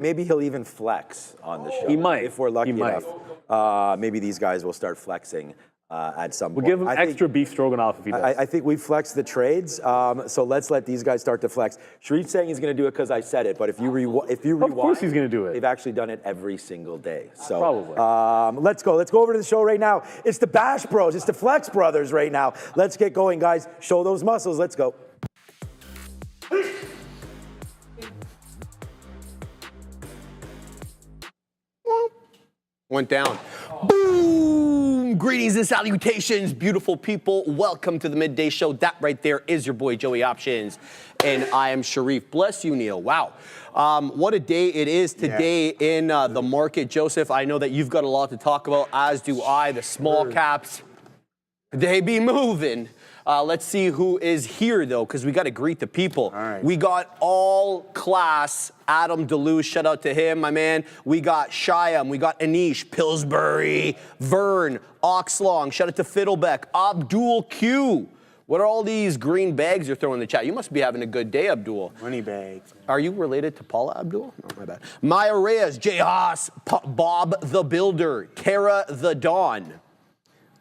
Maybe he'll even flex on the show. He might. If we're lucky enough. Maybe these guys will start flexing at some point. We'll give him extra beef stroganoff if he does. I think we've flexed the trades, so let's let these guys start to flex. Sharif's saying he's going to do it because I said it, but if you rewind, of course he's going to do it. They've actually done it every single day. So probably. Let's go over to the show right now. It's the Bash Bros. It's the Flex Brothers right now. Let's get going, guys. Show those muscles. Let's go. Went down. Boom! Greetings and salutations, beautiful people. Welcome to the Midday Show. That right there is your boy, Joey Options. And I am Sharif. Bless you, Neil. Wow. What a day it is today in the market. Joseph, I know that you've got a lot to talk about, as do I. The small caps, they be moving. Let's see who is here, though, because we got to greet the people. All right. We got all class Adam DeLuce, shout out to him, my man. We got Shyam, we got Anish, Pillsbury, Vern, Oxlong, shout out to Fiddlebeck, Abdul Q. What are all these green bags you're throwing in the chat? You must be having a good day, Abdul. Money bags. Are you related to Paula Abdul? No, my bad. Maya Reyes, Jay Haas, Bob the Builder, Tara the Dawn.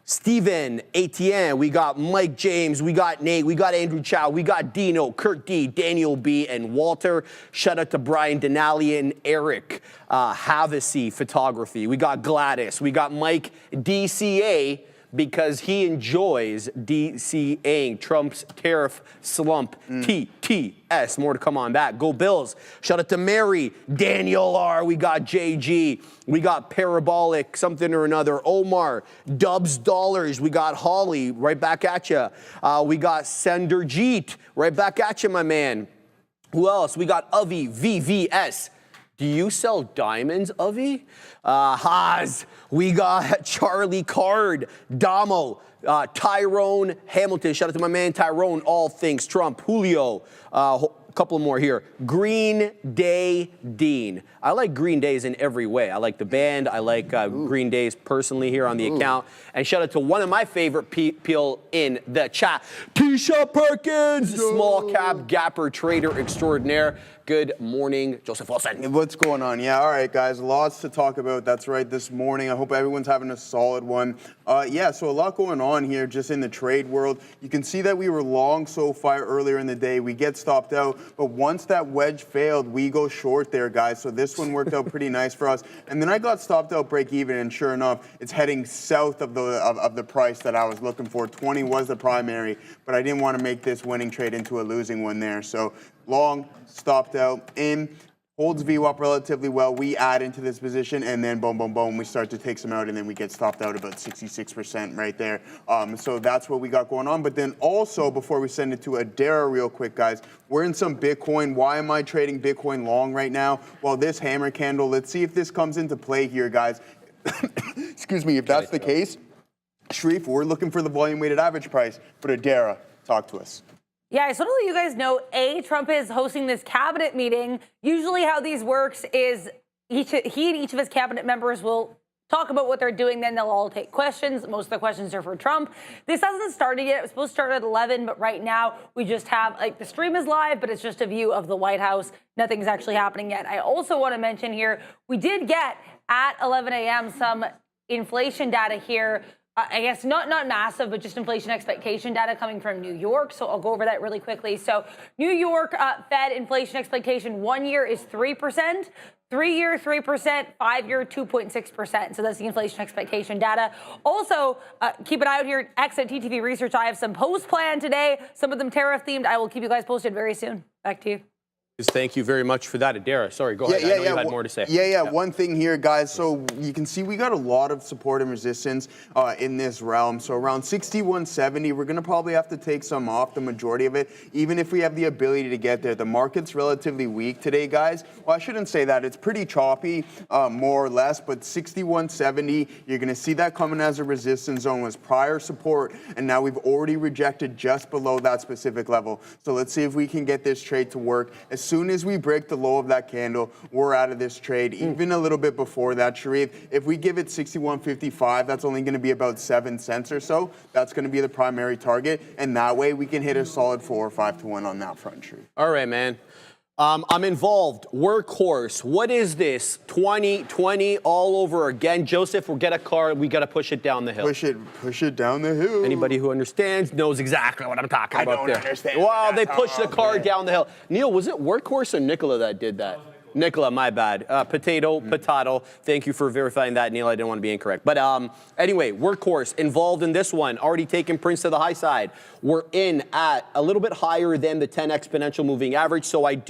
Steven, ATN, we got Mike James, we got Nate, we got Andrew Chow, we got Dino, Kurt D, Daniel B, and Walter. Shout out to Brian Denali and Eric Havasi Photography. We got Gladys, we got Mike DCA, because he enjoys DCAing Trump's tariff slump. TTS. More to come on that. Go Bills. Shout out to Mary, Daniel R. We got JG. We got Parabolic, something or another. Omar, Dubs Dollars. We got Holly, right back at you. We got Sender Jeet, right back at you, my man. Who else? We got Avi, VVS. Do you sell diamonds, Avi? Haas. We got Charlie Card, Damo, Tyrone Hamilton. Shout out to my man Tyrone, All Things Trump, Julio. A couple more here. Green Day Dean. I like Green Days in every way. I like the band. I like Green Days personally here on the account. And shout out to one of my favorite people in the chat, Tisha Perkins, small cap gapper trader extraordinaire. Good morning, Joseph Wilson. What's going on? Yeah, all right, guys. Lots to talk about. That's right, this morning. I hope everyone's having a solid one. Yeah, so a lot going on here just in the trade world. You can see that we were long SOFI earlier in the day. We get stopped out, but once that wedge failed, we go short there, guys. So this one worked out pretty nice for us. And then I got stopped out break even, and sure enough, it's heading south of the price that I was looking for. 20 was the primary, but I didn't want to make this winning trade into a losing one there. So long, stopped out, in, holds VWAP relatively well. We add into this position, and then boom, boom, boom, we start to take some out, and then we get stopped out about 66% right there. So that's what we got going on. But then also, before we send it to Adara real quick, guys, we're in some Bitcoin. Why am I trading Bitcoin long right now? Well, this hammer candle, let's see if this comes into play here, guys. Excuse me, if that's the case, Sharif, we're looking for the volume-weighted average price. But Adara, talk to us. Yeah, so to let you guys know, Trump is hosting this cabinet meeting. Usually how these works is he and each of his cabinet members will talk about what they're doing, then they'll all take questions. Most of the questions are for Trump. This hasn't started yet. It was supposed to start at 11, but right now we just have, like, the stream is live, but it's just a view of the White House. Nothing's actually happening yet. I also want to mention here, we did get at 11 a.m. some inflation data here. I guess not massive, but just inflation expectation data coming from New York. So I'll go over that really quickly. So New York Fed inflation expectation 1 year is 3%, 3 year 3%, 5 year 2.6%. So that's the inflation expectation data. Also, keep an eye out here. Exit TTV Research. I have some posts planned today. Some of them tariff themed. I will keep you guys posted very soon. Back to you. Thank you very much for that, Adara. Sorry, go ahead. I know you had more to say. Yeah. One thing here, guys. So you can see we got a lot of support and resistance in this realm. So around 6170, we're going to probably have to take some off, the majority of it, even if we have the ability to get there. The market's relatively weak today, guys. Well, I shouldn't say that. It's pretty choppy, more or less, but 6170, you're going to see that coming as a resistance zone, was prior support, and now we've already rejected just below that specific level. So let's see if we can get this trade to work. As soon as we break the low of that candle, we're out of this trade. Even a little bit before that, Sharif, if we give it 61.55, that's only going to be about 7 cents or so. That's going to be the primary target, and that way we can hit a solid 4 or 5 to 1 on that front, Sharif. All right, man. I'm involved. Workhorse. What is this? 2020 all over again. Joseph, we'll get a car. We got to push it down the hill. Push it down the hill. Anybody who understands knows exactly what I'm talking about there. I don't understand. Wow, they pushed the car down the hill. Neil, was it Workhorse or Nicola that did that? Nicola, my bad. Potato. Thank you for verifying that, Neil. I didn't want to be incorrect. But anyway, Workhorse involved in this one. Already taken Prince to the high side. We're in at a little bit higher than the 10 exponential moving average. So I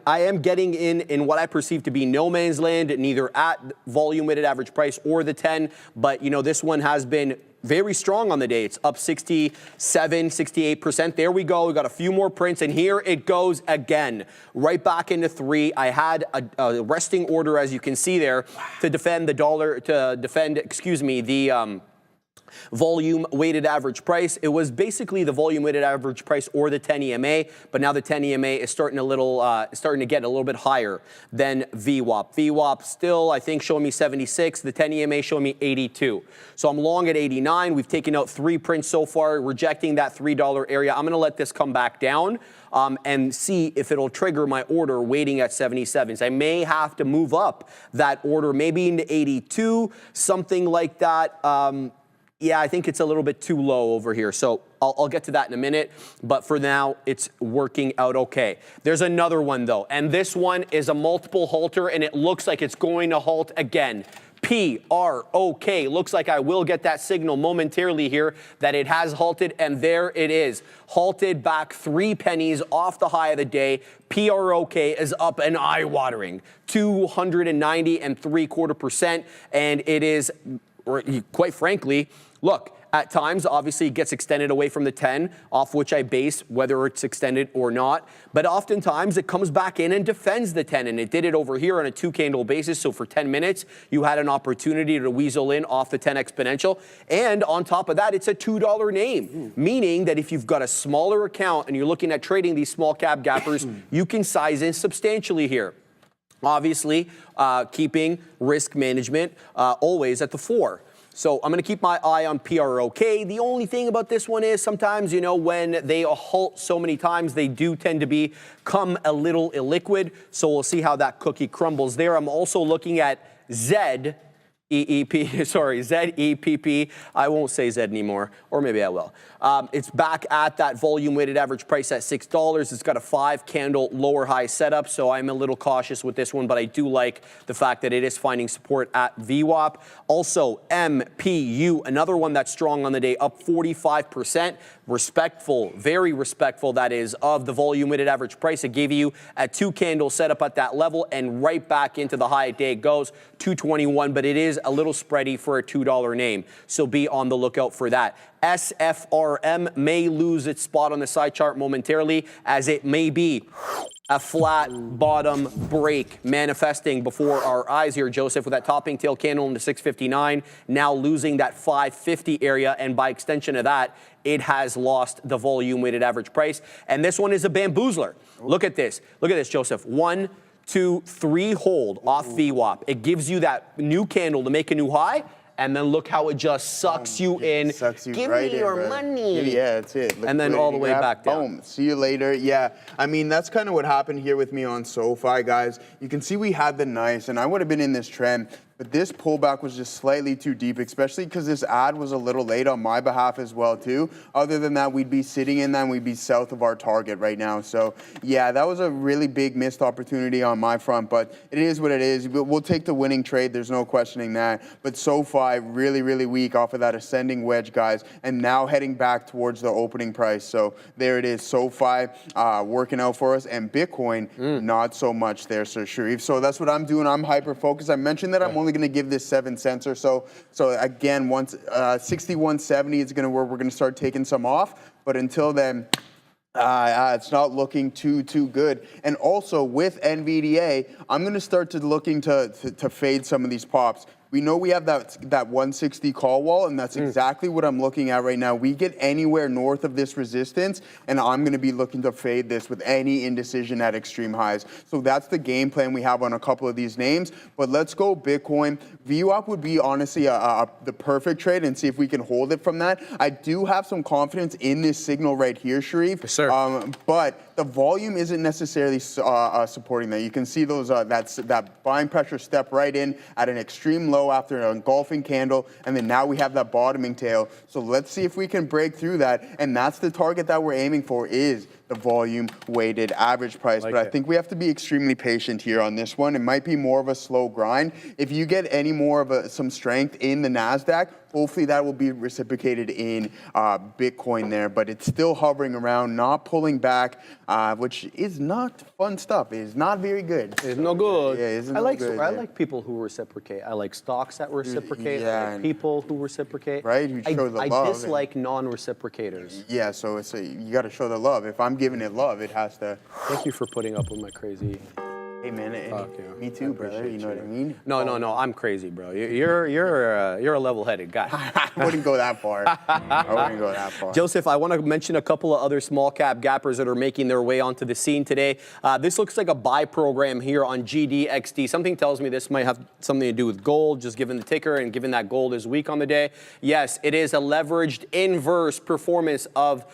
am getting in what I perceive to be no man's land, neither at volume weighted average price or the 10. But, you know, this one has been very strong on the day. It's up 67, 68%. There we go. We got a few more prints, and here it goes again. Right back into 3. I had a resting order, as you can see there, to defend the dollar, the volume weighted average price. It was basically the volume weighted average price or the 10 EMA, but now the 10 EMA is starting to get a little bit higher than VWAP. VWAP still, I think, showing me 76. The 10 EMA showing me 82. So I'm long at 89. We've taken out 3 prints so far, rejecting that $3 area. I'm going to let this come back down and see if it'll trigger my order waiting at 77. So I may have to move up that order, maybe into 82, something like that. Yeah, I think it's a little bit too low over here. So I'll get to that in a minute. But for now, it's working out okay. There's another one, though. And this one is a multiple halter, and it looks like it's going to halt again. PROK. Looks like I will get that signal momentarily here that it has halted, and there it is. Halted back 3 pennies off the high of the day. PROK is up an eye-watering 290.75%, and it is, quite frankly, look, at times, obviously, it gets extended away from the 10, off which I base whether it's extended or not. But oftentimes, it comes back in and defends the 10, and it did it over here on a 2-candle basis. So for 10 minutes, you had an opportunity to weasel in off the 10 exponential. And on top of that, it's a $2 name, meaning that if you've got a smaller account and you're looking at trading these small cap gappers, you can size in substantially here. Obviously, keeping risk management always at the fore. So I'm going to keep my eye on PROK. The only thing about this one is sometimes, you know, when they halt so many times, they do tend to become a little illiquid. So we'll see how that cookie crumbles there. I'm also looking at ZEPP. I won't say Z anymore, or maybe I will. It's back at that volume weighted average price at $6. It's got a 5-candle lower high setup, so I'm a little cautious with this one, but I do like the fact that it is finding support at VWAP. Also, MPU, another one that's strong on the day, up 45%. Respectful, very respectful, that is, of the volume weighted average price. It gave you a 2-candle setup at that level, and right back into the high day it goes, 221, but it is a little spready for a $2 name, so be on the lookout for that. SFRM may lose its spot on the side chart momentarily, as it may be a flat bottom break manifesting before our eyes here, Joseph, with that topping tail candle into 659, now losing that 550 area, and by extension of that, it has lost the volume weighted average price. And this one is a bamboozler. Look at this. Look at this, Joseph. 1, 2, 3 hold off VWAP. It gives you that new candle to make a new high, and then look how it just sucks you in. Give right me your in, money. Yeah, that's it. And then all the way back down. Boom. See you later. Yeah, I mean, that's kind of what happened here with me on SOFI, guys. You can see we had the nice, and I would have been in this trend. But this pullback was just slightly too deep, especially because this ad was a little late on my behalf as well, too. Other than that, we'd be sitting in that and we'd be south of our target right now. So, yeah, that was a really big missed opportunity on my front, but it is what it is. We'll take the winning trade. There's no questioning that. But SOFI, really, really weak off of that ascending wedge, guys, and now heading back towards the opening price. So there it is, SOFI working out for us, and Bitcoin, not so much there, Sir Sharif. So that's what I'm doing. I'm hyper-focused. I mentioned that I'm only going to give this 7 cents or so. So again, once 61.70 is where we're going to start taking some off. But until then, it's not looking too good. And also with NVDA, I'm going to start looking to fade some of these pops. We know we have that 160 call wall, and that's exactly what I'm looking at right now. We get anywhere north of this resistance, and I'm going to be looking to fade this with any indecision at extreme highs. So that's the game plan we have on a couple of these names. But let's go Bitcoin. VWAP would be honestly the perfect trade, and see if we can hold it from that. I do have some confidence in this signal right here, Sharif. Yes, sir. But the volume isn't necessarily supporting that. You can see those that buying pressure step right in at an extreme low after an engulfing candle, and then now we have that bottoming tail. So let's see if we can break through that, and that's the target that we're aiming for, is the volume weighted average price. But I think we have to be extremely patient here on this one. It might be more of a slow grind. If you get any more of some strength in the Nasdaq, hopefully that will be reciprocated in Bitcoin there, but it's still hovering around, not pulling back, which is not fun stuff. It is not very good. It's no good. Yeah, it's I no like good, I yeah. like people who reciprocate. I like stocks that reciprocate. Yeah, I like people who reciprocate. Right, who show the love I and- dislike non-reciprocators. Yeah, so you got to show the love. If I'm giving it love, it has to. Thank you for putting up with my crazy. Hey man, Yeah. me too, brother. You know what I mean? No, I'm crazy, bro. You're a level-headed guy. I wouldn't go that far. I wouldn't go that far. Joseph, I want to mention a couple of other small cap gappers that are making their way onto the scene today. This looks like a buy program here on GDXD. Something tells me this might have something to do with gold, just given the ticker and given that gold is weak on the day. Yes, it is a leveraged inverse performance of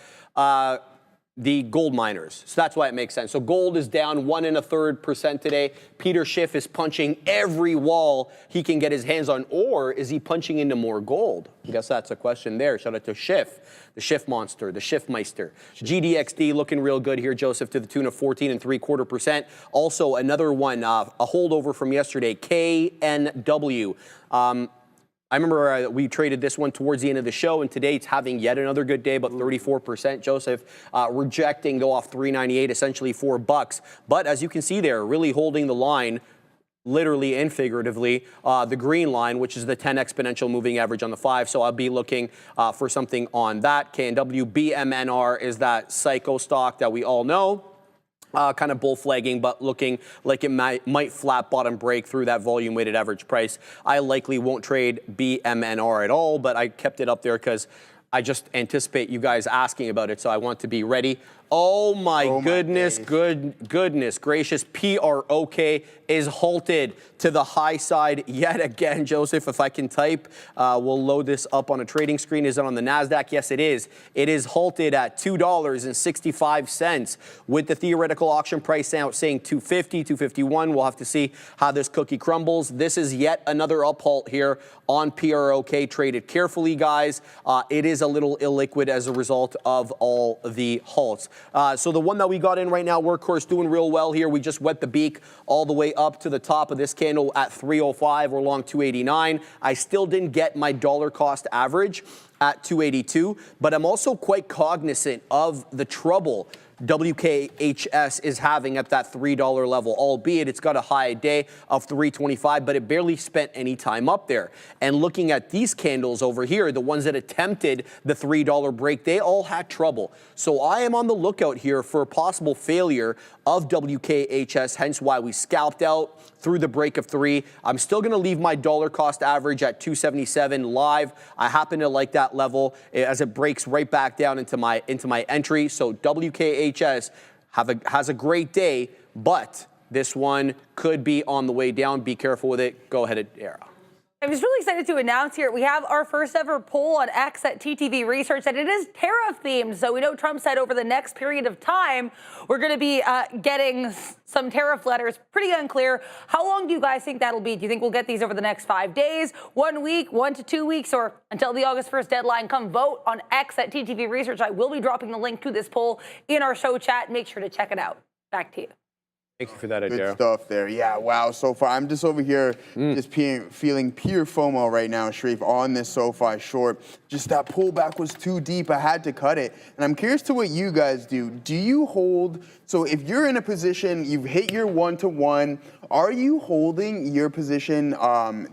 the gold miners. So that's why it makes sense. So gold is down 1 1/3% today. Peter Schiff is punching every wall he can get his hands on, or is he punching into more gold? I guess that's a question there. Shout out to Schiff, the Schiff monster, the Schiffmeister. GDXD looking real good here, Joseph, to the tune of 14.75%. Also another one, a holdover from yesterday, KNW. I remember we traded this one towards the end of the show, and today it's having yet another good day, about 34%. Joseph rejecting though off 398, essentially $4. But as you can see there, really holding the line, literally and figuratively, the green line, which is the 10 exponential moving average on the 5. So I'll be looking for something on that. KNW, BMNR is that psycho stock that we all know. Kind of bull flagging, but looking like it might flat bottom break through that volume weighted average price. I likely won't trade BMNR at all, but I kept it up there because I just anticipate you guys asking about it, so I want to be ready. Oh my goodness, goodness gracious. PROK is halted to the high side yet again. Joseph, if I can type, we'll load this up on a trading screen. Is it on the Nasdaq? Yes, it is. It is halted at $2.65 with the theoretical auction price out saying 250, 251. We'll have to see how this cookie crumbles. This is yet another up halt here on PROK. Traded carefully, guys. It is a little illiquid as a result of all the halts. So the one that we got in right now, Workhorse, doing real well here. We just wet the beak all the way up to the top of this candle at 305 or long 289. I still didn't get my dollar cost average at 282, but I'm also quite cognizant of the trouble WKHS is having at that $3 level, albeit it's got a high day of 325, but it barely spent any time up there. And looking at these candles over here, the ones that attempted the $3 break, they all had trouble. So I am on the lookout here for a possible failure of WKHS, hence why we scalped out through the break of 3. I'm still going to leave my dollar cost average at 277 live. I happen to like that level as it breaks right back down into my entry. So WKHS has a great day, but this one could be on the way down. Be careful with it. Go ahead, Era. I'm just really excited to announce here we have our first ever poll on X at TTV Research, and it is tariff themed. So we know Trump said over the next period of time we're going to be getting some tariff letters. Pretty unclear. How long do you guys think that'll be? Do you think we'll get these over the next 5 days, 1 week, 1 to 2 weeks, or until the August 1st deadline? Come vote on X at TTV Research. I will be dropping the link to this poll in our show chat. Make sure to check it out. Back to you. Thank you for that, Good Adara. stuff there. Yeah, wow. So far, I'm just over here just feeling pure FOMO right now, Sharif, on this SOFI short. Just that pullback was too deep. I had to cut it. And I'm curious to what you guys do. Do you hold, so if you're in a position, you've hit your 1-to-1, are you holding your position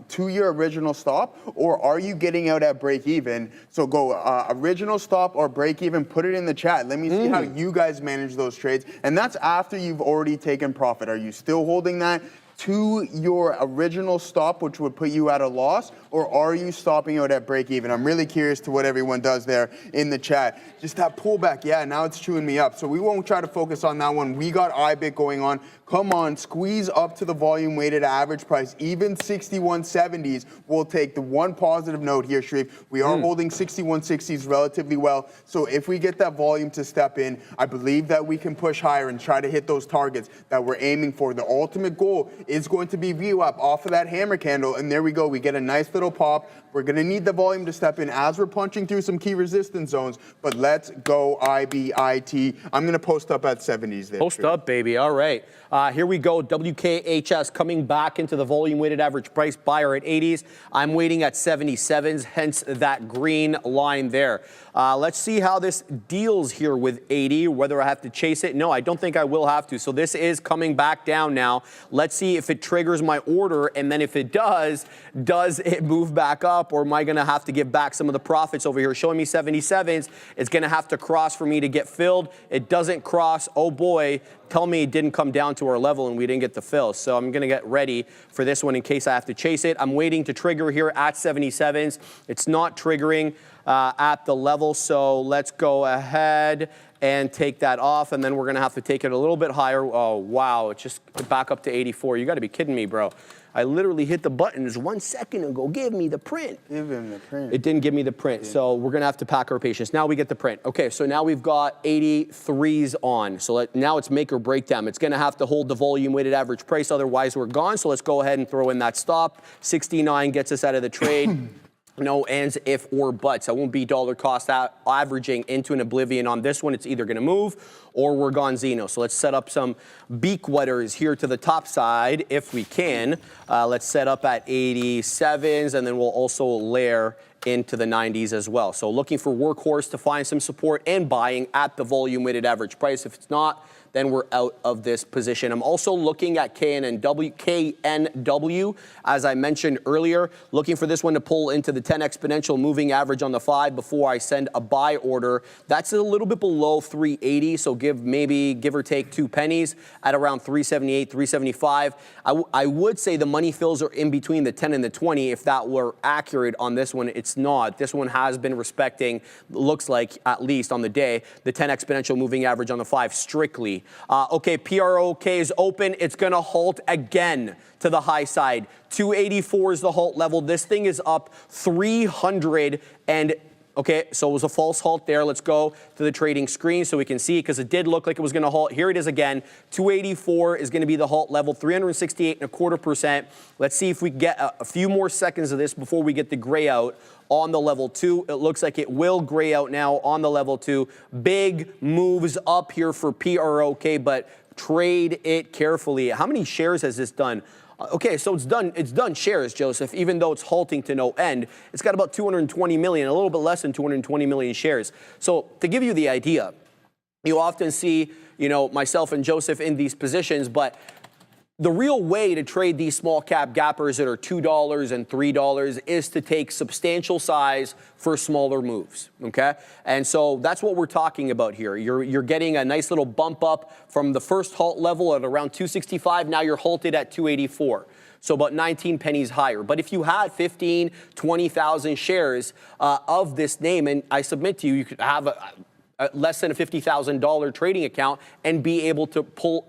to your original stop, or are you getting out at break even? So go original stop or break even, put it in the chat. Let me see how you guys manage those trades. And that's after you've already taken profit. Are you still holding that to your original stop, which would put you at a loss, or are you stopping out at break even? I'm really curious to what everyone does there in the chat. Just that pullback, yeah, now it's chewing me up. So we won't try to focus on that one. We got IBIT going on. Come on, squeeze up to the volume weighted average price. Even 6170s will take. The one positive note here, Sharif, we are holding 6160s relatively well. So if we get that volume to step in, I believe that we can push higher and try to hit those targets that we're aiming for. The ultimate goal is going to be VWAP off of that hammer candle. And there we go. We get a nice little pop. We're going to need the volume to step in as we're punching through some key resistance zones. But let's go IBIT. I'm going to post up at 70s there. Post up, baby. All right. Here we go. WKHS coming back into the volume weighted average price buyer at 80s. I'm waiting at 77s, hence that green line there. Let's see how this deals here with 80, whether I have to chase it. No, I don't think I will have to. So this is coming back down now. Let's see if it triggers my order. And then if it does it move back up, or am I going to have to give back some of the profits over here? Showing me 77s. It's going to have to cross for me to get filled. It doesn't cross. Oh boy. Tell me it didn't come down to our level and we didn't get the fill. So I'm going to get ready for this one in case I have to chase it. I'm waiting to trigger here at 77s. It's not triggering at the level. So let's go ahead and take that off. And then we're going to have to take it a little bit higher. Oh, wow. It's just back up to 84. You got to be kidding me, bro. I literally hit the buttons 1 second ago. Give me the print. Give him the print. It didn't give me the print. Yeah. So we're going to have to pack our patience. Now we get the print. Okay, so now we've got 83s on. So now it's make or break them. It's going to have to hold the volume weighted average price. Otherwise, we're gone. So let's go ahead and throw in that stop. 69 gets us out of the trade. No ands, if, or buts. I won't be dollar cost averaging into an oblivion on this one. It's either going to move or we're gone Zeno. So let's set up some beak wetters here to the top side if we can. Let's set up at 87s, and then we'll also layer into the 90s as well. So looking for workhorse to find some support and buying at the volume weighted average price. If it's not, then we're out of this position. I'm also looking at KNW, as I mentioned earlier, looking for this one to pull into the 10 exponential moving average on the 5 before I send a buy order. That's a little bit below 380, so give or take 2 pennies at around 378, 375. I would say the money fills are in between the 10 and the 20 if that were accurate on this one. It's not. This one has been respecting, looks like, at least on the day, the 10 exponential moving average on the 5 strictly. Okay, PROK is open. It's going to halt again to the high side. 284 is the halt level. This thing is up 300 and okay, so it was a false halt there. Let's go to the trading screen so we can see, because it did look like it was going to halt. Here it is again. 284 is going to be the halt level, 368.25%. Let's see if we get a few more seconds of this before we get the gray out on the level 2. It looks like it will gray out now on the level 2. Big moves up here for PROK, but trade it carefully. How many shares has this done? Okay, so it's done shares, Joseph, even though it's halting to no end. It's got about 220 million, a little bit less than 220 million shares. So to give you the idea, you often see, myself and Joseph in these positions, but the real way to trade these small cap gappers that are $2 and $3 is to take substantial size for smaller moves, okay? And so that's what we're talking about here. You're getting a nice little bump up from the first halt level at around 265. Now you're halted at 284. So about 19 pennies higher. But if you had 15, 20,000 shares of this name, and I submit to you, you could have less than a $50,000 trading account and be able to pull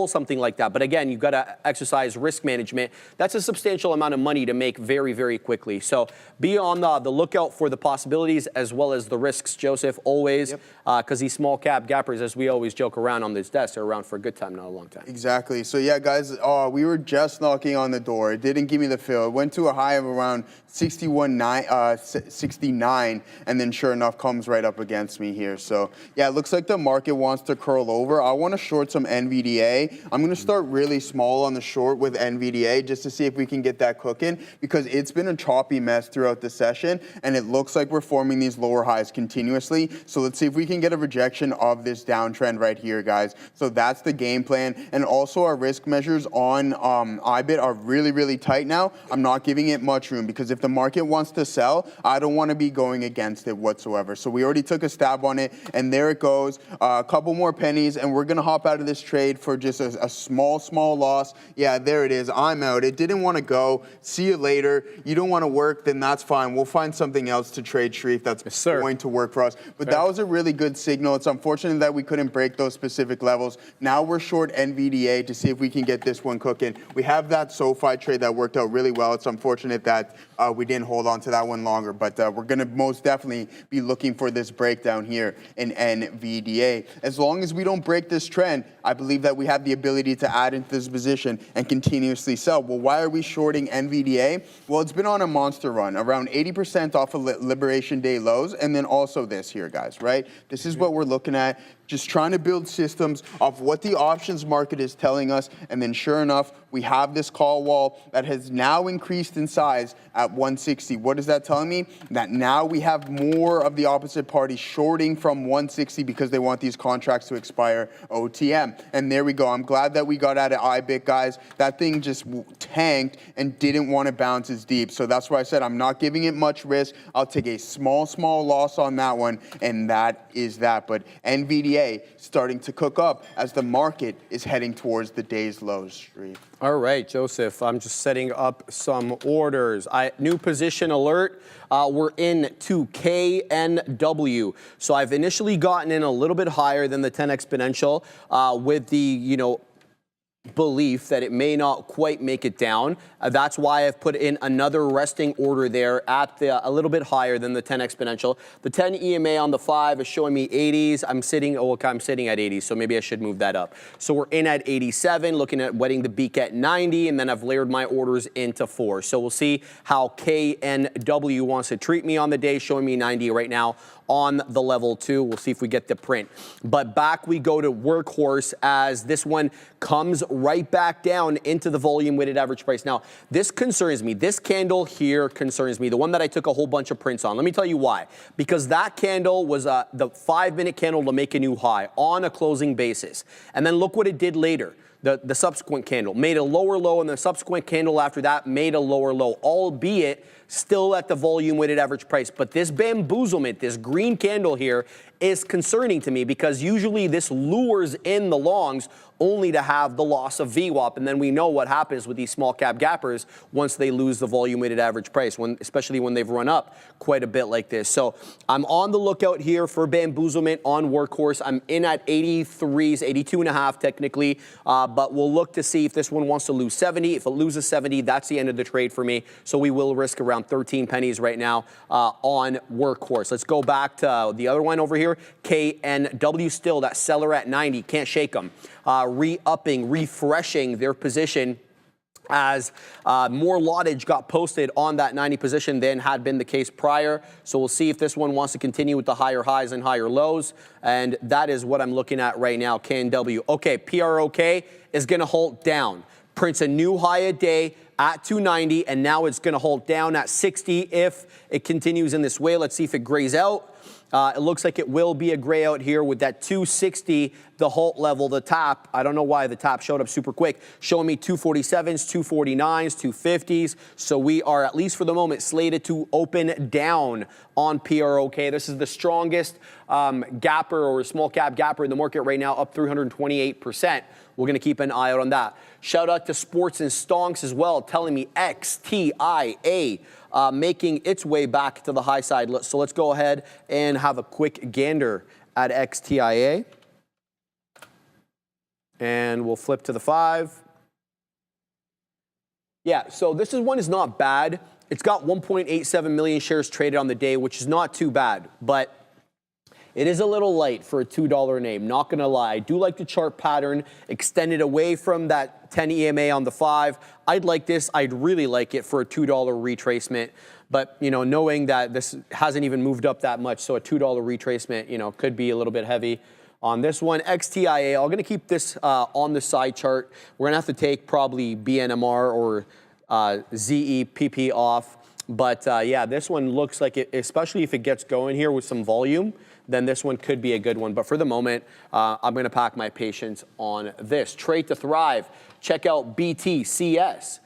something like that. But again, you've got to exercise risk management. That's a substantial amount of money to make very, very quickly. So be on the lookout for the possibilities as well as the risks, Joseph, always, because these small cap gappers, as we always joke around on this desk, are around for a good time, not a long time. Exactly. So yeah, guys, we were just knocking on the door. It didn't give me the fill. It went to a high of around 69, and then sure enough comes right up against me here. So yeah, it looks like the market wants to curl over. I want to short some NVDA. I'm going to start really small on the short with NVDA just to see if we can get that cooking, because it's been a choppy mess throughout the session, and it looks like we're forming these lower highs continuously. So let's see if we can get a rejection of this downtrend right here, guys. So that's the game plan. And also our risk measures on IBIT are really, really tight now. I'm not giving it much room, because if the market wants to sell, I don't want to be going against it whatsoever. So we already took a stab on it, and there it goes. A couple more pennies, and we're going to hop out of this trade for just a small loss. Yeah, there it is. I'm out. It didn't want to go. See you later. You don't want to work, then that's fine. We'll find something else to trade, Sharif, that's going to work for us. But that was a really good signal. It's unfortunate that we couldn't break those specific levels. Now we're short NVDA to see if we can get this one cooking. We have that SOFI trade that worked out really well. It's unfortunate that we didn't hold on to that one longer, but we're going to most definitely be looking for this breakdown here in NVDA. As long as we don't break this trend, I believe that we have the ability to add into this position and continuously sell. Well, why are we shorting NVDA? Well, it's been on a monster run, around 80% off of Liberation Day lows, and then also this here, guys, right? This is what we're looking at. Just trying to build systems of what the options market is telling us, and then sure enough, we have this call wall that has now increased in size at 160. What is that telling me? That now we have more of the opposite party shorting from 160 because they want these contracts to expire OTM. And there we go. I'm glad that we got out of IBIT, guys. That thing just tanked and didn't want to bounce as deep. So that's why I said I'm not giving it much risk. I'll take a small loss on that one, and that is that. But NVDA starting to cook up as the market is heading towards the day's lows, Sharif. All right, Joseph, I'm just setting up some orders. New position alert. We're in to KNW. So I've initially gotten in a little bit higher than the 10 exponential with the, belief that it may not quite make it down. That's why I've put in another resting order there at a little bit higher than the 10 exponential. The 10 EMA on the 5 is showing me 80s. I'm sitting at 80, so maybe I should move that up. So we're in at 87, looking at wetting the beak at 90, and then I've layered my orders into 4. So we'll see how KNW wants to treat me on the day, showing me 90 right now on the level 2. We'll see if we get the print. But back we go to Workhorse as this one comes right back down into the volume weighted average price. Now, this concerns me. This candle here concerns me, the one that I took a whole bunch of prints on. Let me tell you why. Because that candle was the 5-minute candle to make a new high on a closing basis. And then look what it did later. The subsequent candle made a lower low, and the subsequent candle after that made a lower low, albeit still at the volume weighted average price. But this bamboozlement, this green candle here, is concerning to me because usually this lures in the longs only to have the loss of VWAP. And then we know what happens with these small cap gappers once they lose the volume weighted average price, especially when they've run up quite a bit like this. So I'm on the lookout here for bamboozlement on Workhorse. I'm in at 83s, 82.5 technically, but we'll look to see if this one wants to lose 70. If it loses 70, that's the end of the trade for me. So we will risk around 13 pennies right now on Workhorse. Let's go back to the other one over here. KNW still, that seller at 90, can't shake them. Re-upping, refreshing their position as more wattage got posted on that 90 position than had been the case prior. So we'll see if this one wants to continue with the higher highs and higher lows. And that is what I'm looking at right now, KNW. Okay, PROK is going to hold down. Prints a new high a day at 290, and now it's going to hold down at 60 if it continues in this way. Let's see if it grays out. It looks like it will be a gray out here with that 260, the halt level, the top. I don't know why the top showed up super quick, showing me 247s, 249s, 250s. So we are, at least for the moment, slated to open down on PROK. This is the strongest gapper or small cap gapper in the market right now, up 328%. We're going to keep an eye out on that. Shout out to Sports and Stonks as well, telling me XTIA making its way back to the high side. So let's go ahead and have a quick gander at XTIA. And we'll flip to the 5. Yeah, so this one is not bad. It's got 1.87 million shares traded on the day, which is not too bad, but it is a little light for a $2 name, not gonna lie. I do like the chart pattern extended away from that 10 EMA on the 5. I'd like this, I'd really like it for a $2 retracement. But, knowing that this hasn't even moved up that much, so a $2 retracement, could be a little bit heavy on this one. XTIA, I'm gonna keep this on the side chart. We're gonna have to take probably BNMR or ZEPP off. But yeah, this one looks like it, especially if it gets going here with some volume, then this one could be a good one. But for the moment, I'm going to pack my patience on this. Trade to Thrive. Check out BTCS.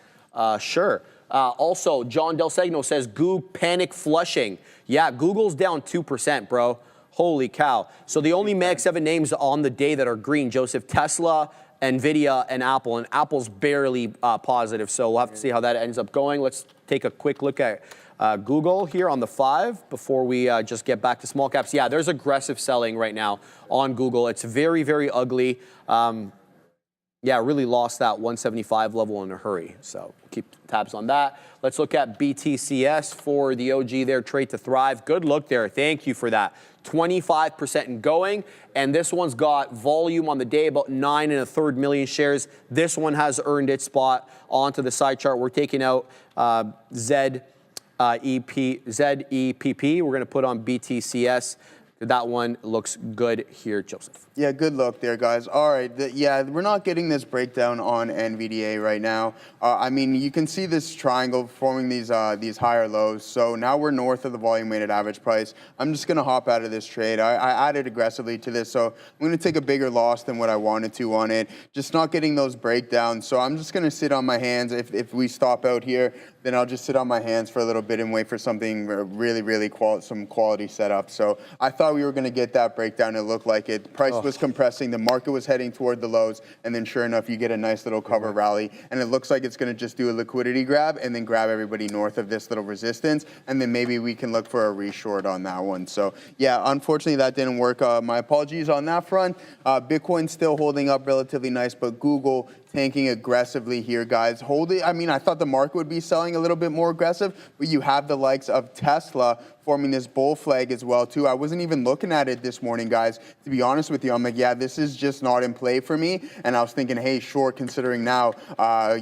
Sure. Also, John Del Segno says, Goog panic flushing. Yeah, Google's down 2%, bro. Holy cow. So the only Mag 7 names on the day that are green, Joseph, Tesla, NVIDIA and Apple, and Apple's barely positive, so we'll have to see how that ends up going. Let's take a quick look at Google here on the 5 before we just get back to small caps. Yeah, there's aggressive selling right now on Google. It's very, very ugly. Yeah, really lost that 175 level in a hurry. So keep tabs on that. Let's look at BTCS for the OG there, Trade to Thrive. Good look there. Thank you for that. 25% in going. And this one's got volume on the day, about 9 1/3 million shares. This one has earned its spot onto the side chart. We're taking out ZEPP. We're going to put on BTCS. That one looks good here, Joseph. Yeah, good luck there, guys. All right, yeah, we're not getting this breakdown on NVDA right now. I mean, you can see this triangle forming these higher lows. So now we're north of the volume-weighted average price. I'm just going to hop out of this trade. I added aggressively to this, so I'm going to take a bigger loss than what I wanted to on it. Just not getting those breakdowns. So I'm just going to sit on my hands. If we stop out here, then I'll just sit on my hands for a little bit and wait for something really some quality setup. So I thought we were going to get that breakdown. It looked like it. Price was compressing. The market was heading toward the lows. And then sure enough, you get a nice little cover rally. And it looks like it's going to just do a liquidity grab and then grab everybody north of this little resistance. And then maybe we can look for a reshort on that one. So yeah, unfortunately, that didn't work. My apologies on that front. Bitcoin's still holding up relatively nice, but Google tanking aggressively here, guys. I mean, I thought the market would be selling a little bit more aggressive, but you have the likes of Tesla forming this bull flag as well, too. I wasn't even looking at it this morning, guys. To be honest with you, I'm like, yeah, this is just not in play for me. And I was thinking, hey, short, considering now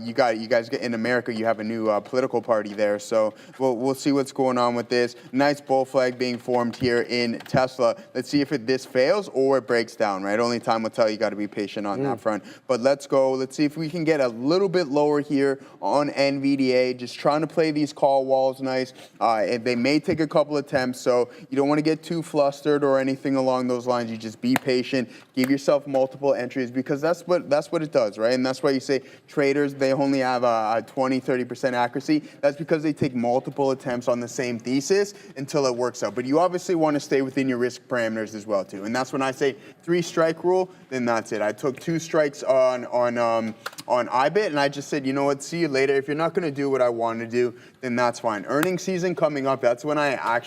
you guys get in America, you have a new political party there. So we'll see what's going on with this. Nice bull flag being formed here in Tesla. Let's see if this fails or it breaks down, right? Only time will tell. You got to be patient on that front. But let's go. Let's see if we can get a little bit lower here on NVDA. Just trying to play these call walls nice. And they may take a couple attempts, so you don't want to get too flustered or anything along those lines. You just be patient, give yourself multiple entries, because that's what it does, right? And that's why you say traders, they only have a 20-30% accuracy. That's because they take multiple attempts on the same thesis until it works out. But you obviously want to stay within your risk parameters as well too. And that's when I say 3-strike rule, then that's it. I took 2 strikes on IBIT, and I just said, you know what, see you later. If you're not going to do what I want to do, then that's fine. Earnings season coming up, that's when I actually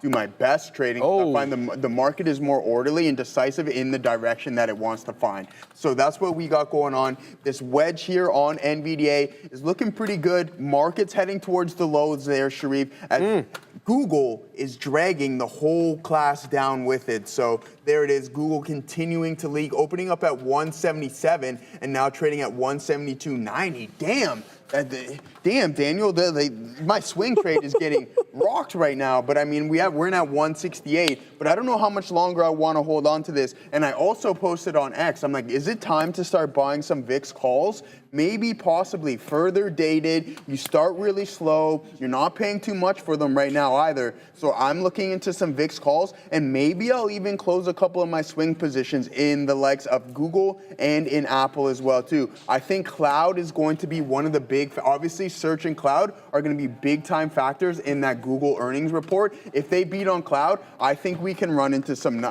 do my best trading. I find the market is more orderly and decisive in the direction that it wants to find. So that's what we got going on. This wedge here on NVDA is looking pretty good. Market's heading towards the lows there, Sharif. As Google is dragging the whole class down with it. So there it is. Google continuing to leak, opening up at 177 and now trading at 172.90. Damn. Damn, Daniel, my swing trade is getting rocked right now. But I mean, we're in at 168. But I don't know how much longer I want to hold on to this. And I also posted on X. I'm like, is it time to start buying some VIX calls? Maybe, possibly further dated. You start really slow. You're not paying too much for them right now either. So I'm looking into some VIX calls, and maybe I'll even close a couple of my swing positions in the likes of Google and in Apple as well too. I think cloud is going to be one of the big, obviously search and cloud are going to be big time factors in that Google earnings report. If they beat on cloud, I think we can run into some,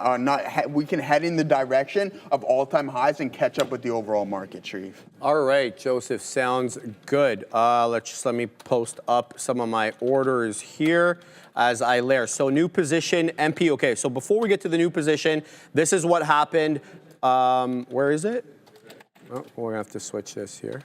we can head in the direction of all-time highs and catch up with the overall market, Sharif. All right, Joseph, sounds good. Let me post up some of my orders here as I layer. So new position, MP. Okay, so before we get to the new position, this is what happened. Where is it? Oh, we're gonna have to switch this here.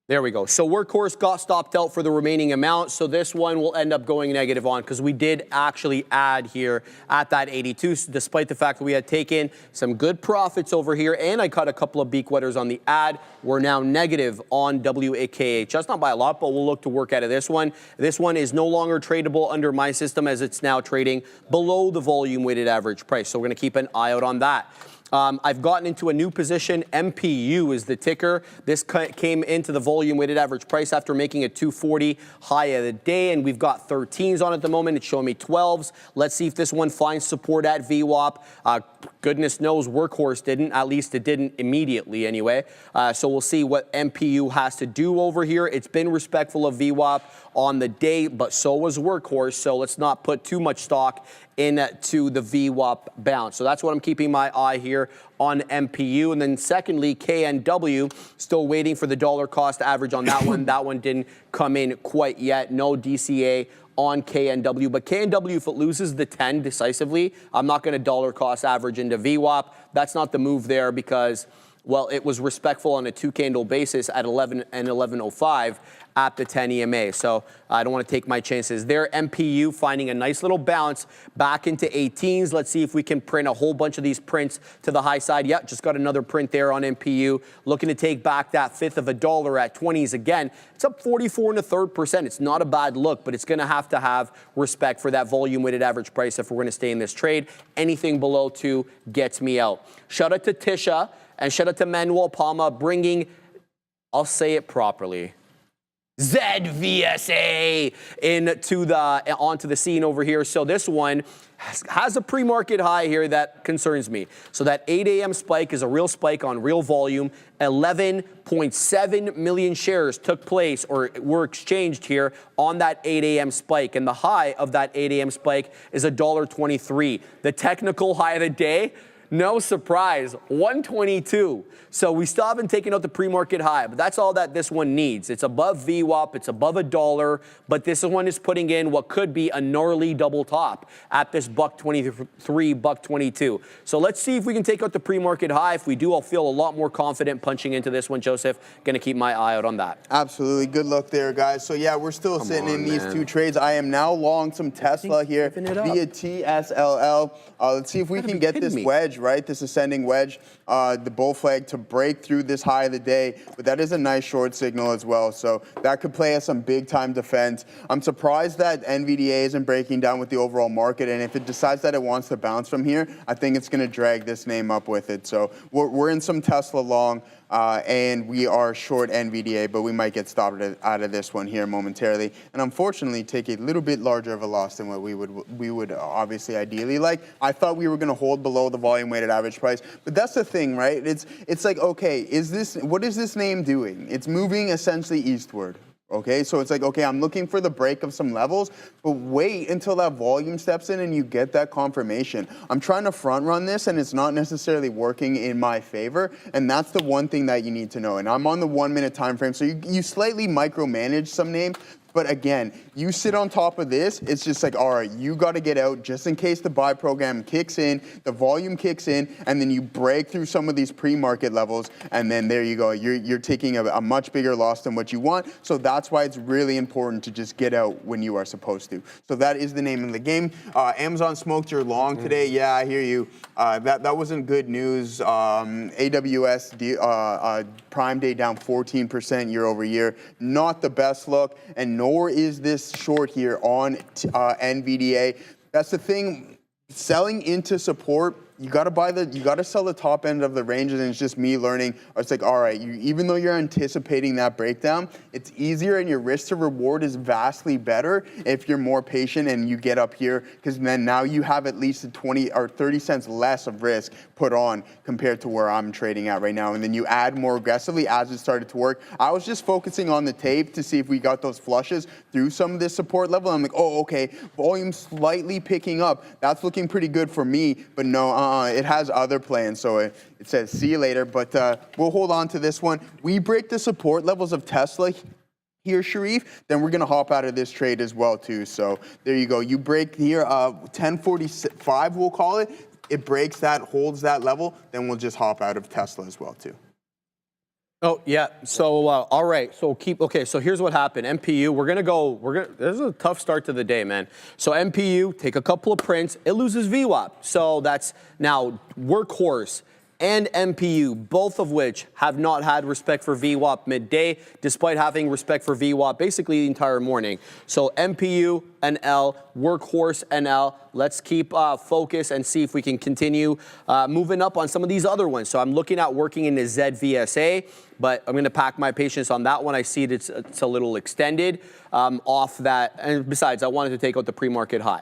There we go. So Workhorse got stopped out for the remaining amount. So this one will end up going negative on because we did actually add here at that 82, despite the fact that we had taken some good profits over here. And I cut a couple of beak wetters on the add. We're now negative on WAKH. That's not by a lot, but we'll look to work out of this one. This one is no longer tradable under my system as it's now trading below the volume weighted average price. So we're going to keep an eye out on that. I've gotten into a new position. MPU is the ticker. This came into the volume weighted average price after making a 240 high of the day, and we've got 13s on at the moment. It's showing me 12s. Let's see if this one finds support at VWAP. Goodness knows Workhorse didn't. At least it didn't immediately anyway. So we'll see what MPU has to do over here. It's been respectful of VWAP on the day, but so was Workhorse. So let's not put too much stock into the VWAP bounce. So that's what I'm keeping my eye here on MPU. And then secondly, KNW, still waiting for the dollar cost average on that one. That one didn't come in quite yet. No DCA on KNW, but KNW, if it loses the 10 decisively, I'm not going to dollar cost average into VWAP. That's not the move there because, well, it was respectful on a 2-candle basis at 11 and 11.05 at the 10 EMA. So I don't want to take my chances there. MPU finding a nice little bounce back into 18s. Let's see if we can print a whole bunch of these prints to the high side. Yep, just got another print there on MPU. Looking to take back that fifth of a dollar at 20s again. It's up 44 1/3%. It's not a bad look, but it's going to have respect for that volume weighted average price if we're going to stay in this trade. Anything below 2 gets me out. Shout out to Tisha and shout out to Manuel Palma bringing, I'll say it properly, ZVSA onto the scene over here. So this one has a pre-market high here that concerns me. So that 8 a.m. spike is a real spike on real volume. 11.7 million shares took place or were exchanged here on that 8 a.m. spike. And the high of that 8 a.m. spike is $1.23. The technical high of the day, no surprise, 122. So we still haven't taken out the pre-market high, but that's all that this one needs. It's above VWAP, it's above $1, but this one is putting in what could be a gnarly double top at this $1.23, $1.22. So let's see if we can take out the pre-market high. If we do, I'll feel a lot more confident punching into this one, Joseph. Gonna keep my eye out on that. Absolutely. Good luck there, guys. So yeah, we're still sitting in these two trades. I am now long some Tesla here via TSLL. Let's see if we can get this wedge, right? This ascending wedge, the bull flag to break through this high of the day, but that is a nice short signal as well. So that could play us some big time defense. I'm surprised that NVDA isn't breaking down with the overall market, and if it decides that it wants to bounce from here, I think it's going to drag this name up with it. So we're in some Tesla long. And we are short NVDA, but we might get stopped out of this one here momentarily, and unfortunately take a little bit larger of a loss than what we would obviously ideally like. I thought we were going to hold below the volume weighted average price, but that's the thing, right? It's like, okay, what is this name doing? It's moving essentially eastward. Okay, so it's like, okay, I'm looking for the break of some levels, but wait until that volume steps in and you get that confirmation. I'm trying to front run this and it's not necessarily working in my favor, and that's the one thing that you need to know. And I'm on the 1 minute time frame, so you slightly micromanage some names. But again, you sit on top of this, it's just like, all right, you got to get out just in case the buy program kicks in, the volume kicks in, and then you break through some of these pre-market levels, and then there you go. You're taking a much bigger loss than what you want. So that's why it's really important to just get out when you are supposed to. So that is the name of the game. Amazon smoked your long today. Yeah, I hear you. That wasn't good news. AWS Prime Day down 14% year over year. Not the best look, and nor is this short here on NVDA. That's the thing. Selling into support, you got to sell the top end of the ranges, and it's just me learning. It's like, all right, even though you're anticipating that breakdown, it's easier and your risk to reward is vastly better if you're more patient and you get up here, because then now you have at least 20 or 30 cents less of risk put on compared to where I'm trading at right now. And then you add more aggressively as it started to work. I was just focusing on the tape to see if we got those flushes through some of this support level. I'm like, oh, okay, volume slightly picking up. That's looking pretty good for me, but no, it has other plans, so it says see you later, but we'll hold on to this one. We break the support levels of Tesla here, Sharif, then we're going to hop out of this trade as well, too. So there you go. You break here, 1045, we'll call it. It breaks that, holds that level, then we'll just hop out of Tesla as well, too. Oh, yeah. So, all right. So so here's what happened. MPU, this is a tough start to the day, man. So MPU, take a couple of prints. It loses VWAP. So that's now Workhorse and MPU, both of which have not had respect for VWAP midday, despite having respect for VWAP basically the entire morning. So MPU, NL, Workhorse, NL. Let's keep focus and see if we can continue moving up on some of these other ones. So I'm looking at working in the ZVSA, but I'm going to pack my patience on that one. I see it's a little extended off that. And besides, I wanted to take out the pre-market high.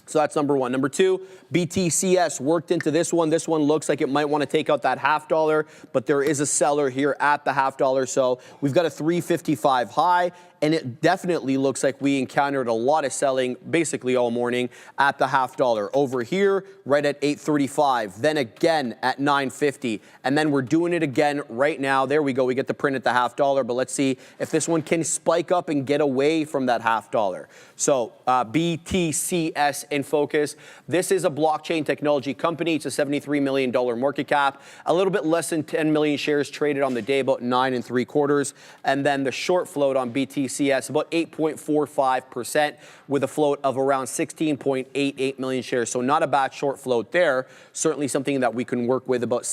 So that's number one. Number two, BTCS worked into this one. This one looks like it might want to take out that $0.50, but there is a seller here at the $0.50. So we've got a 355 high, and it definitely looks like we encountered a lot of selling basically all morning at the $0.50. Over here, right at 835, then again at 950, and then we're doing it again right now. There we go. We get the print at the $0.50, but let's see if this one can spike up and get away from that $0.50. So BTCS in focus. This is a blockchain technology company. It's a $73 million market cap, a little bit less than 10 million shares traded on the day, about 9 3/4. And then the short float on BTCS, about 8.45%, with a float of around 16.88 million shares. So not a bad short float there. Certainly something that we can work with, about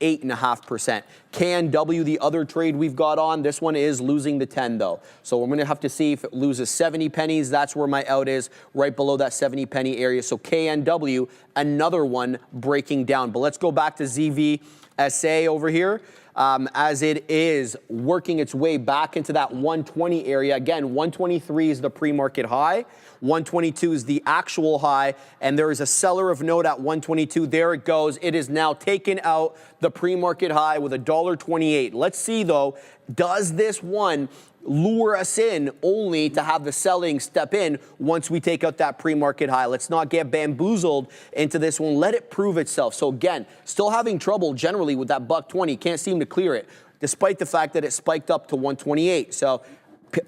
8.5%. KNW, the other trade we've got on, this one is losing the 10 though. So we're going to have to see if it loses 70 pennies. That's where my out is, right below that 70 penny area. So KNW, another one breaking down. But let's go back to ZVSA over here. As it is working its way back into that 120 area. Again, 123 is the pre-market high. 122 is the actual high, and there is a seller of note at 122. There it goes. It is now taken out the pre-market high with $1.28. Let's see, though, does this one lure us in only to have the selling step in once we take out that pre-market high? Let's not get bamboozled into this one. Let it prove itself. So again, still having trouble generally with that $1.20. Can't seem to clear it, despite the fact that it spiked up to 128. So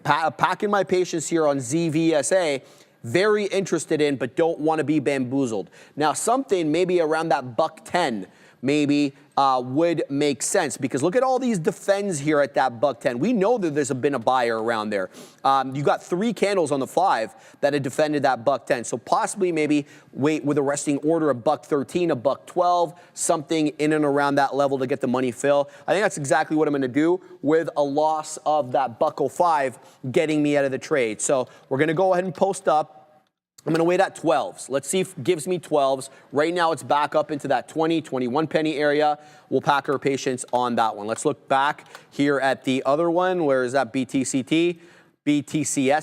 packing my patience here on ZVSA. Very interested in, but don't want to be bamboozled. Now, something maybe around that $1.10 maybe would make sense, because look at all these defends here at that $1.10. We know that there's been a buyer around there. You got 3 candles on the 5 that had defended that $1.10. So possibly maybe wait with a resting order, a $1.13, a $1.12, something in and around that level to get the money fill. I think that's exactly what I'm going to do, with a loss of that $1.05 getting me out of the trade. So we're going to go ahead and post up. I'm going to wait at 12s. Let's see if it gives me 12s. Right now, it's back up into that 20, 21 penny area. We'll pack our patience on that one. Let's look back here at the other one. Where is that? BTCS,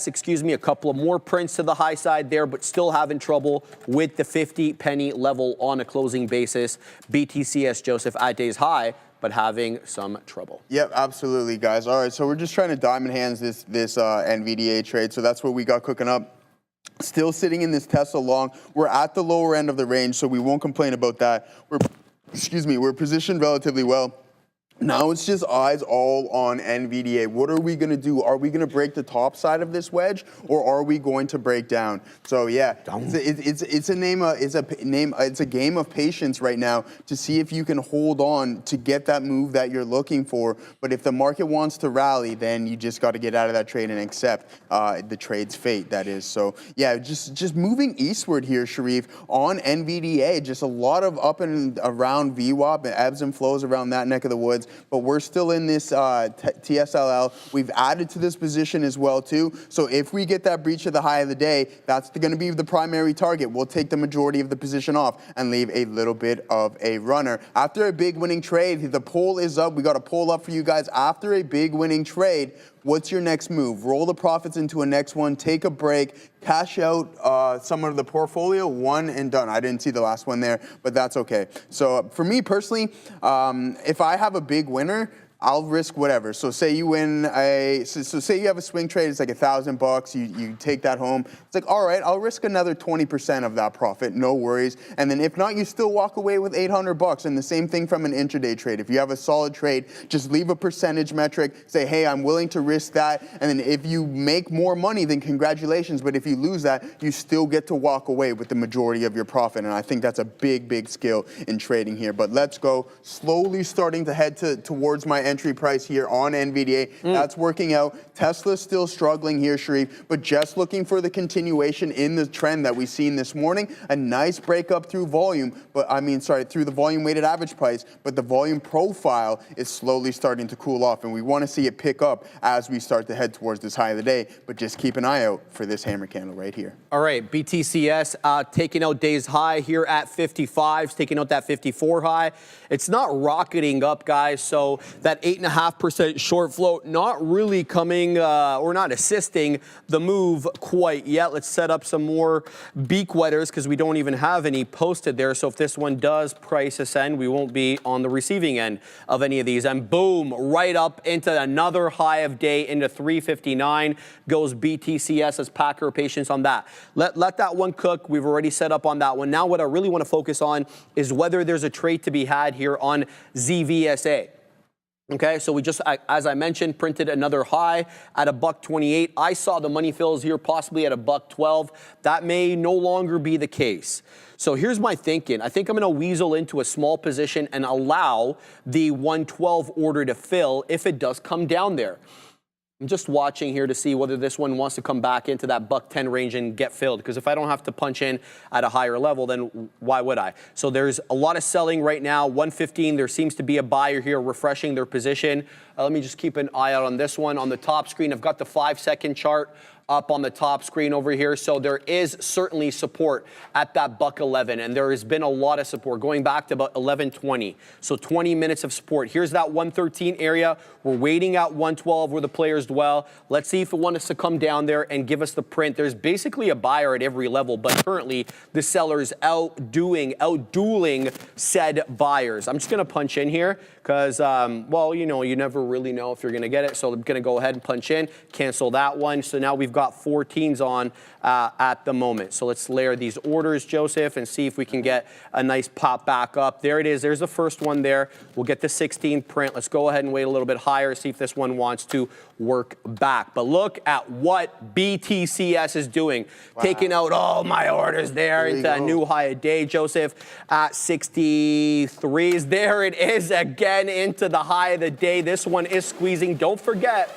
excuse me. A couple of more prints to the high side there, but still having trouble with the 50 penny level on a closing basis. BTCS, Joseph, at day's high, but having some trouble. Yep, absolutely, guys. All right, so we're just trying to diamond hands this NVDA trade. So that's what we got cooking up. Still sitting in this Tesla long. We're at the lower end of the range, so we won't complain about that. We're positioned relatively well. Now it's just eyes all on NVDA. What are we going to do? Are we going to break the top side of this wedge, or are we going to break down? So yeah, it's a game of patience right now to see if you can hold on to get that move that you're looking for. But if the market wants to rally, then you just got to get out of that trade and accept the trade's fate. That is. So yeah, just moving eastward here, Sharif, on NVDA. Just a lot of up and around VWAP and ebbs and flows around that neck of the woods. But we're still in this TSLL. We've added to this position as well, too. So if we get that breach of the high of the day, that's going to be the primary target. We'll take the majority of the position off and leave a little bit of a runner. After a big winning trade, the poll is up. We got a poll up for you guys. After a big winning trade, what's your next move? Roll the profits into a next one, take a break, cash out some of the portfolio, one and done. I didn't see the last one there, but that's okay. So for me personally, if I have a big winner, I'll risk whatever. So say you win so say you have a swing trade, it's like $1,000. You take that home. It's like, all right, I'll risk another 20% of that profit. No worries. And then if not, you still walk away with $800. And the same thing from an intraday trade. If you have a solid trade, just leave a percentage metric. Say, hey, I'm willing to risk that. And then if you make more money, then congratulations. But if you lose that, you still get to walk away with the majority of your profit. And I think that's a big, big skill in trading here. But let's go. Slowly starting to head towards my entry price here on NVDA. That's working out. Tesla's still struggling here, Sharif, but just looking for the continuation in the trend that we've seen this morning. A nice breakup through volume, through the volume weighted average price, but the volume profile is slowly starting to cool off, and we want to see it pick up as we start to head towards this high of the day, but just keep an eye out for this hammer candle right here. All right, BTCS taking out day's high here at 55, taking out that 54 high. It's not rocketing up, guys, so that that 8.5% short float not really coming or not assisting the move quite yet. Let's set up some more beak wetters because we don't even have any posted there. So if this one does price ascend, we won't be on the receiving end of any of these. And boom, right up into another high of day into 359 goes BTCS as Packer patience on that. Let that one cook. We've already set up on that one. Now what I really want to focus on is whether there's a trade to be had here on ZVSA. Okay, so we just, as I mentioned, printed another high at $1.28. I saw the money fills here possibly at $1.12. That may no longer be the case. So here's my thinking. I think I'm going to weasel into a small position and allow the 112 order to fill if it does come down there. I'm just watching here to see whether this one wants to come back into that $1.10 range and get filled. Because if I don't have to punch in at a higher level, then why would I? So there's a lot of selling right now. 115, there seems to be a buyer here refreshing their position. Let me just keep an eye out on this one. On the top screen, I've got the 5-second chart up on the top screen over here. So there is certainly support at that $1.11, and there has been a lot of support going back to about 11:20. So 20 minutes of support. Here's that 113 area. We're waiting at 112 where the players dwell. Let's see if it wants us to come down there and give us the print. There's basically a buyer at every level, but currently the seller's outdueling said buyers. I'm just going to punch in here because, well, you know, you never really know if you're going to get it. So I'm going to go ahead and punch in, cancel that one. So now we've got 14s on at the moment. So let's layer these orders, Joseph, and see if we can get a nice pop back up. There it is. There's the first one there. We'll get the 16 print. Let's go ahead and wait a little bit higher, see if this one wants to work back. But look at what BTCS is doing. Wow. Taking out all my orders there into a new high a day, Joseph, at 63s. There it is again into the high of the day. This one is squeezing. Don't forget,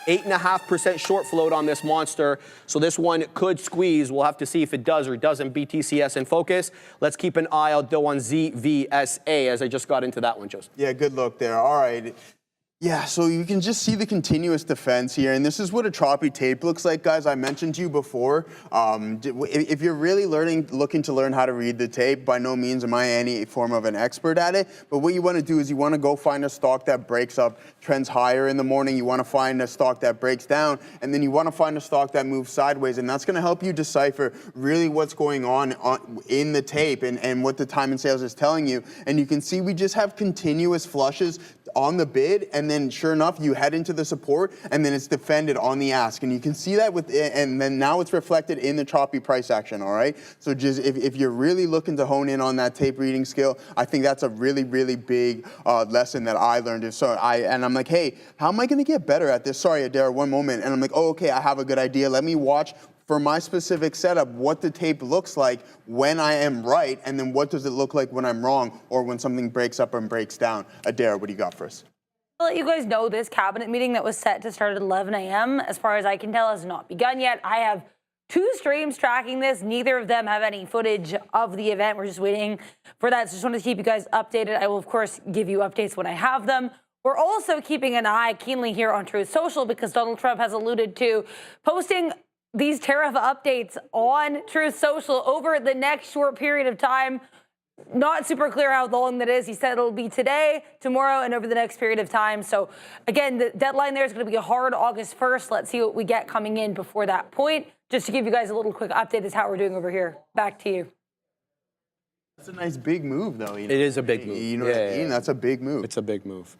8.5% short float on this monster. So this one could squeeze. We'll have to see if it does or doesn't. BTCS in focus. Let's keep an eye out though on ZVSA as I just got into that one, Joseph. Yeah, good look there. All right. Yeah, so you can just see the continuous defense here, and this is what a choppy tape looks like, guys. I mentioned to you before, if you're really looking to learn how to read the tape, by no means am I any form of an expert at it, but what you want to do is you want to go find a stock that breaks up, trends higher in the morning, you want to find a stock that breaks down, and then you want to find a stock that moves sideways, and that's going to help you decipher really what's going on in the tape and what the time and sales is telling you. And you can see we just have continuous flushes on the bid, and then sure enough, you head into the support, and then it's defended on the ask. And you can see that and then now it's reflected in the choppy price action, all right? So just if you're really looking to hone in on that tape reading skill, I think that's a really, really big lesson that I learned. And I'm like, hey, how am I gonna get better at this? Sorry, Adair, one moment. And I'm like, oh, okay, I have a good idea. Let me watch for my specific setup what the tape looks like when I am right, and then what does it look like when I'm wrong or when something breaks up and breaks down. Adair, what do you got for us? I'll let you guys know this cabinet meeting that was set to start at 11 a.m. as far as I can tell has not begun yet. I have 2 streams tracking this. Neither of them have any footage of the event. We're just waiting for that. So just wanted to keep you guys updated. I will, of course, give you updates when I have them. We're also keeping an eye keenly here on Truth Social because Donald Trump has alluded to posting these tariff updates on Truth Social over the next short period of time. Not super clear how long that is. He said it'll be today, tomorrow, and over the next period of time. So again, the deadline there is going to be a hard August 1st. Let's see what we get coming in before that point. Just to give you guys a little quick update is how we're doing over here. Back to you. That's a nice big move, though. You know? It is a big move. You know what I mean? That's a big move. It's a big move.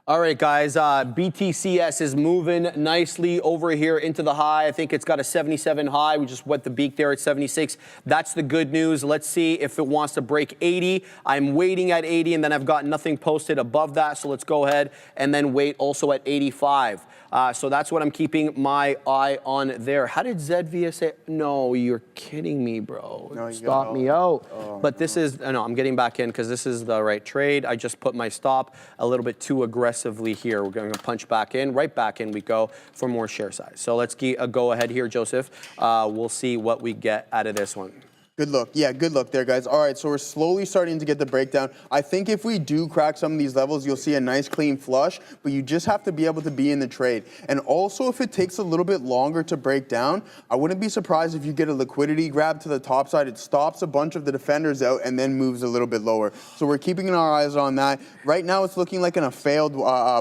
All right, guys, BTCS is moving nicely over here into the high. I think it's got a 77 high. We just wet the beak there at 76. That's the good news. Let's see if it wants to break 80. I'm waiting at 80, and then I've got nothing posted above that. So let's go ahead and then wait also at 85. So that's what I'm keeping my eye on there. How did ZVSA? No, you're kidding me, bro. No, Stop me out. Oh, but this is, no, I'm getting back in because this is the right trade. I just put my stop a little bit too aggressively here. We're going to punch back in. Right back in we go for more share size. So let's go ahead here, Joseph. We'll see what we get out of this one. Good look. Yeah, good look there, guys. All right, so we're slowly starting to get the breakdown. I think if we do crack some of these levels, you'll see a nice clean flush, but you just have to be able to be in the trade. And also, if it takes a little bit longer to break down, I wouldn't be surprised if you get a liquidity grab to the top side. It stops a bunch of the defenders out and then moves a little bit lower. So we're keeping our eyes on that. Right now, it's looking like a failed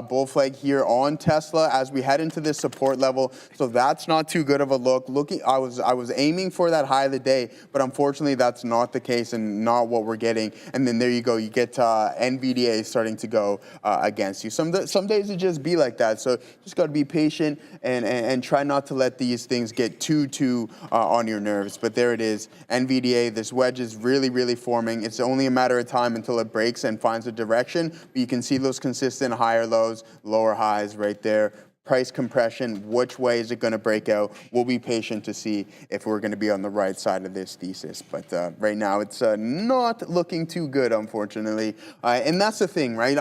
bull flag here on Tesla as we head into this support level. So that's not too good of a look. I was aiming for that high of the day, but unfortunately, that's not the case and not what we're getting. And then there you go. You get NVDA starting to go against you. Some days it just be like that. So just got to be patient and try not to let these things get too on your nerves. But there it is. NVDA, this wedge is really, really forming. It's only a matter of time until it breaks and finds a direction. But you can see those consistent higher lows, lower highs right there. Price compression, which way is it going to break out? We'll be patient to see if we're going to be on the right side of this thesis. But right now, it's not looking too good, unfortunately. And that's the thing, right?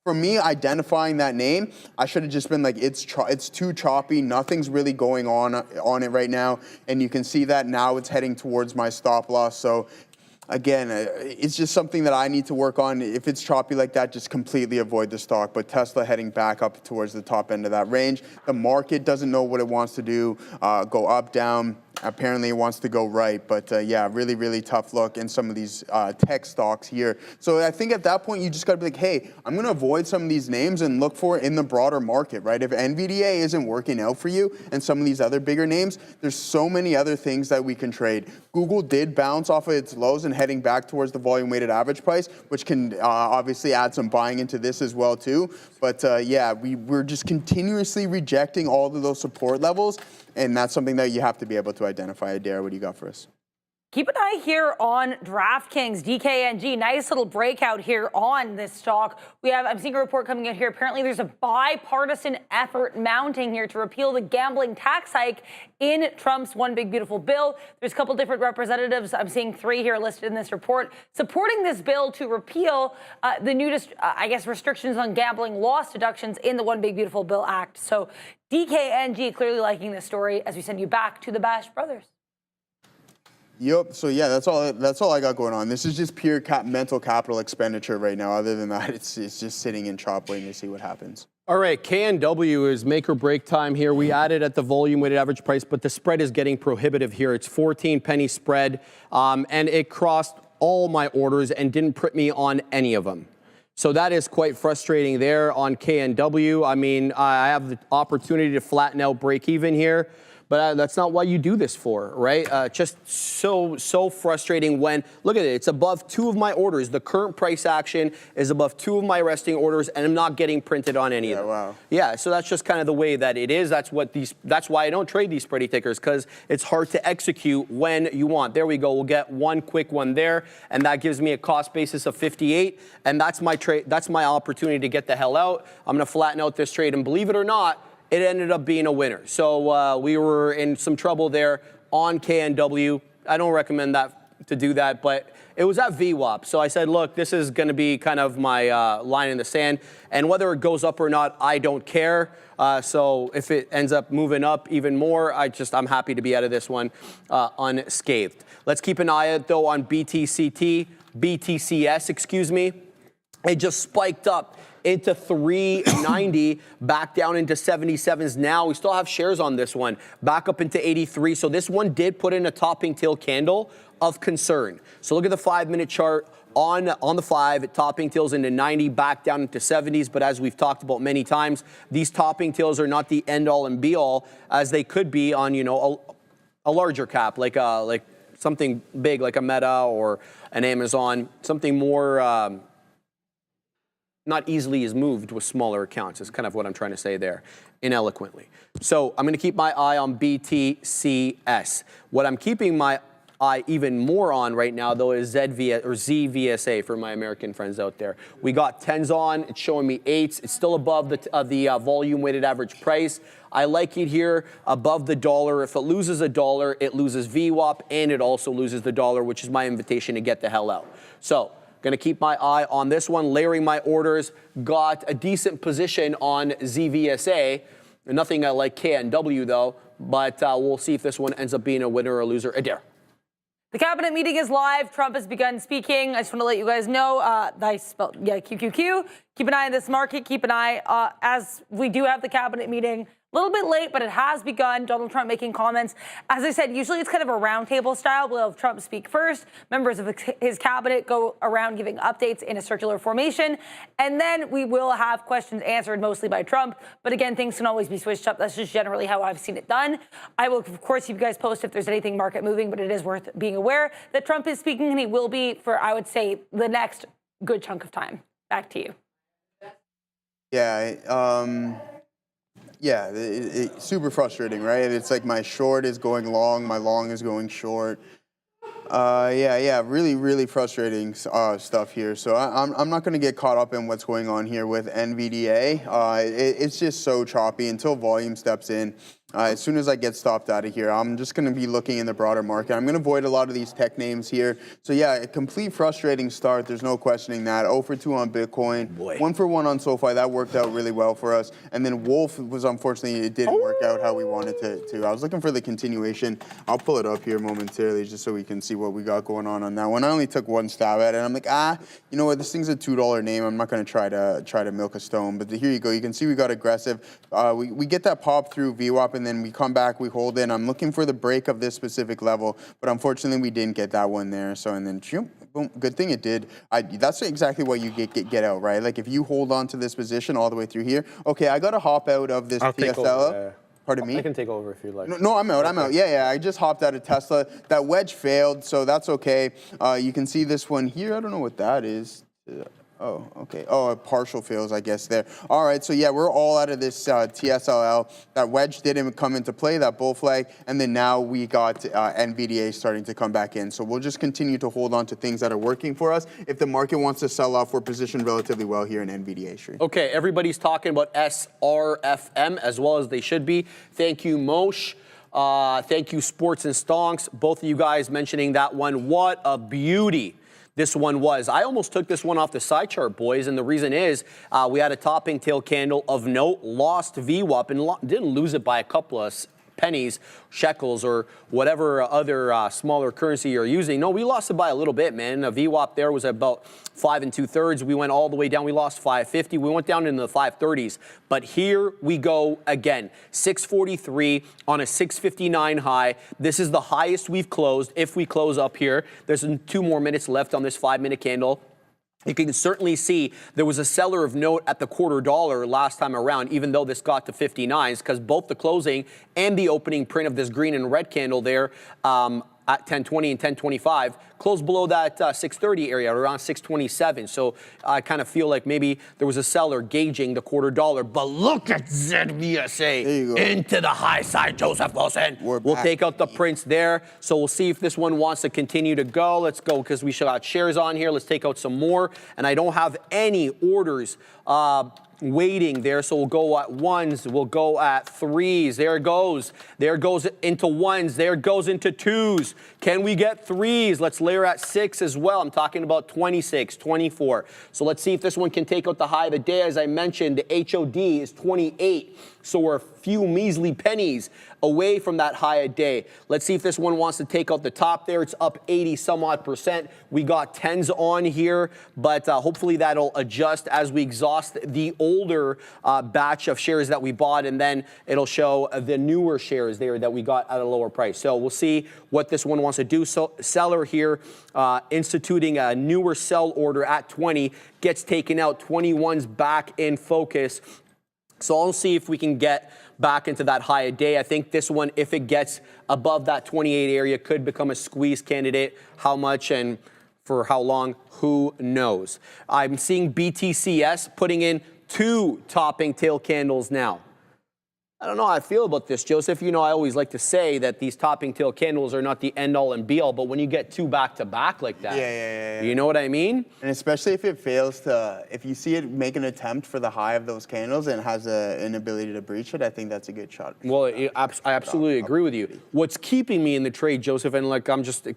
For me, identifying that name, I should have just been like, it's too choppy. Nothing's really going on it right now. And you can see that now it's heading towards my stop loss. So again, it's just something that I need to work on. If it's choppy like that, just completely avoid the stock. But Tesla heading back up towards the top end of that range. The market doesn't know what it wants to do, go up, down. Apparently it wants to go right, but yeah, really, really tough look in some of these tech stocks here. So I think at that point, you just got to be like, hey, I'm going to avoid some of these names and look for it in the broader market, right? If NVDA isn't working out for you and some of these other bigger names, there's so many other things that we can trade. Google did bounce off of its lows and heading back towards the volume weighted average price, which can obviously add some buying into this as well too. But yeah, we're just continuously rejecting all of those support levels. And that's something that you have to be able to identify. Adair, what do you got for us? Keep an eye here on DraftKings, DKNG. Nice little breakout here on this stock. I'm seeing a report coming out here. Apparently there's a bipartisan effort mounting here to repeal the gambling tax hike in Trump's One Big Beautiful Bill. There's a couple different representatives. I'm seeing 3 here listed in this report supporting this bill to repeal the new, restrictions on gambling loss deductions in the One Big Beautiful Bill Act. So DKNG clearly liking this story as we send you back to the Bash Brothers. Yep. So yeah, that's all I got going on. This is just pure mental capital expenditure right now. Other than that, it's just sitting in chop waiting to see what happens. All right, KNW is make or break time here. We added at the volume weighted average price, but the spread is getting prohibitive here. It's 14 penny spread, and it crossed all my orders and didn't print me on any of them. So that is quite frustrating there on KNW. I mean, I have the opportunity to flatten out break even here. But that's not what you do this for, right? Just so frustrating when, look at it, it's above 2 of my orders. The current price action is above 2 of my resting orders, and I'm not getting printed on any of them. Wow. Yeah, so that's just kind of the way that it is. That's why I don't trade these spready tickers, because it's hard to execute when you want. There we go. We'll get one quick one there, and that gives me a cost basis of 58, and that's my trade. That's my opportunity to get the hell out. I'm going to flatten out this trade, and believe it or not, it ended up being a winner. So we were in some trouble there on KNW. I don't recommend to do that, but it was at VWAP. So I said, look, this is going to be kind of my line in the sand. And whether it goes up or not, I don't care. So if it ends up moving up even more, I'm happy to be out of this one unscathed. Let's keep an eye out, though, on BTCS, excuse me. It just spiked up into 390, back down into 77s now. We still have shares on this one, back up into 83. So this one did put in a topping tail candle of concern. So look at the 5-minute chart on the 5, topping tails into 90, back down into 70s. But as we've talked about many times, these topping tails are not the end all and be all, as they could be on, a larger cap, like something big like a Meta or an Amazon, something more not easily is moved with smaller accounts is kind of what I'm trying to say there, ineloquently. So I'm going to keep my eye on BTCS. What I'm keeping my eye even more on right now, though, is ZVSA for my American friends out there. We got 10s on. It's showing me 8s. It's still above the volume weighted average price. I like it here above the dollar. If it loses a dollar, it loses VWAP, and it also loses the dollar, which is my invitation to get the hell out. So going to keep my eye on this one, layering my orders. Got a decent position on ZVSA. Nothing like KNW, though, but we'll see if this one ends up being a winner or a loser. Adair. The cabinet meeting is live. Trump has begun speaking. I just want to let you guys know, I spelled, QQQ. Keep an eye on this market. Keep an eye as we do have the cabinet meeting. A little bit late, but it has begun. Donald Trump making comments. As I said, usually it's kind of a roundtable style. We'll have Trump speak first. Members of his cabinet go around giving updates in a circular formation. And then we will have questions answered mostly by Trump. But again, things can always be switched up. That's just generally how I've seen it done. I will, of course, keep you guys posted if there's anything market moving, but it is worth being aware that Trump is speaking, and he will be for, I would say, the next good chunk of time. Back to you. Yeah, it's super frustrating, right? It's like my short is going long, my long is going short. Really, really frustrating stuff here. So I'm not going to get caught up in what's going on here with NVDA. It's just so choppy until volume steps in. As soon as I get stopped out of here, I'm just going to be looking in the broader market. I'm going to avoid a lot of these tech names here. So yeah, a complete frustrating start. There's no questioning that. 0 for 2 on Bitcoin. 1 for 1 on SOFI. That worked out really well for us. And then Wolf was, unfortunately, it didn't work out how we wanted to. I was looking for the continuation. I'll pull it up here momentarily just so we can see what we got going on that one. I only took 1 stab at it. I'm like, you know what? This thing's a $2 name. I'm not going to try to milk a stone. But here you go. You can see we got aggressive. We get that pop through VWAP, and then we come back, we hold in. I'm looking for the break of this specific level, but unfortunately we didn't get that one there. So, and then boom, good thing it did. That's exactly what you get out, right? Like if you hold on to this position all the way through here, okay, I got to hop out of this TSLA. Pardon me? I can take over if you'd like. No, I'm out. Yeah, I just hopped out of Tesla. That wedge failed, so that's okay. You can see this one here. I don't know what that is. Oh, okay. Oh, partial fails, I guess, there. All right, so yeah, we're all out of this TSLL. That wedge didn't come into play, that bull flag, and then now we got NVDA starting to come back in. So we'll just continue to hold on to things that are working for us. If the market wants to sell off, we're positioned relatively well here in NVDA Street. Okay, everybody's talking about SRFM as well as they should be. Thank you, Moshe. Thank you, Sports and Stonks. Both of you guys mentioning that one. What a beauty this one was. I almost took this one off the side chart, boys, and the reason is we had a topping tail candle of note, lost VWAP, and didn't lose it by a couple of pennies, shekels, or whatever other smaller currency you're using. No, we lost it by a little bit, man. A VWAP there was about 5 2/3. We went all the way down. We lost 550. We went down into the 530s. But here we go again. 643 on a 659 high. This is the highest we've closed. If we close up here, there's 2 more minutes left on this 5-minute candle. You can certainly see there was a seller of note at the $0.25 last time around, even though this got to 59s, because both the closing and the opening print of this green and red candle there at 1020 and 1025 closed below that 630 area, around 627. So I kind of feel like maybe there was a seller gauging the $0.25. But look at ZVSA into the high side, Joseph Wilson. We'll take out the prints there. So we'll see if this one wants to continue to go. Let's go because we should got shares on here. Let's take out some more. And I don't have any orders waiting there, so we'll go at 1s, we'll go at 3s. There it goes. There it goes into 1s. There it goes into 2s. Can we get 3s? Let's layer at 6 as well. I'm talking about 26, 24. So let's see if this one can take out the high of the day. As I mentioned, the HOD is 28. So we're a few measly pennies away from that high a day. Let's see if this one wants to take out the top there. It's up 80 some odd %. We got 10s on here, but hopefully that'll adjust as we exhaust the older batch of shares that we bought, and then it'll show the newer shares there that we got at a lower price. So we'll see what this one wants to do. So seller here instituting a newer sell order at 20, gets taken out. 21's back in focus. So I'll see if we can get back into that high a day. I think this one, if it gets above that 28 area, could become a squeeze candidate. How much and for how long, who knows? I'm seeing BTCS putting in 2 topping tail candles now. I don't know how I feel about this, Joseph. You know, I always like to say that these topping tail candles are not the end all and be all, but when you get 2 back to back like that, yeah. You know what I mean? And especially if it fails to, if you see it make an attempt for the high of those candles and has an ability to breach it, I think that's a good shot. Well, I absolutely agree with you. What's keeping me in the trade, Joseph, and like I'm just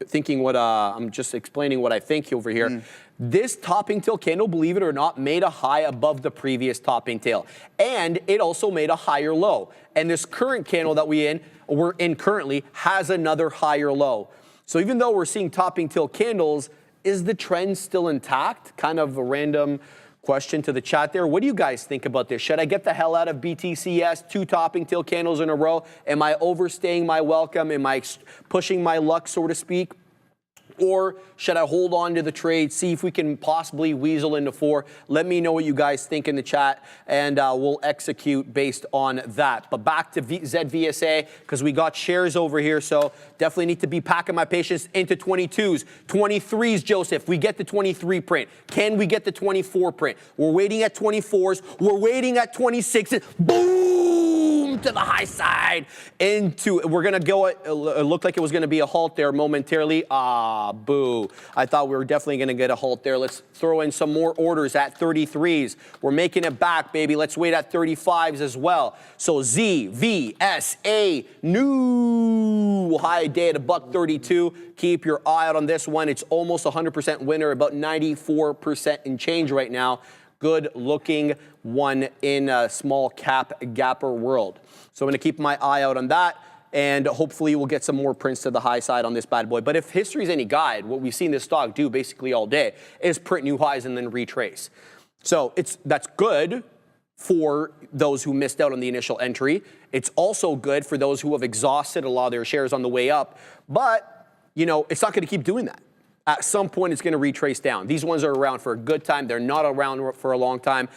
thinking what I'm just explaining what I think over here. This topping tail candle, believe it or not, made a high above the previous topping tail. And it also made a higher low. And this current candle that we're in currently has another higher low. So even though we're seeing topping tail candles, is the trend still intact? Kind of a random question to the chat there. What do you guys think about this? Should I get the hell out of BTCS? 2 topping tail candles in a row? Am I overstaying my welcome? Am I pushing my luck, so to speak? Or should I hold on to the trade, see if we can possibly weasel into 4? Let me know what you guys think in the chat, and we'll execute based on that. But back to ZVSA, because we got shares over here, so definitely need to be packing my patience into 22s. 23s, Joseph, we get the 23 print. Can we get the 24 print? We're waiting at 24s. We're waiting at 26s. Boom! To the high side. We're going to go, it looked like it was going to be a halt there momentarily. Boo. I thought we were definitely going to get a halt there. Let's throw in some more orders at 33s. We're making it back, baby. Let's wait at 35s as well. So ZVSA, new high day at $1.32. Keep your eye out on this one. It's almost 100% winner, about 94% and change right now. Good looking one in a small cap gapper world. So I'm going to keep my eye out on that. And hopefully we'll get some more prints to the high side on this bad boy. But if history is any guide, what we've seen this stock do basically all day is print new highs and then retrace. So that's good for those who missed out on the initial entry. It's also good for those who have exhausted a lot of their shares on the way up. But, you know, it's not going to keep doing that. At some point, it's going to retrace down. These ones are around for a good time. They're not around for a long time.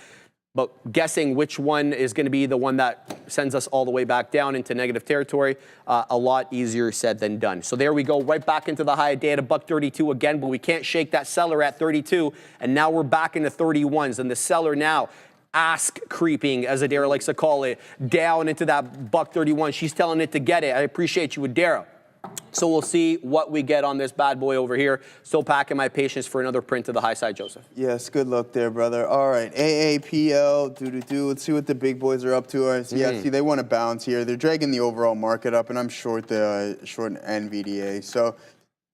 But guessing which one is going to be the one that sends us all the way back down into negative territory, a lot easier said than done. So there we go, right back into the high day at $1.32 again, but we can't shake that seller at 32, and now we're back into 31s, and the seller now ask creeping, as Adara likes to call it, down into that $1.31. She's telling it to get it. I appreciate you, Adara. So we'll see what we get on this bad boy over here. Still packing my patience for another print to the high side, Joseph. Yes, good luck there, brother. All right, AAPL, Let's see what the big boys are up to. Yeah, see, they want to bounce here. They're dragging the overall market up, and I'm short NVDA. So,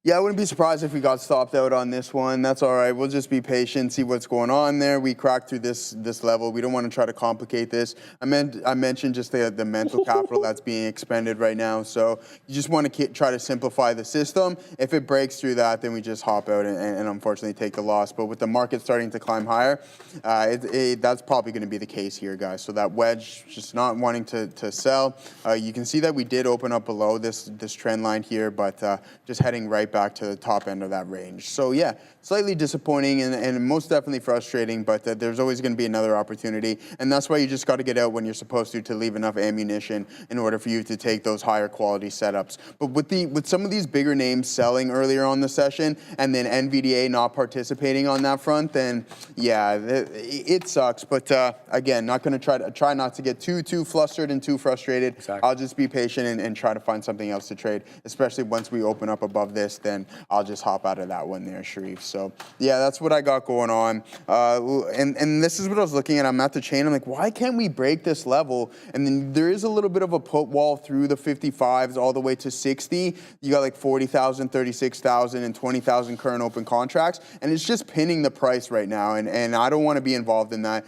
yeah, I wouldn't be surprised if we got stopped out on this one. That's all right. We'll just be patient, see what's going on there. We cracked through this level. We don't want to try to complicate this. I mentioned just the mental capital that's being expended right now. So you just want to try to simplify the system. If it breaks through that, then we just hop out and unfortunately take the loss. But with the market starting to climb higher, that's probably going to be the case here, guys. So that wedge, just not wanting to sell. You can see that we did open up below this trend line here, but just heading right back to the top end of that range. So yeah, slightly disappointing and most definitely frustrating, but there's always going to be another opportunity, and that's why you just got to get out when you're supposed to leave enough ammunition in order for you to take those higher quality setups. But with some of these bigger names selling earlier on the session and then NVDA not participating on that front, then yeah, it sucks. But again, not going to try not to get too flustered and too frustrated. Exactly. I'll just be patient and try to find something else to trade, especially once we open up above this. Then I'll just hop out of that one there, Sharif. So yeah, that's what I got going on. And this is what I was looking at. I'm at the chain. I'm like, why can't we break this level? And then there is a little bit of a put wall through the 55s all the way to 60. You got like 40,000, 36,000, and 20,000 current open contracts. And it's just pinning the price right now. And I don't want to be involved in that.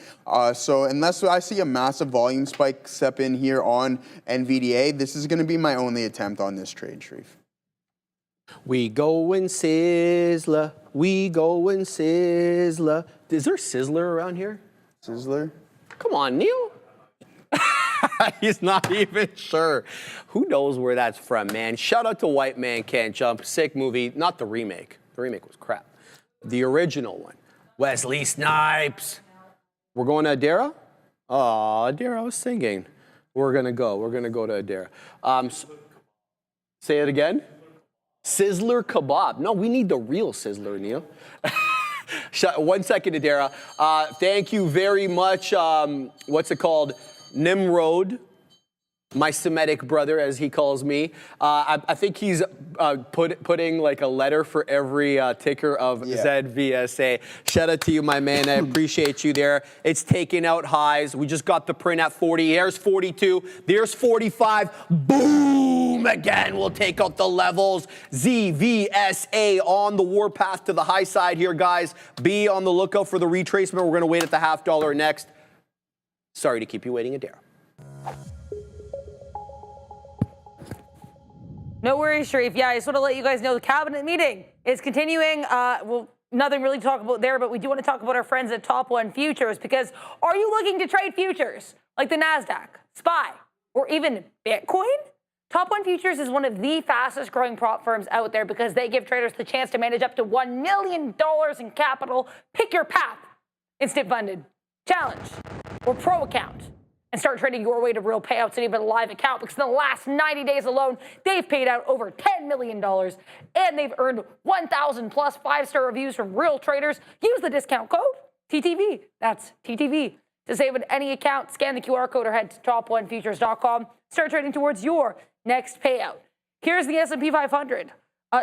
So unless I see a massive volume spike step in here on NVDA, this is going to be my only attempt on this trade, Sharif. We go and sizzler. We go and sizzler. Is there a sizzler around here? Sizzler? Come on, Neil. He's not even sure. Who knows where that's from, man? Shout out to White Man Can't Jump. Sick movie. Not the remake. The remake was crap. The original one. Wesley Snipes. We're going to Adara? Oh, Adara, I was singing. We're going to go to Adara. Say it again. Sizzler kebab. No, we need the real sizzler, Neil. 1 second, Adara. Thank you very much. What's it called? Nimrod, my Semitic brother, as he calls me. I think he's putting like a letter for every ticker of ZVSA. Shout out to you, my man. I appreciate you there. It's taking out highs. We just got the print at 40. Here's 42. There's 45. Boom! Again, we'll take out the levels. ZVSA on the warpath to the high side here, guys. Be on the lookout for the retracement. We're going to wait at the $0.50 next. Sorry to keep you waiting, Adara. No worries, Sharif. Yeah, I just want to let you guys know the cabinet meeting is continuing. Well, nothing really to talk about there, but we do want to talk about our friends at Top One Futures, because are you looking to trade futures like the Nasdaq, SPY, or even Bitcoin? Top One Futures is one of the fastest growing prop firms out there because they give traders the chance to manage up to $1 million in capital. Pick your path: instant funded, challenge, or pro account, and start trading your way to real payouts and even a live account, because in the last 90 days alone, they've paid out over $10 million and they've earned 1,000 plus 5-star reviews from real traders. Use the discount code TTV. That's TTV. To save on any account, scan the QR code or head to top1futures.com. Start trading towards your next payout. Here's the S&P 500.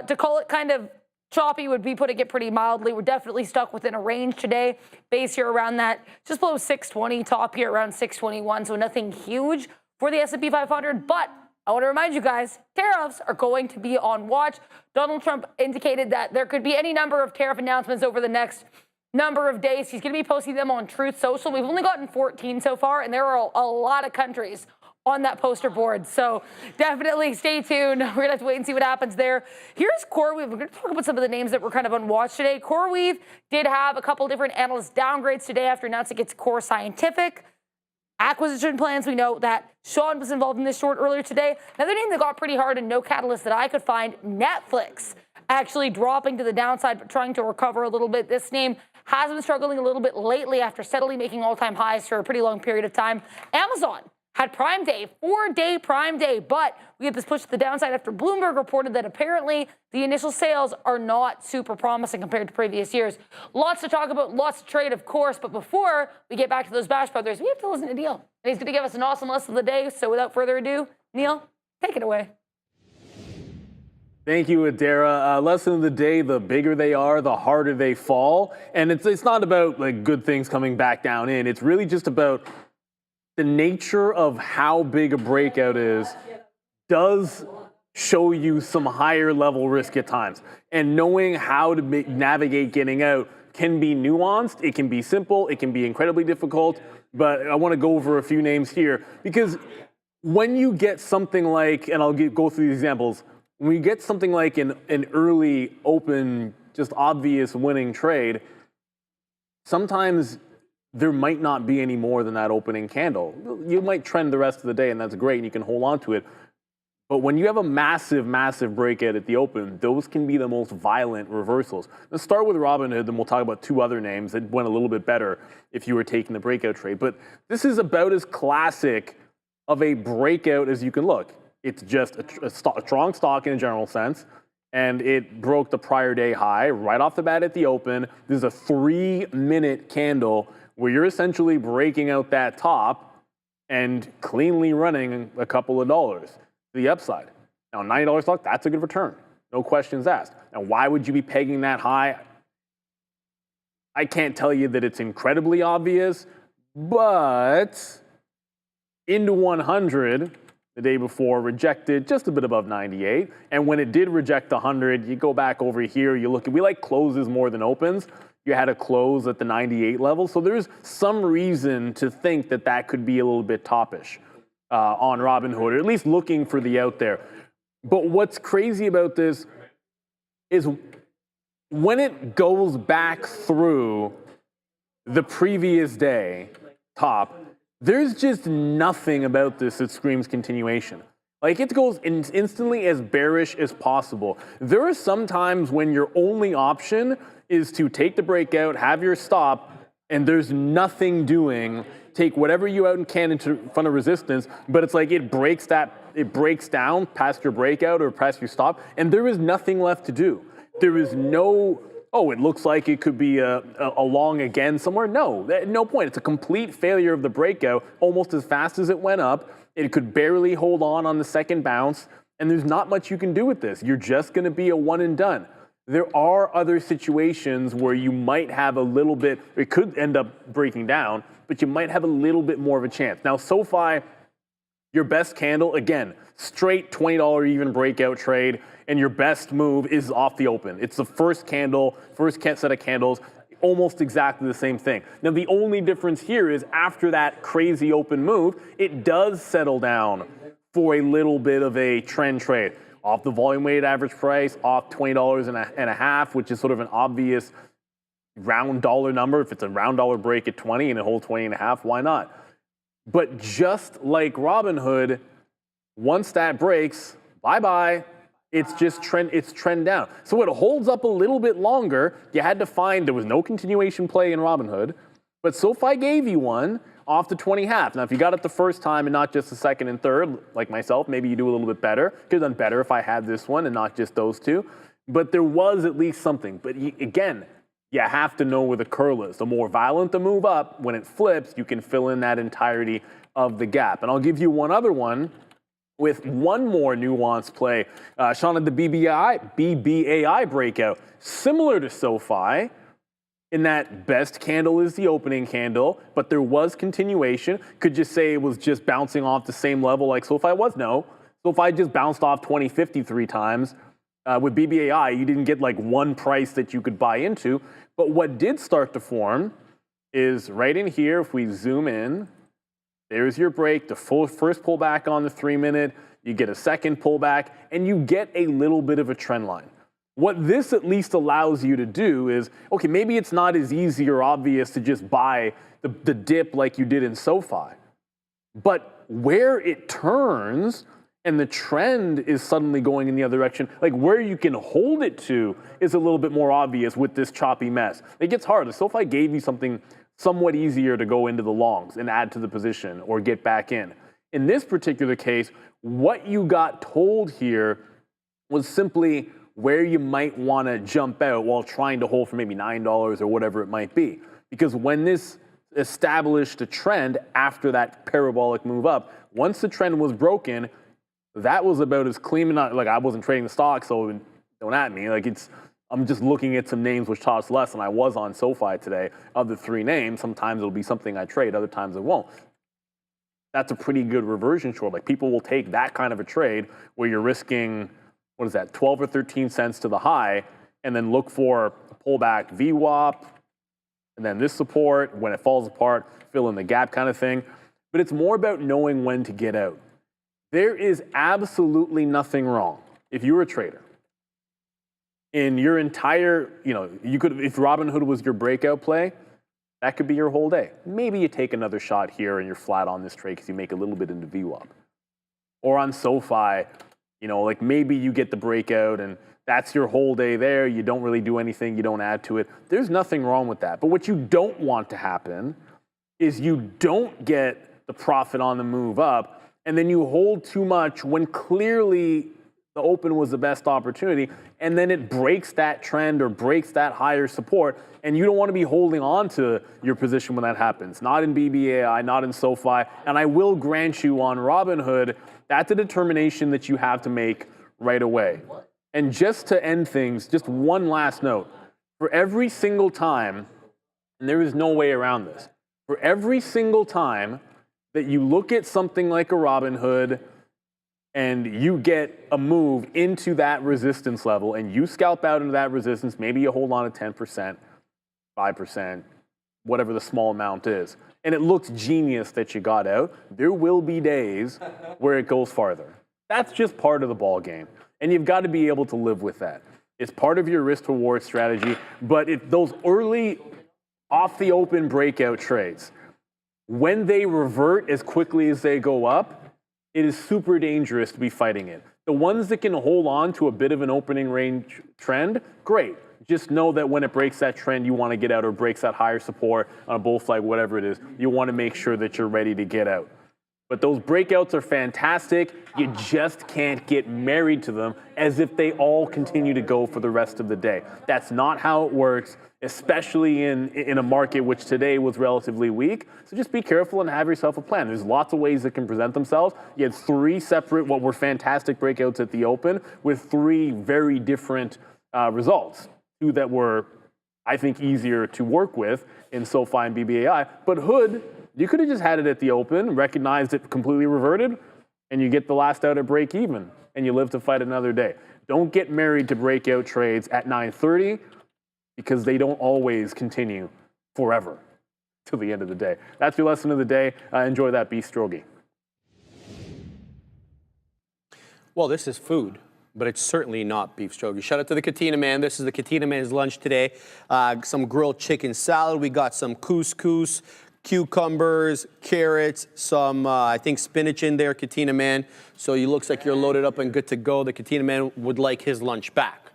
To call it kind of choppy would be putting it pretty mildly. We're definitely stuck within a range today. Base here around that, just below 620, top here around 621, so nothing huge for the S&P 500. But I want to remind you guys, tariffs are going to be on watch. Donald Trump indicated that there could be any number of tariff announcements over the next number of days. He's going to be posting them on Truth Social. We've only gotten 14 so far, and there are a lot of countries on that poster board. So definitely stay tuned. We're gonna have to wait and see what happens there. Here's CoreWeave. We're gonna talk about some of the names that were kind of on watch today. CoreWeave did have a couple different analyst downgrades today after announcing its Core Scientific acquisition plans. We know that Sean was involved in this short earlier today. Another name that got pretty hard and no catalyst that I could find, Netflix, actually dropping to the downside but trying to recover a little bit. This name has been struggling a little bit lately after steadily making all-time highs for a pretty long period of time. Amazon had Prime Day, 4-day Prime Day, but we get this push to the downside after Bloomberg reported that apparently the initial sales are not super promising compared to previous years. Lots to talk about, lots to trade, of course, but before we get back to those Bash Brothers, we have to listen to Neil. And he's going to give us an awesome lesson of the day, so without further ado, Neil, take it away. Thank you, Adara. Lesson of the day: the bigger they are, the harder they fall. And it's not about like good things coming back down in. It's really just about the nature of how big a breakout is does show you some higher level risk at times. And knowing how to navigate getting out can be nuanced, it can be simple, it can be incredibly difficult. But I want to go over a few names here, because when you get something like, and I'll go through the examples, when you get something like an early open, just obvious winning trade, sometimes there might not be any more than that opening candle. You might trend the rest of the day, and that's great, and you can hold on to it. But when you have a massive, massive breakout at the open, those can be the most violent reversals. Let's start with Robinhood, then we'll talk about two other names that went a little bit better if you were taking the breakout trade. But this is about as classic of a breakout as you can look. It's just a strong stock in a general sense, and it broke the prior day high right off the bat at the open. This is a 3-minute candle where you're essentially breaking out that top and cleanly running a couple of dollars to the upside. Now, $90 stock, that's a good return. No questions asked. Now, why would you be pegging that high? I can't tell you that it's incredibly obvious, but into 100 the day before rejected just a bit above 98. And when it did reject 100, you go back over here, you look at, we like closes more than opens. You had a close at the 98 level. So there's some reason to think that that could be a little bit toppish on Robinhood, or at least looking for the out there. But what's crazy about this is when it goes back through the previous day top, there's just nothing about this that screams continuation. Like, it goes instantly as bearish as possible. There are some times when your only option is to take the breakout, have your stop, and there's nothing doing. Take whatever you out and can into front of resistance, but it's like it breaks down past your breakout or past your stop, and there is nothing left to do. There is no, oh, it looks like it could be a long again somewhere. No, no point. It's a complete failure of the breakout almost as fast as it went up. It could barely hold on the second bounce, and there's not much you can do with this. You're just going to be a one and done. There are other situations where you might have a little bit, it could end up breaking down, but you might have a little bit more of a chance. Now, SOFI, your best candle, again, straight $20 even breakout trade, and your best move is off the open. It's the first candle, first set of candles, almost exactly the same thing. Now, the only difference here is after that crazy open move, it does settle down for a little bit of a trend trade. off the volume weighted average price, off $20.50, which is sort of an obvious round dollar number. If it's a round dollar break at 20 and it holds 20.5, why not? But just like Robinhood, once that breaks, bye-bye. It's just trend down. So it holds up a little bit longer. You had to find, there was no continuation play in Robinhood, but SoFi gave you one off the 20.5. Now, if you got it the first time and not just the second and third, like myself, maybe you do a little bit better. Could have done better if I had this one and not just those two. But there was at least something. But again, you have to know where the curl is. The more violent the move up, when it flips, you can fill in that entirety of the gap. And I'll give you one other one with one more nuanced play. Sean had the BBAI breakout, similar to SoFi, in that best candle is the opening candle, but there was continuation. Could you say it was just bouncing off the same level like SoFi was? No. SoFi just bounced off 2050 3 times. With BBAI, you didn't get like one price that you could buy into. But what did start to form is right in here, if we zoom in, there's your break, the first pullback on the 3-minute, you get a second pullback, and you get a little bit of a trend line. What this at least allows you to do is, okay, maybe it's not as easy or obvious to just buy the dip like you did in SoFi, but where it turns and the trend is suddenly going in the other direction, like where you can hold it to is a little bit more obvious with this choppy mess. It gets harder. SoFi gave you something somewhat easier to go into the longs and add to the position or get back in. In this particular case, what you got told here was simply where you might want to jump out while trying to hold for maybe $9 or whatever it might be. Because when this established a trend after that parabolic move up, once the trend was broken, that was about as clean. Like I wasn't trading the stock, so don't at me. Like I'm just looking at some names which taught us less, and I was on SoFi today. Of the 3 names, sometimes it'll be something I trade, other times it won't. That's a pretty good reversion short. Like people will take that kind of a trade where you're risking, 12 or 13 cents to the high, and then look for a pullback VWAP, and then this support, when it falls apart, fill in the gap kind of thing. But it's more about knowing when to get out. There is absolutely nothing wrong if you're a trader. In your entire, you could, if Robinhood was your breakout play, that could be your whole day. Maybe you take another shot here and you're flat on this trade because you make a little bit into VWAP. Or on SoFi, like maybe you get the breakout and that's your whole day there. You don't really do anything. You don't add to it. There's nothing wrong with that. But what you don't want to happen is you don't get the profit on the move up and then you hold too much when clearly the open was the best opportunity, and then it breaks that trend or breaks that higher support, and you don't want to be holding on to your position when that happens. Not in BBAI, not in SoFi, and I will grant you on Robinhood, that's a determination that you have to make right away. And just to end things, just one last note. For every single time, and there is no way around this, for every single time that you look at something like a Robinhood and you get a move into that resistance level and you scalp out into that resistance, maybe you hold on to 10%, 5%, whatever the small amount is, and it looks genius that you got out, there will be days where it goes farther. That's just part of the ball game, and you've got to be able to live with that. It's part of your risk-reward strategy, but those early off-the-open breakout trades, when they revert as quickly as they go up, it is super dangerous to be fighting it. The ones that can hold on to a bit of an opening range trend, great. Just know that when it breaks that trend, you want to get out, or breaks that higher support on a bull flag, whatever it is, you want to make sure that you're ready to get out. But those breakouts are fantastic. You just can't get married to them as if they all continue to go for the rest of the day. That's not how it works, especially in a market which today was relatively weak. So just be careful and have yourself a plan. There's lots of ways that can present themselves. You had 3 separate, what were fantastic breakouts at the open with 3 very different results. 2 that were, I think, easier to work with in SoFi and BBAI. But Hood, you could have just had it at the open, recognized it completely reverted, and you get the last out at break even, and you live to fight another day. Don't get married to breakout trades at 9:30 because they don't always continue forever till the end of the day. That's your lesson of the day. Enjoy that beef strogie. Well, this is food. but it's certainly not beef stroganoff. Shout out to the Katina Man. This is the Katina Man's lunch today. Some grilled chicken salad. We got some couscous, cucumbers, carrots, some, I think, spinach in there, Katina Man. So it looks like you're loaded up and good to go. The Katina Man would like his lunch back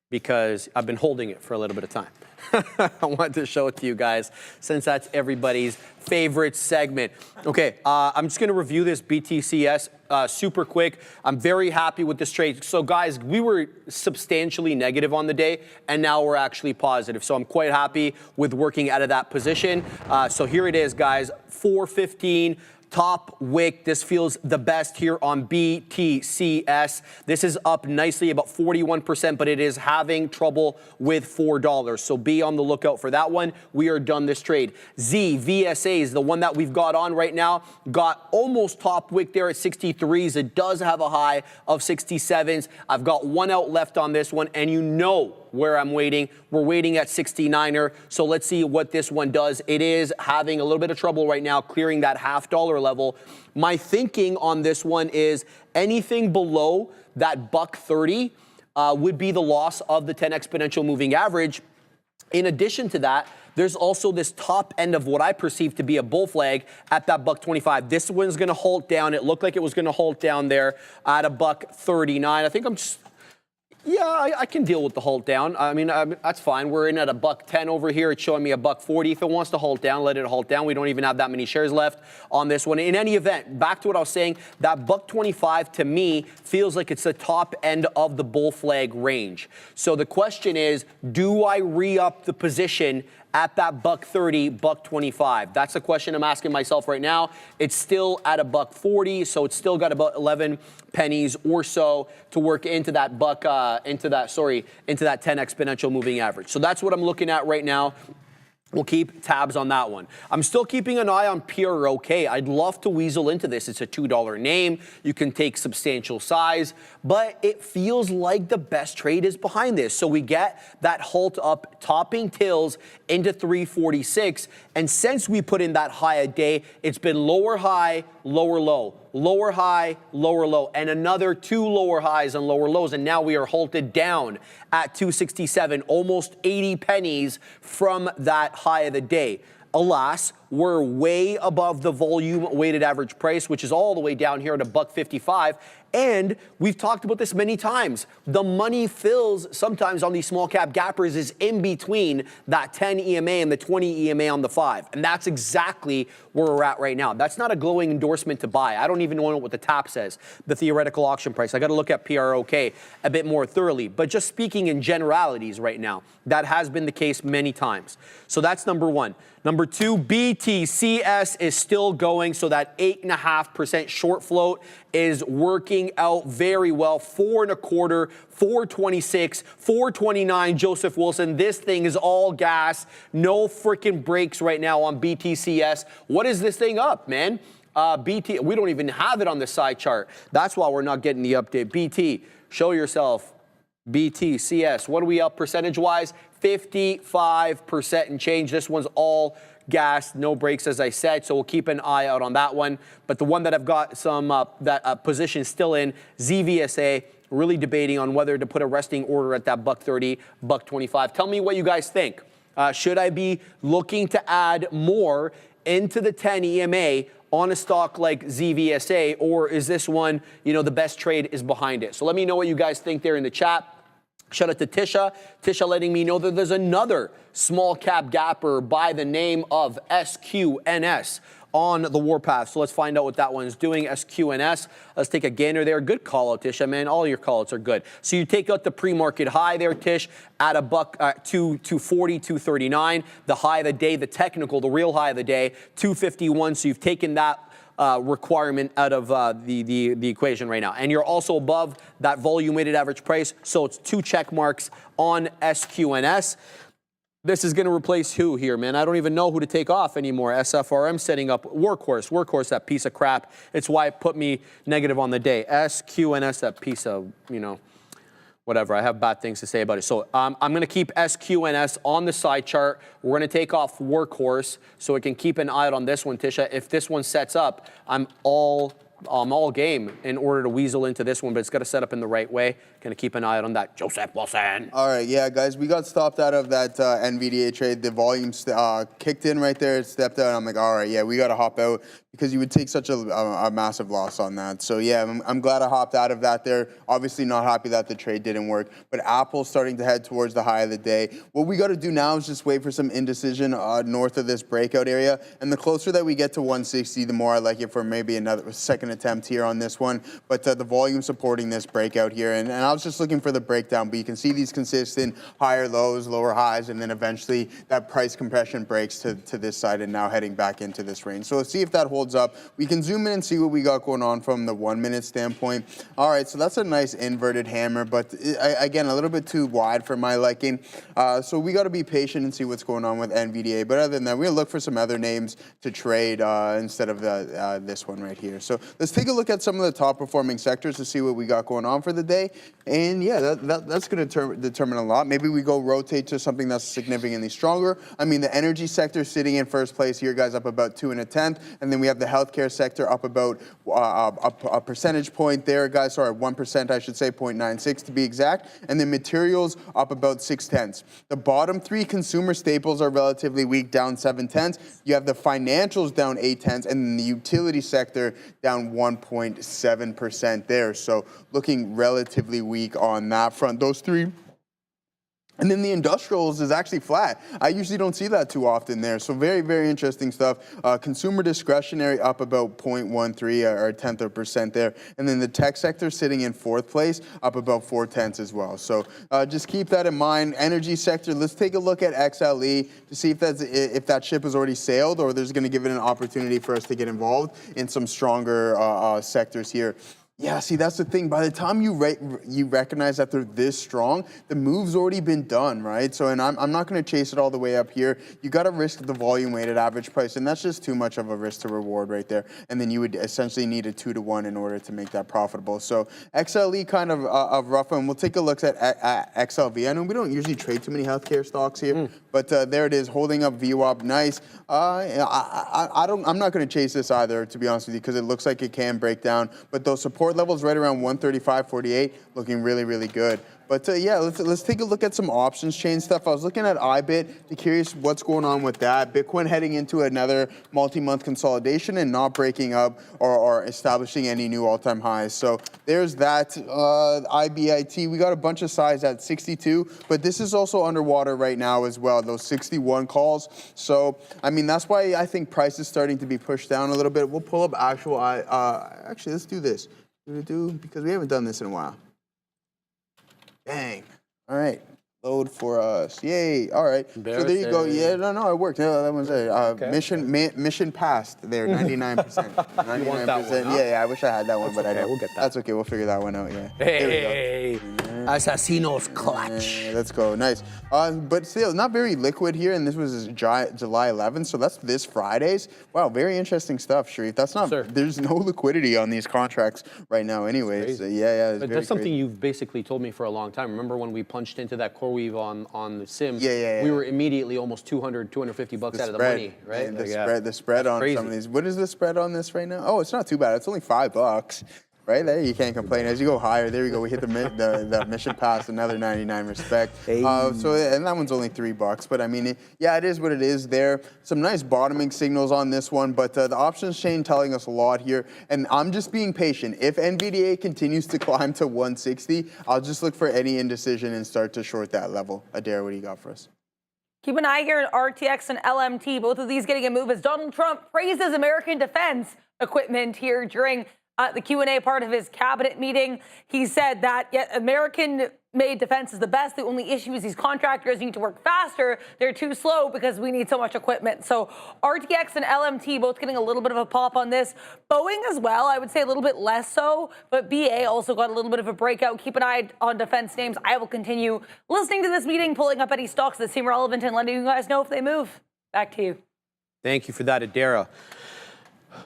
because I've been holding it for a little bit of time. I wanted to show it to you guys since that's everybody's favorite segment. Okay, I'm just going to review this BTCS super quick. I'm very happy with this trade. So guys, we were substantially negative on the day, and now we're actually positive. So I'm quite happy with working out of that position. So here it is, guys, 415. Top wick. This feels the best here on BTCS. This is up nicely, about 41%, but it is having trouble with $4. So be on the lookout for that one. We are done this trade. VSA is the one that we've got on right now. Got almost top wick there at 63s. It does have a high of 67s. I've got one out left on this one, and you know where I'm waiting. We're waiting at 69er. So let's see what this one does. It is having a little bit of trouble right now clearing that $0.50 level. My thinking on this one is anything below that $1.30 would be the loss of the 10 exponential moving average. In addition to that, there's also this top end of what I perceive to be a bull flag at that $1.25. This one's going to halt down. It looked like it was going to halt down there at a $1.39. I think I'm just... Yeah, I can deal with the halt down. I mean, that's fine. We're in at a $1.10 over here. It's showing me a $1.40. If it wants to halt down, let it halt down. We don't even have that many shares left on this one. In any event, back to what I was saying, that $1.25 to me feels like it's the top end of the bull flag range. So the question is, do I re-up the position at that $1.30, $1.25? That's the question I'm asking myself right now. It's still at a $1.40, so it's still got about 11 pennies or so to work into that into that 10 exponential moving average. So that's what I'm looking at right now. We'll keep tabs on that one. I'm still keeping an eye on PROK. I'd love to weasel into this. It's a $2 name. You can take substantial size, but it feels like the best trade is behind this. So we get that halt up, topping tails into 346. And since we put in that high a day, it's been lower high, lower low, lower high, lower low, and another 2 lower highs and lower lows. And now we are halted down at 267, almost 80 pennies from that high of the day. Alas, we're way above the volume weighted average price, which is all the way down here at a $1.55. And we've talked about this many times. The money fills sometimes on these small cap gappers is in between that 10 EMA and the 20 EMA on the 5. And that's exactly where we're at right now. That's not a glowing endorsement to buy. I don't even know what the top says, the theoretical auction price. I got to look at PROK a bit more thoroughly. But just speaking in generalities right now, that has been the case many times. So that's number one. Number two, BTCS is still going, so that 8.5% short float is working out very well. 4.25, 426, 429, Joseph Wilson. This thing is all gas. No freaking brakes right now on BTCS. What is this thing up, man? We don't even have it on the side chart. That's why we're not getting the update. BT, show yourself. BTCS, what are we up percentage-wise? 55% and change. This one's all gas, no brakes, as I said, so we'll keep an eye out on that one. But the one that I've got some position still in, ZVSA, really debating on whether to put a resting order at that $1.30, $1.25. Tell me what you guys think. Should I be looking to add more into the 10 EMA on a stock like ZVSA, or is this one, the best trade is behind it? So let me know what you guys think there in the chat. Shout out to Tisha. Tisha letting me know that there's another small cap gapper by the name of SQNS on the warpath. So let's find out what that one's doing. SQNS. Let's take a gander there. Good call out, Tisha, man. All your call outs are good. So you take out the pre-market high there, Tish, at a $240, $239. The high of the day, the technical, the real high of the day, $251. So you've taken that requirement out of the equation right now. And you're also above that volume weighted average price. So it's 2 check marks on SQNS. This is going to replace who here, man? I don't even know who to take off anymore. SFRM setting up Workhorse, that piece of crap. It's why it put me negative on the day. SQNS, that piece of, whatever. I have bad things to say about it. So I'm going to keep SQNS on the side chart. We're going to take off Workhorse so we can keep an eye out on this one, Tisha. If this one sets up, I'm all all game in order to weasel into this one, but it's got to set up in the right way. Going to keep an eye out on that. Joseph Wilson. All right, yeah, guys, we got stopped out of that NVDA trade. The volume kicked in right there, it stepped out. I'm like, all right, yeah, we got to hop out because you would take such a massive loss on that. So, yeah, I'm glad I hopped out of that there. Obviously not happy that the trade didn't work, but Apple's starting to head towards the high of the day. What we got to do now is just wait for some indecision north of this breakout area. And the closer that we get to 160, the more I like it for maybe another second attempt here on this one. But the volume supporting this breakout here. And I was just looking for the breakdown, but you can see these consistent higher lows, lower highs, and then eventually that price compression breaks to this side and now heading back into this range. So let's see if that holds up. We can zoom in and see what we got going on from the 1 minute standpoint. All right, so that's a nice inverted hammer, but again, a little bit too wide for my liking. So we got to be patient and see what's going on with NVDA. But other than that, we're going to look for some other names to trade instead of this one right here. So let's take a look at some of the top performing sectors to see what we got going on for the day. And yeah, that's going to determine a lot. Maybe we go rotate to something that's significantly stronger. I mean, the energy sector sitting in first place here, guys, up about 2 1/10. And then we have the healthcare sector up about a percentage point there, guys. Sorry, 1%, I should say, 0.96 to be exact. And then materials up about 0.6. The bottom three consumer staples are relatively weak, down 0.7. You have the financials down 0.8, and then the utility sector down 1.7% there. So looking relatively weak on that front. Those three. And then the industrials is actually flat. I usually don't see that too often there. So very, very interesting stuff. Consumer discretionary up about 0.13 or 1/10% there. And then the tech sector sitting in fourth place, up about 0.4 as well. So just keep that in mind. Energy sector, let's take a look at XLE to see if that ship has already sailed or there's going to give it an opportunity for us to get involved in some stronger sectors here. Yeah, see, that's the thing. By the time you recognize that they're this strong, the move's already been done, right? So, and I'm not going to chase it all the way up here. You got to risk the volume-weighted average price, and that's just too much of a risk to reward right there. And then you would essentially need a 2-to-1 in order to make that profitable. So, XLE kind of a rough one. We'll take a look at XLV. I know we don't usually trade too many healthcare stocks here, but there it is, holding up VWAP, nice. I'm not going to chase this either, to be honest with you, because it looks like it can break down. But those support levels right around 135.48, looking really, really good. But yeah, let's take a look at some options chain stuff. I was looking at IBIT, curious what's going on with that. Bitcoin heading into another multi-month consolidation and not breaking up or establishing any new all-time highs. So there's that. IBIT, we got a bunch of size at 62, but this is also underwater right now as well, those 61 calls. So, I mean, that's why I think price is starting to be pushed down a little bit. We'll pull up actual, actually, let's do this. Because we haven't done this in a while. Dang. All right. Load for us. Yay. All right. So there you go. Yeah, no, it worked. Yeah, that one's it. Okay. Mission passed there, 99%. 99%. Yeah, I wish I had that one, but I don't. We'll get that. That's okay. We'll figure that one out, yeah. Hey. Assassinos clutch. Yeah, let's go. Nice. But still, not very liquid here, and this was July 11th, so that's this Friday's. Wow, very interesting stuff, Sharif. That's not, there's no liquidity on these contracts right now anyways. So yeah, it's but that's something you've basically told me for a long time. Remember when we punched into that core weave on the sim? Yeah. We were immediately almost 200, 250 bucks out of the money, right? The spread on some of these. What is the spread on this right now? Oh, it's not too bad. It's only $5. Right there, you can't complain. As you go higher, there you go. We hit the mission pass, another 99 respect. Hey. So and that one's only $3. But I mean, yeah, it is what it is. There, some nice bottoming signals on this one, but the options chain telling us a lot here. And I'm just being patient. If NVDA continues to climb to 160, I'll just look for any indecision and start to short that level. Adair, what do you got for us? Keep an eye here at RTX and LMT, both of these getting a move as Donald Trump praises American defense equipment here during the Q&A part of his cabinet meeting. He said that American-made defense is the best. The only issue is these contractors need to work faster. They're too slow because we need so much equipment. So RTX and LMT both getting a little bit of a pop on this. Boeing as well, I would say a little bit less so, but BA also got a little bit of a breakout. Keep an eye on defense names. I will continue listening to this meeting, pulling up any stocks that seem relevant and letting you guys know if they move. Back to you. Thank you for that, Adara.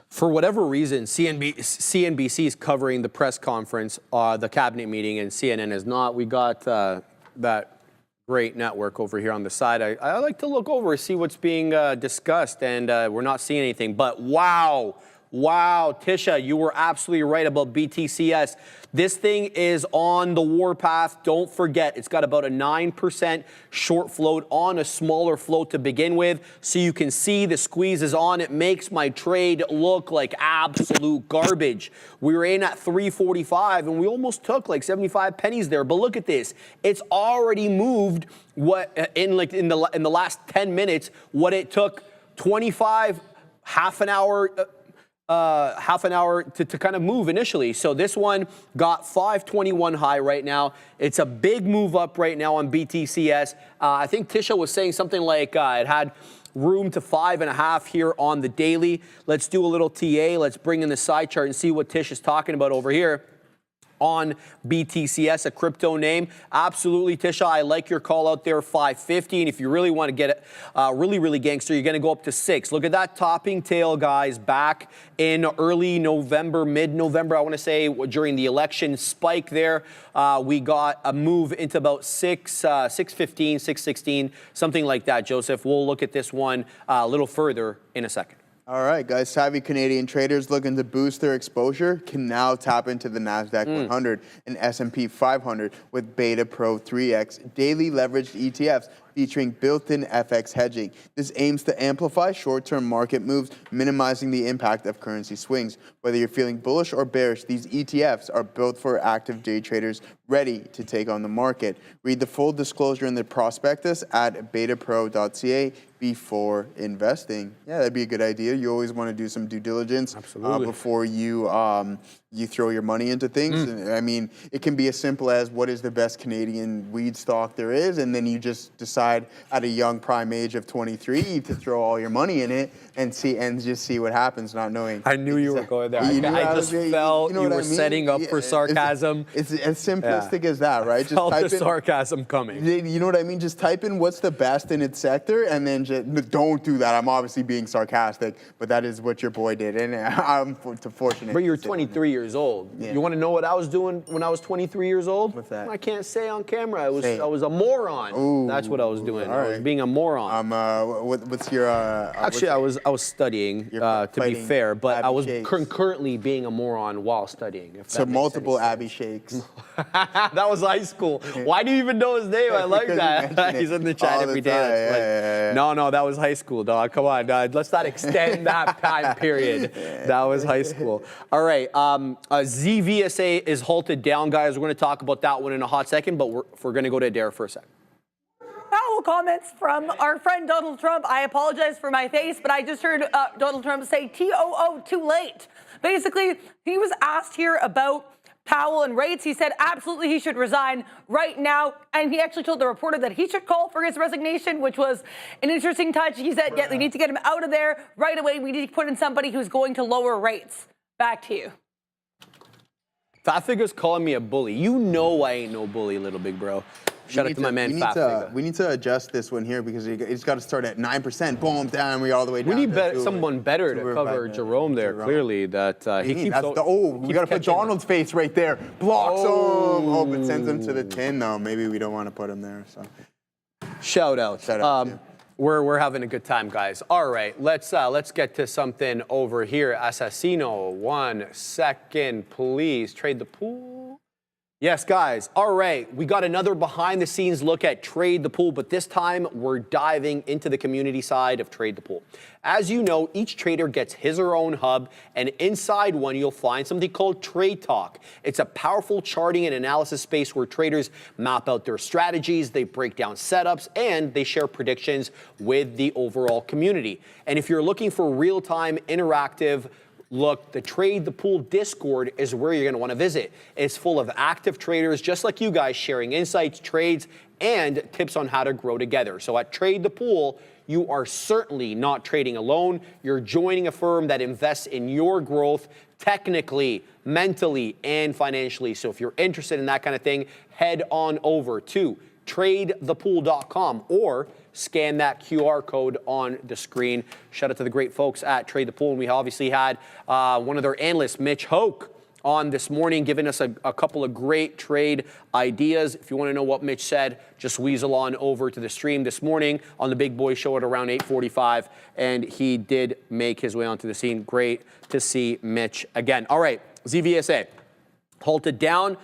For whatever reason, CNBC is covering the press conference, the cabinet meeting, and CNN is not. We got that great network over here on the side. I like to look over, see what's being discussed, and we're not seeing anything. But wow, Wow, Tisha, you were absolutely right about BTCS. This thing is on the warpath. Don't forget, it's got about a 9% short float on a smaller float to begin with. So you can see the squeeze is on. It makes my trade look like absolute garbage. We were in at 345 and we almost took like 75 pennies there. But look at this. It's already moved what in the last 10 minutes what it took 25 half an hour to kind of move initially. So this one got 521 high right now. It's a big move up right now on BTCS. I think Tisha was saying something like it had room to 5.5 here on the daily. Let's do a little TA. Let's bring in the side chart and see what Tish is talking about over here on BTCS, a crypto name. Absolutely, Tisha, I like your call out there, 550. And if you really want to get it really gangster, you're going to go up to 6. Look at that topping tail, guys, back in early November, mid-November, I want to say, during the election spike there. We got a move into about 615, 616, something like that, Joseph. We'll look at this one a little further in a second. All right, guys, savvy Canadian traders looking to boost their exposure can now tap into the Nasdaq 100 and S&P 500 with Beta Pro 3X daily leveraged ETFs featuring built-in FX hedging. This aims to amplify short-term market moves, minimizing the impact of currency swings. Whether you're feeling bullish or bearish, these ETFs are built for active day traders ready to take on the market. Read the full disclosure in the prospectus at betapro.ca before investing. Yeah, that'd be a good idea. You always want to do some due diligence before you you throw your money into things. And, I mean, it can be as simple as what is the best Canadian weed stock there is, and then you just decide at a young prime age of 23 to throw all your money in it and just see what happens, not knowing. I knew you were going there. I just felt you were setting up for sarcasm. It's as simplistic as that, right? Just Felt type the in, sarcasm coming. You know what I mean? Just type in what's the best in its sector, and then just don't do that. I'm obviously being sarcastic, but that is what your boy did, and I'm fortunate. But you're 23 years old. Yeah. You want to know what I was doing when I was 23 years old? What's that? I can't say on camera. I was a moron. Ooh, that's what I was doing. all I was right. being a moron. What's your? Actually, I was studying. To be fair, but Abby I was Shakes. concurrently being a moron while studying. If So that makes multiple any sense. Abby Shakes. That was high school. Why do you even know his name? I like Because you mention that. it He's in the chat all the every day. time. That's Yeah, funny. No, that was high school, dog. Come on, dog. Let's not extend that time period. That was high school. All right. ZVSA is halted down, guys. We're going to talk about that one in a hot second, but we're going to go to Adair for a second. Powerful comments from our friend Donald Trump. I apologize for my face, but I just heard Donald Trump say TOO too late. Basically, he was asked here about Powell and rates. He said absolutely he should resign right now. And he actually told the reporter that he should call for his resignation, which was an interesting touch. He said, yeah, we need to get him out of there right away. We need to put in somebody who's going to lower rates. Back to you. Fat Figure's calling me a bully. You know I ain't no bully, little big bro. Shout out to my man, Fat Figure. We need to adjust this one here because it's got to start at 9%. Boom, down. We all the way down. We need someone better to cover Jerome there. Clearly, that he keeps. We got to put Donald's face right there. Blocks him. Oh, but sends him to the 10 though. Maybe we don't want to put him there. So shout out. Yeah. We're having a good time, guys. All right, let's get to something over here. Assassino, 1 second, please. Trade the pool. Yes, guys. All right, we got another behind-the-scenes look at Trade the Pool, but this time we're diving into the community side of Trade the Pool. As you know, each trader gets his or her own hub, and inside one you'll find something called Trade Talk. It's a powerful charting and analysis space where traders map out their strategies, they break down setups, and they share predictions with the overall community. And if you're looking for real-time interactive look, the Trade the Pool Discord is where you're going to want to visit. It's full of active traders just like you guys sharing insights, trades, and tips on how to grow together. So at Trade the Pool, you are certainly not trading alone. You're joining a firm that invests in your growth technically, mentally, and financially. So if you're interested in that kind of thing, head on over to tradethepool.com or scan that QR code on the screen. Shout out to the great folks at Trade the Pool. And we obviously had one of their analysts, Mitch Hoke, on this morning, giving us a couple of great trade ideas. If you want to know what Mitch said, just weasel on over to the stream this morning on the Big Boy Show at around 8:45, and he did make his way onto the scene. Great to see Mitch again. All right, ZVSA halted down.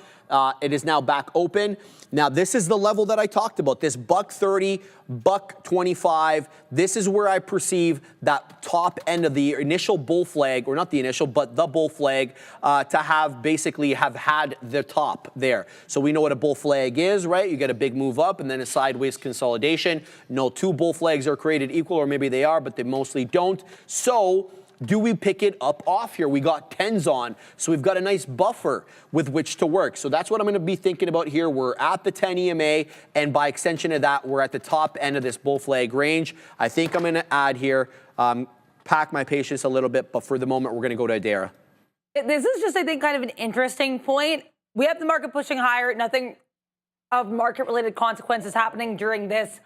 It is now back open. Now, this is the level that I talked about, this $1.30, $1.25. This is where I perceive that top end of the initial bull flag, or not the initial, but the bull flag, to have basically have had the top there. So we know what a bull flag is, right? You get a big move up and then a sideways consolidation. No two bull flags are created equal, or maybe they are, but they mostly don't. So do we pick it up off here? We got 10s on, so we've got a nice buffer with which to work. So that's what I'm going to be thinking about here. We're at the 10 EMA, and by extension of that, we're at the top end of this bull flag range. I think I'm going to add here, pack my patience a little bit, but for the moment, we're going to go to Adara. This is just, I think, kind of an interesting point. We have the market pushing higher. Nothing of market-related consequences happening during this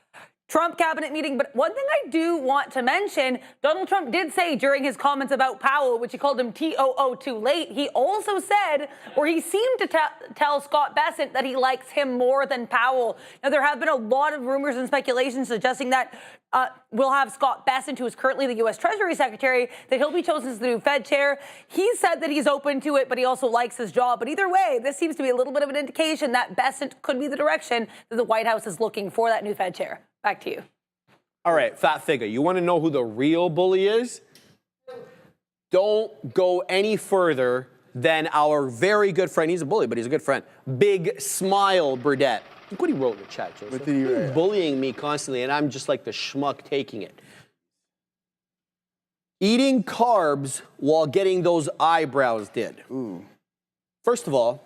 Trump cabinet meeting. But one thing I do want to mention, Donald Trump did say during his comments about Powell, which he called him TOO too late, he also said, or he seemed to tell Scott Bessent that he likes him more than Powell. Now, there have been a lot of rumors and speculations suggesting that we'll have Scott Bessent, who is currently the U.S. Treasury Secretary, that he'll be chosen as the new Fed chair. He said that he's open to it, but he also likes his job. But either way, this seems to be a little bit of an indication that Bessent could be the direction that the White House is looking for that new Fed chair. Back to you. All right, Fat Figure, you want to know who the real bully is? Don't go any further than our very good friend. He's a bully, but he's a good friend. Big Smile Burdette. Look what he wrote in the chat, Joseph. What did he write? He's bullying me constantly, and I'm just like the schmuck taking it. Eating carbs while getting those eyebrows did. Ooh. First of all,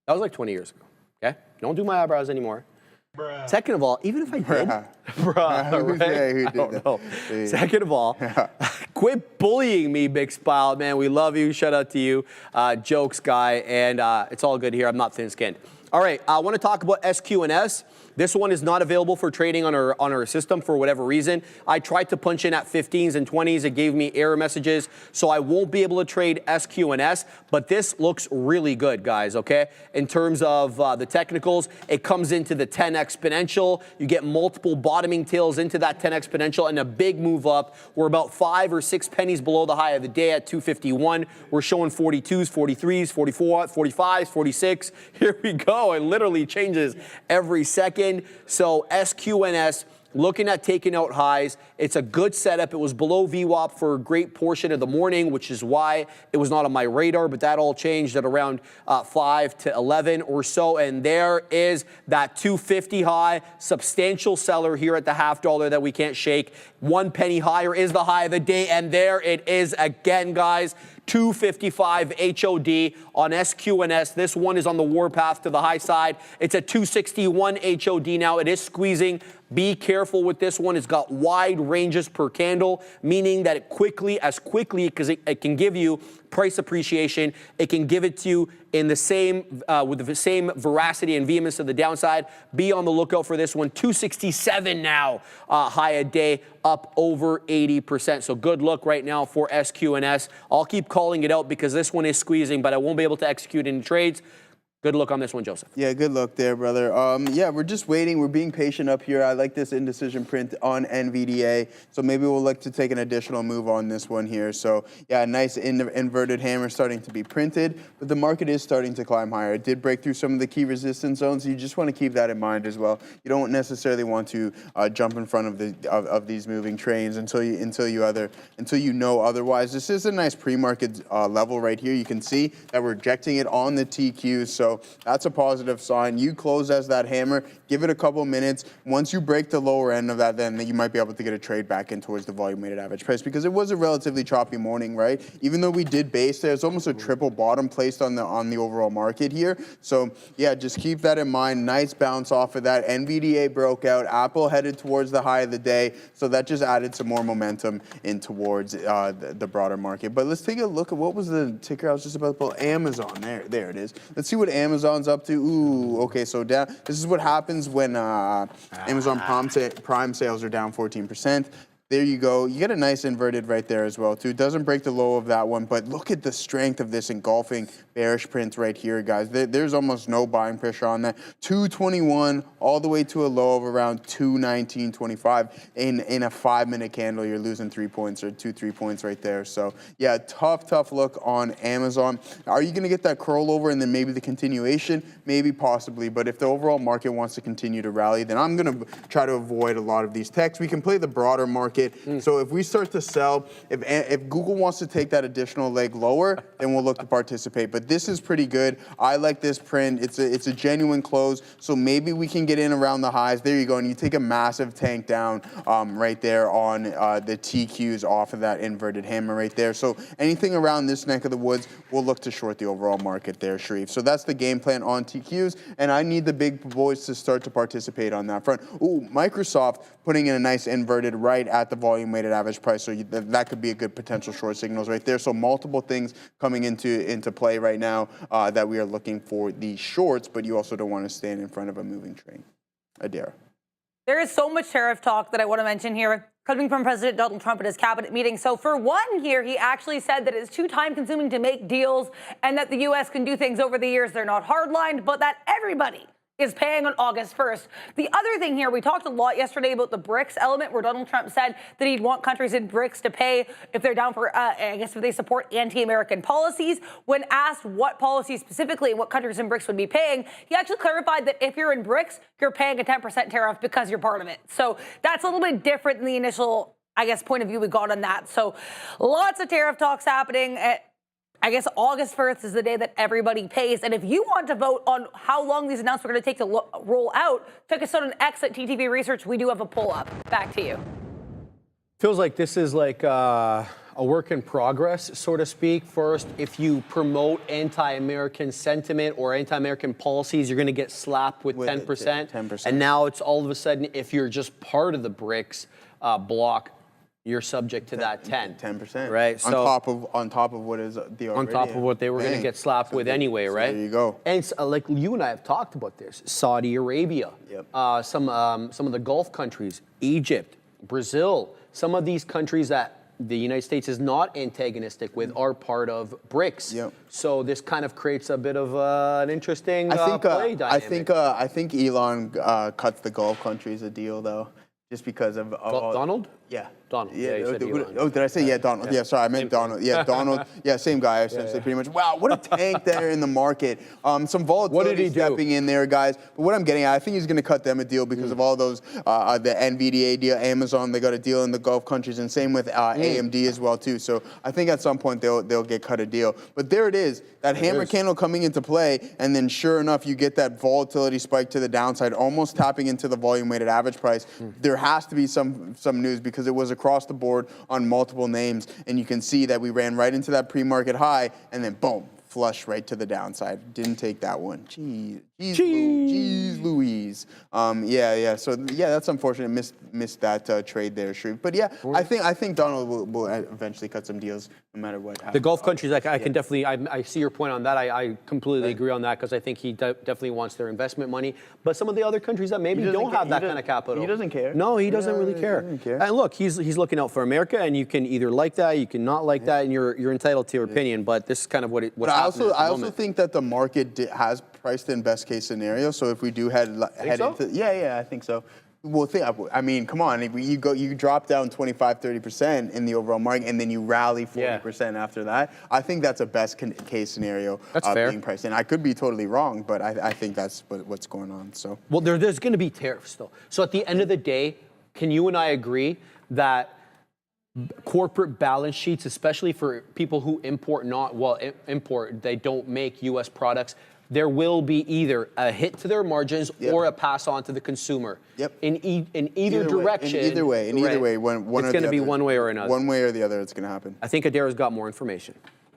that was like 20 years ago, okay? Don't do my eyebrows anymore. Bruh. Second of all, even if I did, right? I don't know. Second of all, quit bullying me, Big Smile, man. We love you. Shout out to you, jokes guy, and it's all good here. I'm not thin-skinned. All right, I want to talk about SQNS. This one is not available for trading on our system for whatever reason. I tried to punch in at 15s and 20s. It gave me error messages, so I won't be able to trade SQNS, but this looks really good, guys, okay? In terms of the technicals, it comes into the 10 exponential. You get multiple bottoming tails into that 10 exponential and a big move up. We're about 5 or 6 pennies below the high of the day at 251. We're showing 42s, 43s, 44, 45s, 46. Here we go. It literally changes every second. So SQNS, looking at taking out highs. It's a good setup. It was below VWAP for a great portion of the morning, which is why it was not on my radar, but that all changed at around 5 to 11 or so. And there is that 250 high, substantial seller here at the $0.50 that we can't shake. 1 penny higher is the high of the day, and there it is again, guys. 255 HOD on SQNS. This one is on the warpath to the high side. It's a 261 HOD now. It is squeezing. Be careful with this one. It's got wide ranges per candle, meaning that it quickly, because it can give you price appreciation. It can give it to you in the same, with the same veracity and vehemence of the downside. Be on the lookout for this one. 267 now, high a day, up over 80%. So good look right now for SQNS. I'll keep calling it out because this one is squeezing, but I won't be able to execute any trades. Good luck on this one, Joseph. Yeah, good luck there, brother. Yeah, we're just waiting. We're being patient up here. I like this indecision print on NVDA, so maybe we'll look to take an additional move on this one here. So, yeah, a nice inverted hammer starting to be printed, but the market is starting to climb higher. It did break through some of the key resistance zones. You just want to keep that in mind as well. You don't necessarily want to jump in front of these moving trains until you know otherwise. This is a nice pre-market level right here. You can see that we're rejecting it on the TQ. So that's a positive sign. You close as that hammer, give it a couple minutes. Once you break the lower end of that, then you might be able to get a trade back in towards the volume weighted average price, because it was a relatively choppy morning, right? Even though we did base there, it's almost a triple bottom placed on the overall market here. So yeah, just keep that in mind. Nice bounce off of that. NVDA broke out. Apple headed towards the high of the day. So that just added some more momentum in towards the broader market. But let's take a look at what was the ticker I was just about to pull. Amazon. There it is. Let's see what Amazon's up to. Ooh, okay, so down. This is what happens when Amazon Prime sales are down 14%. There you go. You get a nice inverted right there as well, too. It doesn't break the low of that one, but look at the strength of this engulfing bearish print right here, guys. There's almost no buying pressure on that. 221 all the way to a low of around 219.25 in a 5-minute candle. You're losing 3 points or 3 points right there. So yeah, tough look on Amazon. Are you going to get that curl over and then maybe the continuation? Maybe, possibly. But if the overall market wants to continue to rally, then I'm going to try to avoid a lot of these techs. We can play the broader market. So if we start to sell, if Google wants to take that additional leg lower, then we'll look to participate. But this is pretty good. I like this print. It's a genuine close. So maybe we can get in around the highs. There you go. And you take a massive tank down right there on the TQs off of that inverted hammer right there. So anything around this neck of the woods, we'll look to short the overall market there, Sharif. So that's the game plan on TQs. And I need the big boys to start to participate on that front. Ooh, Microsoft putting in a nice inverted right at the volume weighted average price. So that could be a good potential short signals right there. So multiple things coming into play right now that we are looking for these shorts, but you also don't want to stand in front of a moving train. Adara. There is so much tariff talk that I want to mention here coming from President Donald Trump at his cabinet meeting. So for one here, he actually said that it's too time consuming to make deals and that the U.S. can do things over the years. They're not hardlined, but that everybody is paying on August 1st. The other thing here, we talked a lot yesterday about the BRICS element where Donald Trump said that he'd want countries in BRICS to pay if they're down for, I guess if they support anti-American policies. When asked what policies specifically and what countries in BRICS would be paying, he actually clarified that if you're in BRICS, you're paying a 10% tariff because you're part of it. So that's a little bit different than the initial, I guess, point of view we got on that. So lots of tariff talks happening. I guess August 1st is the day that everybody pays. And if you want to vote on how long these announcements are going to take to roll out, check us out on X at TTV Research. We do have a poll up. Back to you. Feels like this is like a work in progress, so to speak. First, if you promote anti-American sentiment or anti-American policies, you're going to get slapped with 10%. 10%. And now it's all of a sudden, if you're just part of the BRICS bloc, you're subject to that 10%, right? So on top of what is the on top of what they were going to get slapped with anyway, right? There you go. And like you and I have talked about this, Saudi Arabia, some of the Gulf countries, Egypt, Brazil, some of these countries that the United States is not antagonistic with are part of BRICS. Yep. So this kind of creates a bit of an interesting play dynamic. I think Elon cuts the Gulf countries a deal though, just because of Donald? Yeah. Donald. Yeah. You said Elon. Oh, did I say Donald? Yeah, sorry, I meant Donald. Yeah, Donald. Yeah, same guy. Essentially, pretty much. Wow, what a tank there in the market. Some volatility What did he stepping in there, guys. But what I'm getting at, I think he's going to cut them a deal because of all those, the NVDA deal, Amazon, they got a deal in the Gulf countries, and same with AMD as well too. So I think at some point they'll get cut a deal. But there it is, that hammer candle coming into play, and then sure enough, you get that volatility spike to the downside, almost tapping into the volume weighted average price. There has to be some news because it was across the board on multiple names, and you can see that we ran right into that pre-market high, and then boom, flush right to the downside. Didn't take that one. Jeez Louise. Yeah. So yeah, that's unfortunate. Missed that trade there, Shreve. But yeah, I think Donald will eventually cut some deals no matter what happens. The Gulf countries, I can definitely, I see your point on that. I completely agree on that because I think he definitely wants their investment money. But some of the other countries that maybe don't have that kind of capital. He doesn't care. No, he doesn't really care. He doesn't care. And look, he's looking out for America, and you can either like that, you can not like that, and you're entitled to your opinion. But this is kind of what's happening. I also think that the market has priced in best case scenario. So if we do head into, I think so. Well, I mean, come on. If you drop down 25-30% in the overall market, and then you rally 40% after that. I think that's a best case scenario. That's fair. Being priced in. I could be totally wrong, but I think that's what's going on. So well, there's going to be tariffs though. So at the end of the day, can you and I agree that corporate balance sheets, especially for people who import, they don't make U.S. products, there will be either a hit to their margins or a pass on to the consumer. Yep. In either direction. In either way, it's going to be one way or another. One way or the other, it's going to happen. I think Adara's got more information.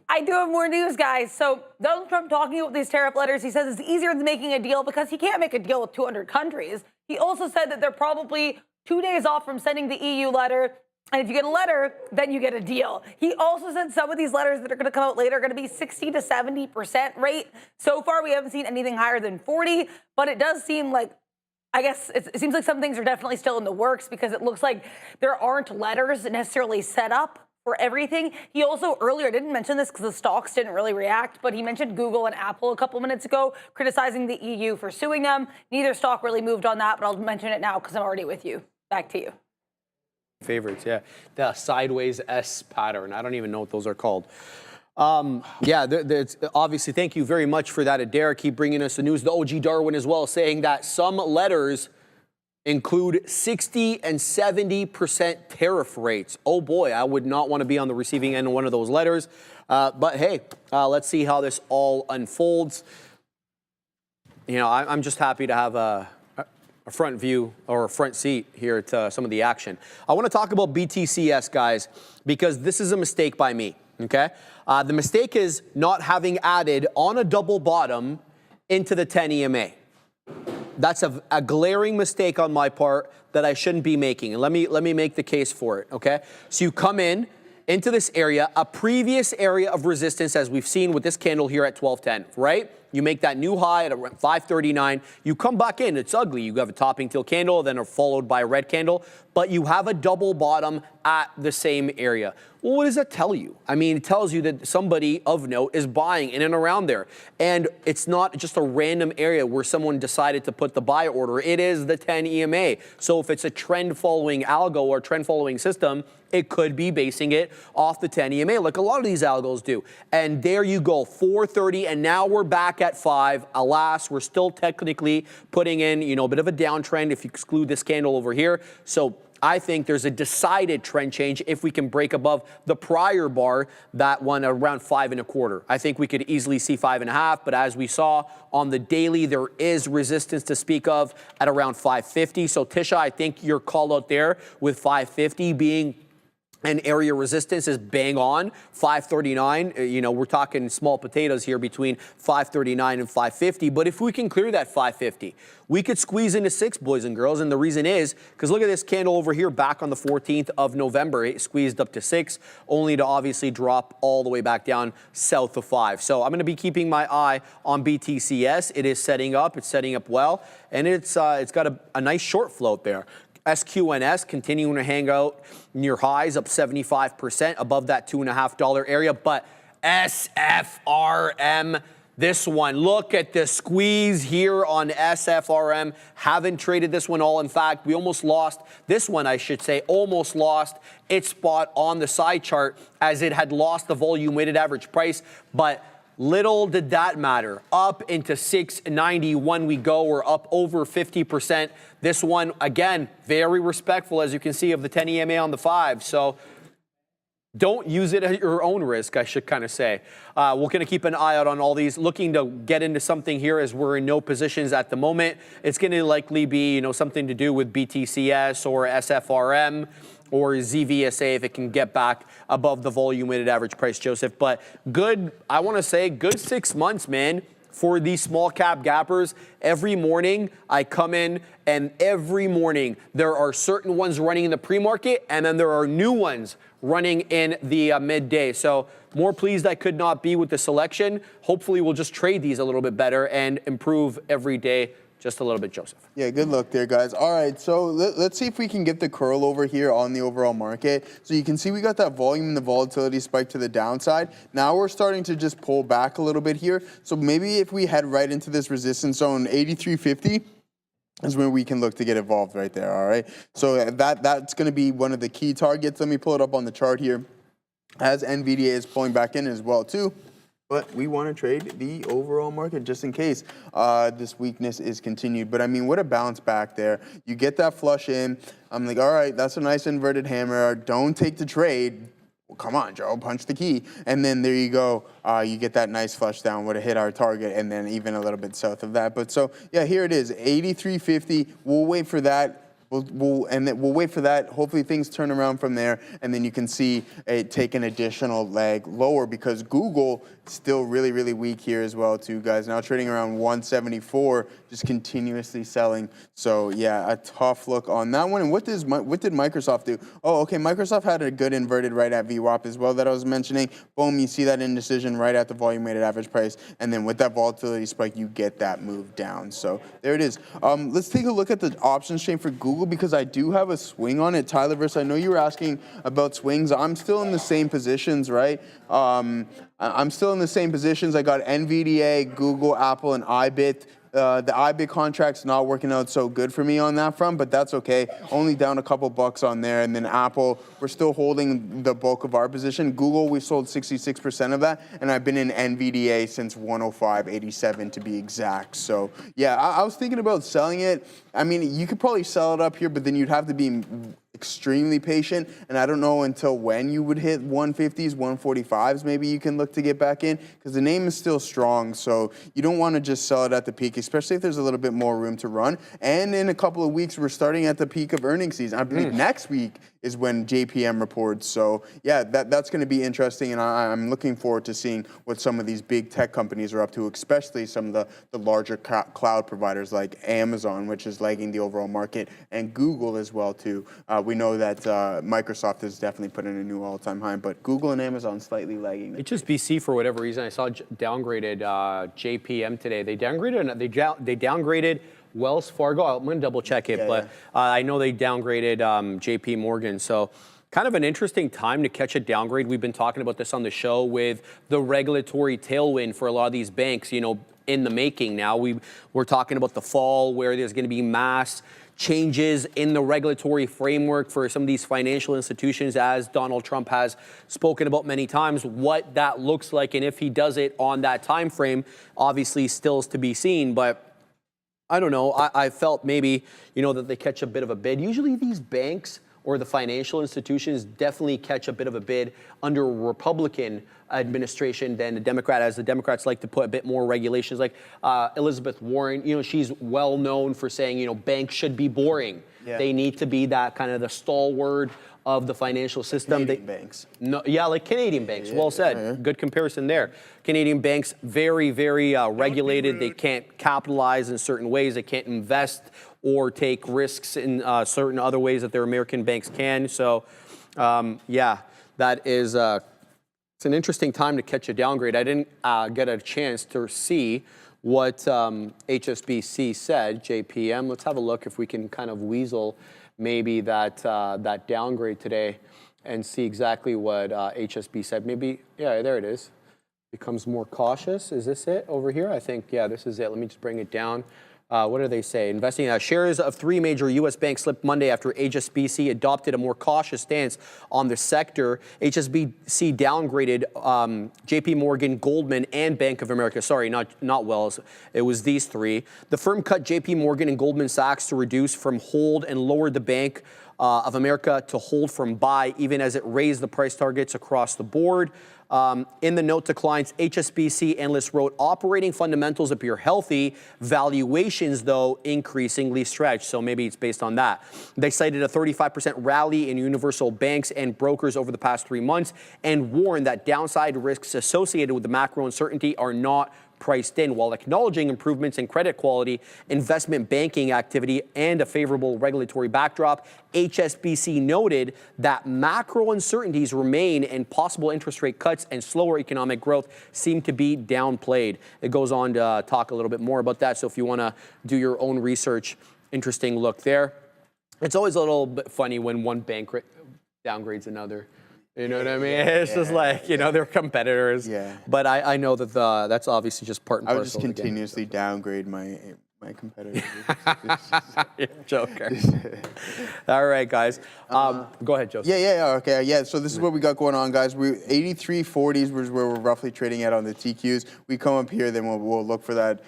I do have more news, guys. So Donald Trump talking about these tariff letters, he says it's easier than making a deal because he can't make a deal with 200 countries. He also said that they're probably 2 days off from sending the EU letter. And if you get a letter, then you get a deal. He also said some of these letters that are going to come out later are going to be 60 to 70% rate. So far, we haven't seen anything higher than 40, but it does seem like, I guess it seems like some things are definitely still in the works because it looks like there aren't letters necessarily set up for everything. He also earlier didn't mention this because the stocks didn't really react, but he mentioned Google and Apple a couple minutes ago, criticizing the EU for suing them. Neither stock really moved on that, but I'll mention it now because I'm already with you. Back to you. Favorites, yeah. The sideways S pattern. I don't even know what those are called. Yeah, obviously, thank you very much for that, Adair. Keep bringing us the news. The OG Darwin as well, saying that some letters include 60 and 70% tariff rates. Oh boy, I would not want to be on the receiving end of one of those letters. But hey, let's see how this all unfolds. You know, I'm just happy to have a front view or a front seat here to some of the action. I want to talk about BTCS, guys, because this is a mistake by me, okay? The mistake is not having added on a double bottom into the 10 EMA. That's a glaring mistake on my part that I shouldn't be making. And let me make the case for it, okay? So you come into this area, a previous area of resistance, as we've seen with this candle here at 1210, right? You make that new high at around 539. You come back in. It's ugly. You have a topping tail candle, then followed by a red candle, but you have a double bottom at the same area. Well, what does that tell you? I mean, it tells you that somebody of note is buying in and around there. And it's not just a random area where someone decided to put the buy order. It is the 10 EMA. So if it's a trend following algo or trend following system, it could be basing it off the 10 EMA, like a lot of these algos do. And there you go, 430, and now we're back at 5. Alas, we're still technically putting in, you know, a bit of a downtrend if you exclude this candle over here. So I think there's a decided trend change if we can break above the prior bar, that one around 5.25. I think we could easily see 5.5, but as we saw on the daily, there is resistance to speak of at around 550. So Tisha, I think your call out there with 550 being and area resistance is bang on, 539. You know, we're talking small potatoes here between 539 and 550. But if we can clear that 550, we could squeeze into 6, boys and girls. And the reason is because look at this candle over here back on the 14th of November. It squeezed up to 6, only to obviously drop all the way back down south of 5. So I'm going to be keeping my eye on BTCS. It is setting up. It's setting up well. And it's got a nice short float there. SQNS continuing to hang out near highs, up 75% above that $2.50 area. But SFRM, this one, look at the squeeze here on SFRM. Haven't traded this one all. In fact, we almost lost this one, I should say, almost lost its spot on the side chart as it had lost the volume weighted average price. But little did that matter. Up into 691 we go. We're up over 50%. This one, again, very respectful, as you can see, of the 10 EMA on the 5. So don't use it at your own risk, I should kind of say. We're going to keep an eye out on all these. Looking to get into something here as we're in no positions at the moment. It's going to likely be, you know, something to do with BTCS or SFRM or ZVSA if it can get back above the volume weighted average price, Joseph. But good, I want to say, good 6 months, man, for these small cap gappers. Every morning I come in and every morning there are certain ones running in the pre-market and then there are new ones running in the midday. So more pleased I could not be with the selection. Hopefully we'll just trade these a little bit better and improve every day just a little bit, Joseph. Yeah, good luck there, guys. All right, so let's see if we can get the curl over here on the overall market. So you can see we got that volume and the volatility spike to the downside. Now we're starting to just pull back a little bit here. So maybe if we head right into this resistance zone, 83.50, is where we can look to get involved right there, all right? So that's going to be one of the key targets. Let me pull it up on the chart here as NVDA is pulling back in as well, too. But we want to trade the overall market just in case this weakness is continued. But, I mean, what a bounce back there. You get that flush in. I'm like, all right, that's a nice inverted hammer. Don't take the trade. Well, come on, Joe, punch the key. And then there you go. You get that nice flush down. Would have hit our target and then even a little bit south of that. But so, yeah, here it is, 83.50. We'll wait for that. We'll wait for that. Hopefully things turn around from there, and then you can see it take an additional leg lower because Google still really, really weak here as well, too, guys. Now trading around 174, just continuously selling. So yeah, a tough look on that one. And what did Microsoft do? Oh, okay, Microsoft had a good inverted right at VWAP as well that I was mentioning. Boom, you see that indecision right at the volume weighted average price, and then with that volatility spike, you get that move down. So there it is. Let's take a look at the options chain for Google. Google because I do have a swing on it. Tyler versus, I know you were asking about swings. I'm still in the same positions, right? I'm still in the same positions. I got NVDA, Google, Apple, and iBit. The iBit contract's not working out so good for me on that front, but that's okay. Only down a couple bucks on there. And then Apple, we're still holding the bulk of our position. Google, we sold 66% of that, and I've been in NVDA since 105.87 to be exact. So yeah, I was thinking about selling it. I mean, you could probably sell it up here, but then you'd have to be extremely patient, and I don't know until when you would hit 150s, 145s, maybe you can look to get back in, because the name is still strong, so you don't want to just sell it at the peak, especially if there's a little bit more room to run. And in a couple of weeks, we're starting at the peak of earnings season. I believe next week is when JPM reports. So yeah, that's going to be interesting, and I'm looking forward to seeing what some of these big tech companies are up to, especially some of the larger cloud providers like Amazon, which is lagging the overall market, and Google as well too. We know that Microsoft has definitely put in a new all-time high, but Google and Amazon slightly lagging. HSBC, for whatever reason, I saw downgraded JPM today. They downgraded Wells Fargo. I'm going to double check it, but I know they downgraded JP Morgan. So kind of an interesting time to catch a downgrade. We've been talking about this on the show with the regulatory tailwind for a lot of these banks, you know, in the making now. We're talking about the fall where there's going to be mass changes in the regulatory framework for some of these financial institutions, as Donald Trump has spoken about many times. What that looks like and if he does it on that time frame, obviously still is to be seen. But I don't know. I felt maybe, you know, that they catch a bit of a bid. Usually these banks or the financial institutions definitely catch a bit of a bid under a Republican administration than a Democrat, as the Democrats like to put a bit more regulations. Like Elizabeth Warren, you know, she's well known for saying, you know, banks should be boring. Yeah. They need to be that kind of the stalwart of the financial system. Canadian banks. No, yeah, like Canadian banks. Well said. Good comparison there. Canadian banks, very, very regulated. They can't capitalize in certain ways. They can't invest or take risks in certain other ways that their American banks can. So, yeah, that is it's an interesting time to catch a downgrade. I didn't get a chance to see what HSBC said, JPM. Let's have a look if we can kind of weasel maybe that downgrade today and see exactly what HSB said. Maybe, yeah, there it is. Becomes more cautious. Is this it over here? I think, yeah, this is it. Let me just bring it down. What do they say? Investing shares of 3 major U.S. banks slipped Monday after HSBC adopted a more cautious stance on the sector. HSBC downgraded J.P. Morgan, Goldman, and Bank of America. Sorry, not Wells. It was these 3. The firm cut J.P. Morgan and Goldman Sachs to reduce from hold and lowered the Bank of America to hold from buy, even as it raised the price targets across the board. In the note to clients, HSBC analysts wrote, operating fundamentals appear healthy, valuations, though, increasingly stretched. So maybe it's based on that. They cited a 35% rally in universal banks and brokers over the past 3 months and warned that downside risks associated with the macro uncertainty are not priced in, while acknowledging improvements in credit quality, investment banking activity, and a favorable regulatory backdrop. HSBC noted that macro uncertainties remain and possible interest rate cuts and slower economic growth seem to be downplayed. It goes on to talk a little bit more about that, so if you want to do your own research, interesting look there. It's always a little bit funny when one bank downgrades another. You know what I mean? It's just like, you know, they're competitors. Yeah. But I know that that's obviously just part and parcel. I would just continuously downgrade my competitors. You're a joker. All right, guys. Go ahead, Joseph. Okay. Yeah, so this is what we got going on, guys. 83.40s was where we're roughly trading at on the TQs. We come up here, then we'll look for that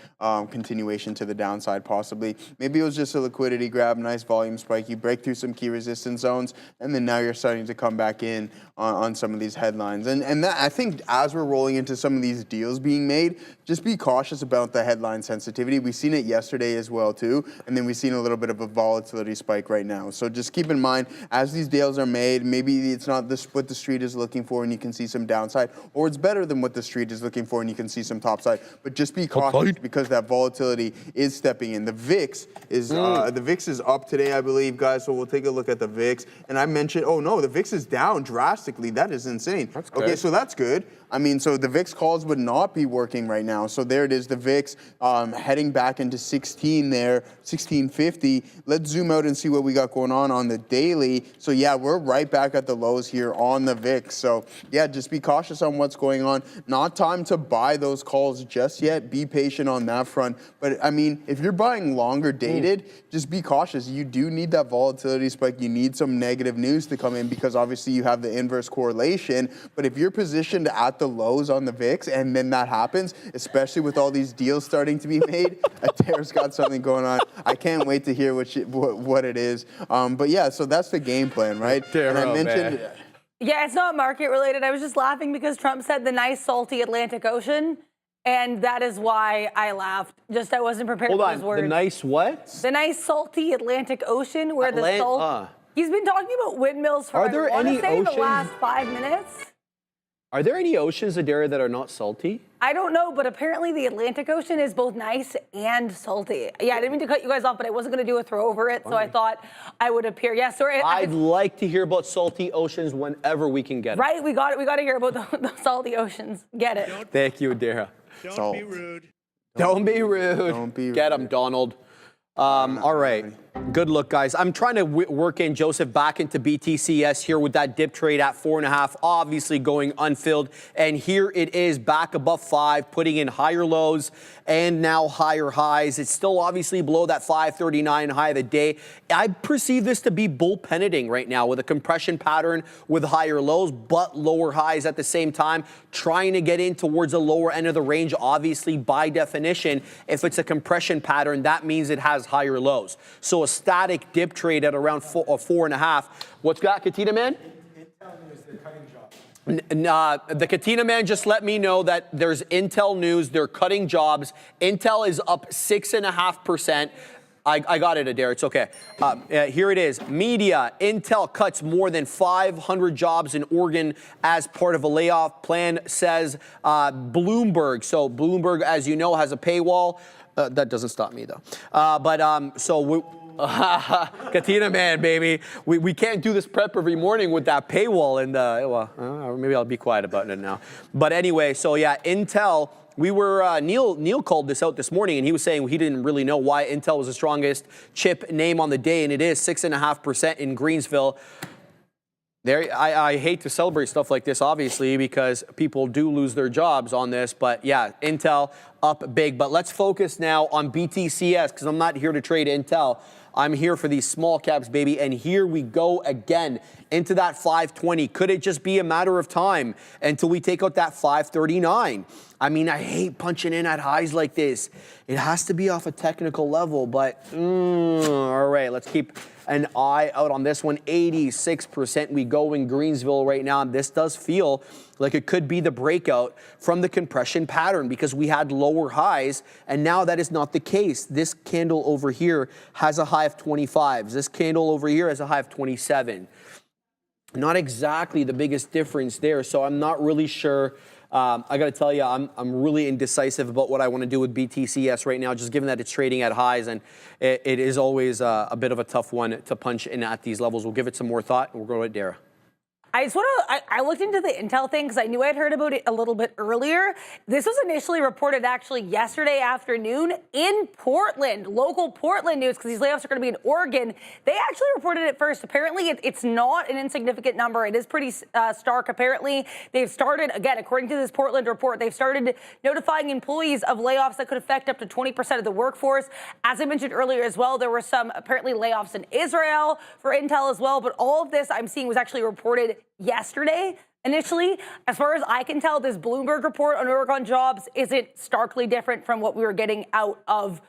continuation to the downside, possibly. Maybe it was just a liquidity grab, nice volume spike. You break through some key resistance zones, and then now you're starting to come back in on some of these headlines. And that, I think as we're rolling into some of these deals being made, just be cautious about the headline sensitivity. We've seen it yesterday as well, too, and then we've seen a little bit of a volatility spike right now. So just keep in mind, as these deals are made, maybe it's not what the street is looking for and you can see some downside, or it's better than what the street is looking for and you can see some topside. But just be cautious because that volatility is stepping in. The VIX is up today, I believe, guys, so we'll take a look at the VIX. And I mentioned, oh no, the VIX is down drastically. That is insane. That's good. Okay, so that's good. I mean, so the VIX calls would not be working right now. So there it is, the VIX heading back into 16 there, 1650. Let's zoom out and see what we got going on the daily. So yeah, we're right back at the lows here on the VIX. So yeah, just be cautious on what's going on. Not time to buy those calls just yet. Be patient on that front. But I mean, if you're buying longer dated, just be cautious. You do need that volatility spike. You need some negative news to come in because obviously you have the inverse correlation. But if you're positioned at the lows on the VIX and then that happens, especially with all these deals starting to be made, Adair's got something going on. I can't wait to hear what it is. But yeah, so that's the game plan, right? And I mentioned. Yeah, it's not market related. I was just laughing because Trump said the nice salty Atlantic Ocean, and that is why I laughed. Just I wasn't prepared for those words. The nice what? The nice salty Atlantic Ocean, where the salt. He's been talking about windmills for the last 5 minutes. Are there any oceans, Adair, that are not salty? I don't know, but apparently the Atlantic Ocean is both nice and salty. Yeah, I didn't mean to cut you guys off, but I wasn't going to do a throw over it, so I thought I would appear. Yeah, sorry. I'd like to hear about salty oceans whenever we can get it. Right, we got to hear about the salty oceans. Get it. Thank you, Adair. Don't be rude. Don't be rude. Get him, Donald. All right. Good look, guys. I'm trying to work in Joseph back into BTCS here with that dip trade at 4.5, obviously going unfilled. And here it is back above 5, putting in higher lows and now higher highs. It's still obviously below that 539 high of the day. I perceive this to be bull penning right now with a compression pattern with higher lows, but lower highs at the same time, trying to get in towards the lower end of the range. Obviously, by definition, if it's a compression pattern, that means it has higher lows. So a static dip trade at around 4.5. What's got, Katina Man? Intel news, they're cutting jobs. The Katina Man just let me know that there's Intel news. They're cutting jobs. Intel is up 6.5%. I got it, Adair. It's okay. Here it is. Media. Intel cuts more than 500 jobs in Oregon as part of a layoff plan, says Bloomberg. So Bloomberg, as you know, has a paywall. That doesn't stop me, though. Katina Man, baby. We can't do this prep every morning with that paywall. And maybe I'll be quiet about it now. But anyway, so yeah, Intel. We were, Neil called this out this morning, and he was saying he didn't really know why Intel was the strongest chip name on the day, and it is 6.5% in Greensville. I hate to celebrate stuff like this, obviously, because people do lose their jobs on this. But yeah, Intel up big. But let's focus now on BTCS, because I'm not here to trade Intel. I'm here for these small caps, baby. And here we go again into that 520. Could it just be a matter of time until we take out that 539? I mean, I hate punching in at highs like this. It has to be off a technical level, but all right, let's keep an eye out on this one. 86% we go in Greensville right now, and this does feel like it could be the breakout from the compression pattern because we had lower highs, and now that is not the case. This candle over here has a high of 25. This candle over here has a high of 27. Not exactly the biggest difference there, so I'm not really sure. I got to tell you, I'm really indecisive about what I want to do with BTCS right now, just given that it's trading at highs, and it is always a bit of a tough one to punch in at these levels. We'll give it some more thought, and we'll go to Dara. I looked into the Intel thing because I knew I'd heard about it a little bit earlier. This was initially reported actually yesterday afternoon in Portland, local Portland news, because these layoffs are going to be in Oregon. They actually reported it first. Apparently, it's not an insignificant number. It is pretty stark. Apparently, they've started, again, according to this Portland report, they've started notifying employees of layoffs that could affect up to 20% of the workforce. As I mentioned earlier as well, there were some apparently layoffs in Israel for Intel as well. But all of this I'm seeing was actually reported yesterday. Initially, as far as I can tell, this Bloomberg report on Oregon jobs isn't starkly different from what we were getting out of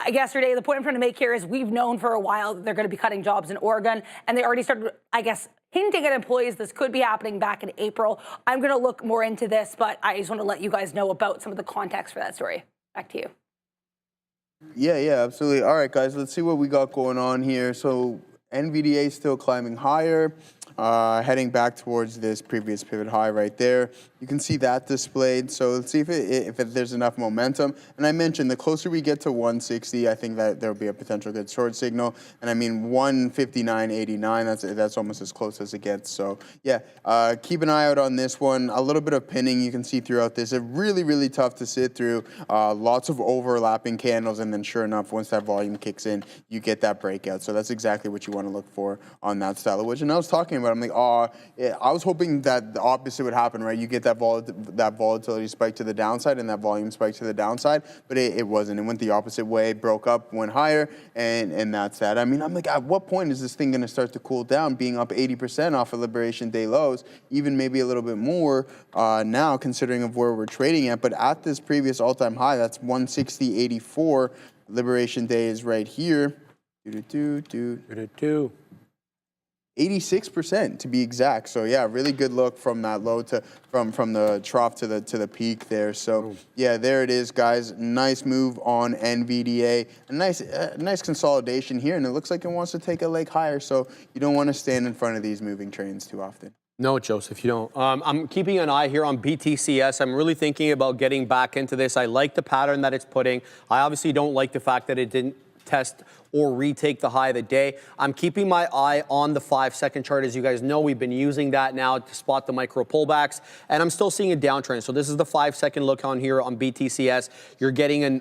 yesterday. The point I'm trying to make here is we've known for a while that they're going to be cutting jobs in Oregon, and they already started, I guess, hinting at employees this could be happening back in April. I'm going to look more into this, but I just want to let you guys know about some of the context for that story. Back to you. Yeah, absolutely. All right, guys, let's see what we got going on here. So NVDA still climbing higher. Heading back towards this previous pivot high right there. You can see that displayed. So let's see if there's enough momentum. And I mentioned the closer we get to 160, I think that there'll be a potential good short signal. And I mean 159.89. That's almost as close as it gets. So yeah, keep an eye out on this one. A little bit of pinning you can see throughout this. It's really tough to sit through. Lots of overlapping candles, and then sure enough, once that volume kicks in, you get that breakout. So that's exactly what you want to look for on that style of wedge. And I was talking about, I'm like, yeah, I was hoping that the opposite would happen, right? You get that volatility spike to the downside and that volume spike to the downside, but it wasn't. It went the opposite way, broke up, went higher, and that's that. I mean, I'm like, at what point is this thing going to start to cool down, being up 80% off of Liberation Day lows, even maybe a little bit more now, considering of where we're trading at. But at this previous all-time high, that's 160.84. Liberation Day is right here. 86% to be exact. So yeah, really good look from that low to from the trough to the peak there. So yeah, there it is, guys. Nice move on NVDA. A nice consolidation here, and it looks like it wants to take a leg higher. So you don't want to stand in front of these moving trains too often. No, Joseph, you don't. I'm keeping an eye here on BTCS. I'm really thinking about getting back into this. I like the pattern that it's putting. I obviously don't like the fact that it didn't test or retake the high of the day. I'm keeping my eye on the 5-second chart. As you guys know, we've been using that now to spot the micro pullbacks, and I'm still seeing a downtrend. So this is the 5-second look on here on BTCS. You're getting